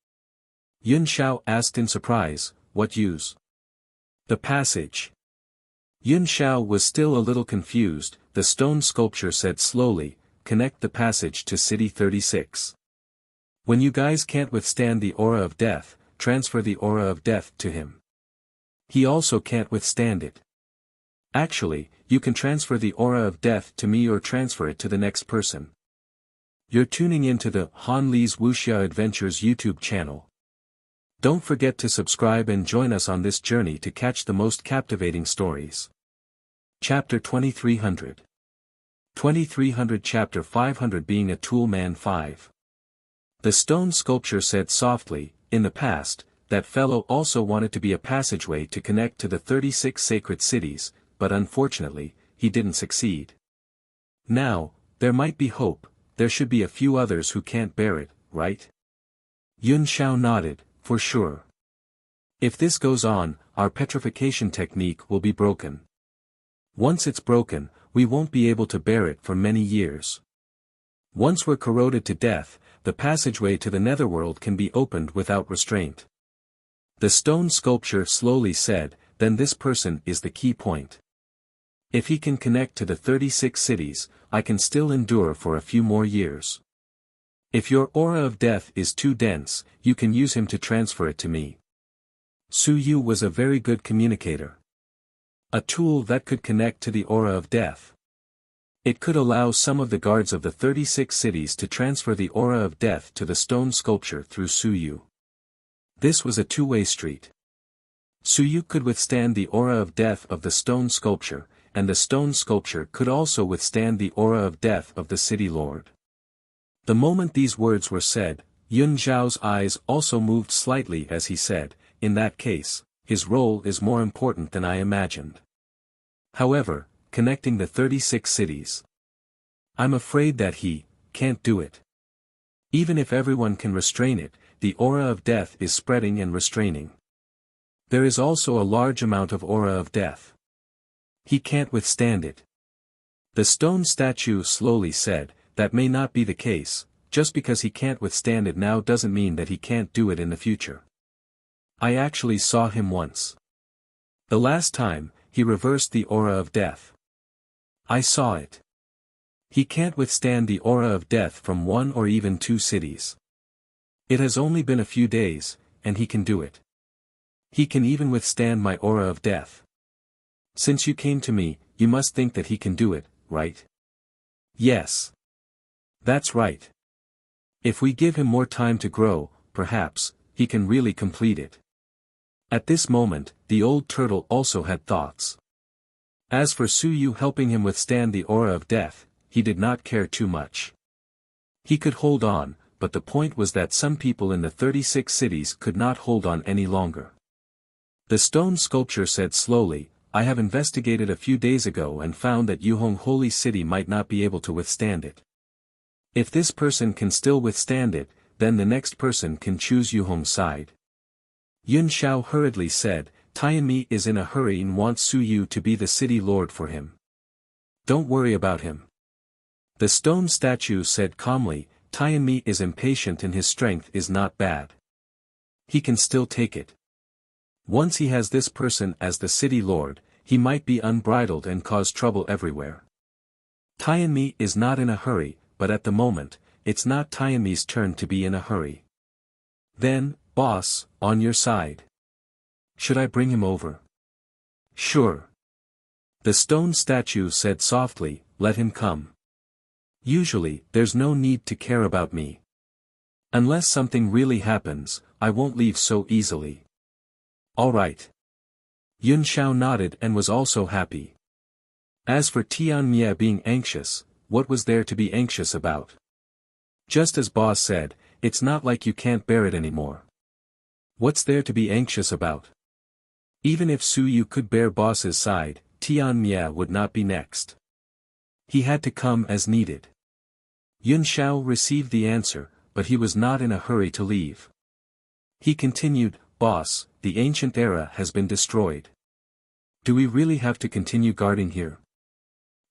Speaker 1: Yun Xiao asked in surprise, "What use?" "The passage." Yun Xiao was still a little confused. The stone sculpture said slowly, "Connect the passage to City 36. When you guys can't withstand the aura of death, transfer the aura of death to him. He also can't withstand it. Actually, you can transfer the aura of death to me or transfer it to the next person." You're tuning into the Han Li's Wuxia Adventures YouTube channel. Don't forget to subscribe and join us on this journey to catch the most captivating stories. Chapter 2300. 2300 Chapter 500 Being a Tool Man 5. The stone sculpture said softly, "In the past, that fellow also wanted to be a passageway to connect to the 36 sacred cities, but unfortunately, he didn't succeed. Now, there might be hope, there should be a few others who can't bear it, right?" Yun Xiao nodded, "For sure. If this goes on, our petrification technique will be broken. Once it's broken, we won't be able to bear it for many years. Once we're corroded to death, the passageway to the netherworld can be opened without restraint." The stone sculpture slowly said, "Then this person is the key point. If he can connect to the 36 cities, I can still endure for a few more years. If your aura of death is too dense, you can use him to transfer it to me." Su Yu was a very good communicator. A tool that could connect to the aura of death. It could allow some of the guards of the 36 cities to transfer the aura of death to the stone sculpture through Su Yu. This was a two-way street. Su Yu could withstand the aura of death of the stone sculpture, and the stone sculpture could also withstand the aura of death of the city lord. The moment these words were said, Yun Zhao's eyes also moved slightly as he said, "In that case, his role is more important than I imagined. However, connecting the 36 cities. I'm afraid that he can't do it. Even if everyone can restrain it, the aura of death is spreading and restraining. There is also a large amount of aura of death. He can't withstand it." The stone statue slowly said, "That may not be the case, just because he can't withstand it now doesn't mean that he can't do it in the future. I actually saw him once. The last time, he reversed the aura of death. I saw it. He can't withstand the aura of death from one or even two cities. It has only been a few days, and he can do it. He can even withstand my aura of death. Since you came to me, you must think that he can do it, right?" "Yes. That's right. If we give him more time to grow, perhaps, he can really complete it." At this moment, the old turtle also had thoughts. As for Su Yu helping him withstand the aura of death, he did not care too much. He could hold on, but the point was that some people in the 36 cities could not hold on any longer. The stone sculpture said slowly, "I have investigated a few days ago and found that Yuhong Holy City might not be able to withstand it. If this person can still withstand it, then the next person can choose Yuhong's side. Yun Shao hurriedly said, Tianmi is in a hurry and wants Su Yu to be the city lord for him. Don't worry about him. The stone statue said calmly, Tianmi is impatient and his strength is not bad. He can still take it. Once he has this person as the city lord, he might be unbridled and cause trouble everywhere. Tianmi is not in a hurry, but at the moment, it's not Tianmi's turn to be in a hurry. Then, boss, on your side. Should I bring him over? Sure. The stone statue said softly, let him come. Usually, there's no need to care about me. Unless something really happens, I won't leave so easily. All right. Yun Shao nodded and was also happy. As for Tianmi being anxious, what was there to be anxious about? Just as boss said, it's not like you can't bear it anymore. What's there to be anxious about? Even if Su Yu could bear boss's side, Tianmi would not be next. He had to come as needed. Yun Shao received the answer, but he was not in a hurry to leave. He continued, boss, the ancient era has been destroyed. Do we really have to continue guarding here?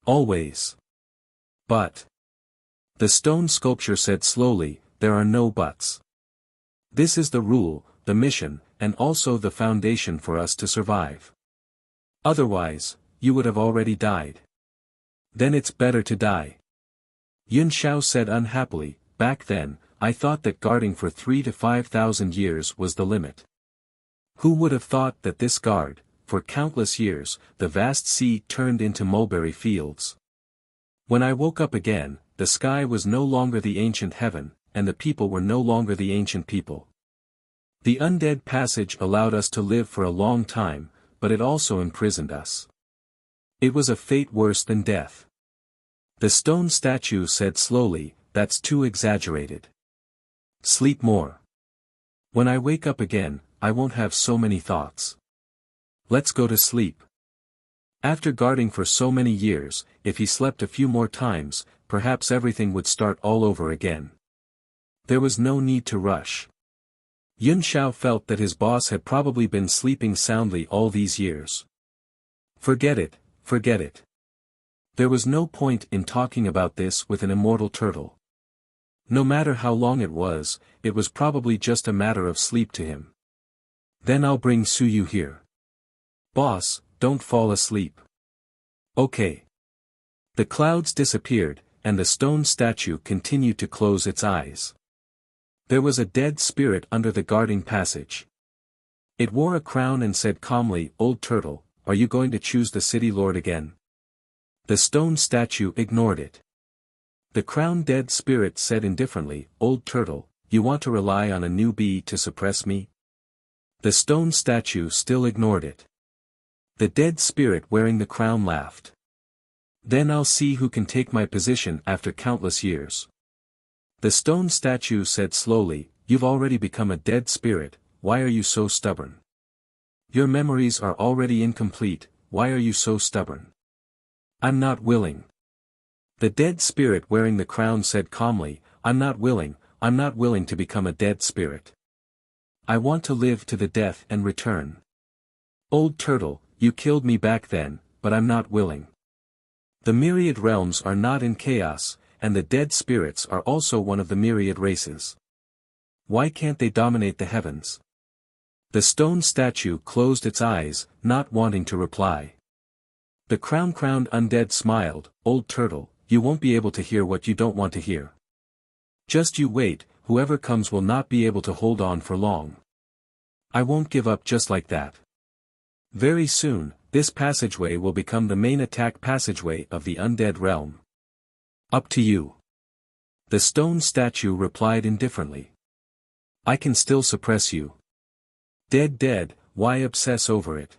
Speaker 1: Always. But. The stone sculpture said slowly, there are no buts. This is the rule, the mission, and also the foundation for us to survive. Otherwise, you would have already died. Then it's better to die. Yun Shao said unhappily, back then, I thought that guarding for 3,000 to 5,000 years was the limit. Who would have thought that this guard, for countless years, the vast sea turned into mulberry fields. When I woke up again, the sky was no longer the ancient heaven, and the people were no longer the ancient people. The undead passage allowed us to live for a long time, but it also imprisoned us. It was a fate worse than death. The stone statue said slowly, that's too exaggerated. Sleep more. When I wake up again, I won't have so many thoughts. Let's go to sleep. After guarding for so many years, if he slept a few more times, perhaps everything would start all over again. There was no need to rush. Yun Shao felt that his boss had probably been sleeping soundly all these years. Forget it, forget it. There was no point in talking about this with an immortal turtle. No matter how long it was probably just a matter of sleep to him. Then I'll bring Su Yu here. Boss, don't fall asleep. Okay. The clouds disappeared, and the stone statue continued to close its eyes. There was a dead spirit under the guarding passage. It wore a crown and said calmly, Old Turtle, are you going to choose the city lord again? The stone statue ignored it. The crowned dead spirit said indifferently, Old Turtle, you want to rely on a newbie to suppress me? The stone statue still ignored it. The dead spirit wearing the crown laughed. Then I'll see who can take my position after countless years. The stone statue said slowly, you've already become a dead spirit, why are you so stubborn? Your memories are already incomplete, why are you so stubborn? I'm not willing. The dead spirit wearing the crown said calmly, I'm not willing to become a dead spirit. I want to live to the death and return. Old Turtle, you killed me back then, but I'm not willing. The myriad realms are not in chaos, and the dead spirits are also one of the myriad races. Why can't they dominate the heavens? The stone statue closed its eyes, not wanting to reply. The crowned undead smiled, Old Turtle, you won't be able to hear what you don't want to hear. Just you wait, whoever comes will not be able to hold on for long. I won't give up just like that. Very soon, this passageway will become the main attack passageway of the undead realm. Up to you. The stone statue replied indifferently. I can still suppress you. Dead, why obsess over it?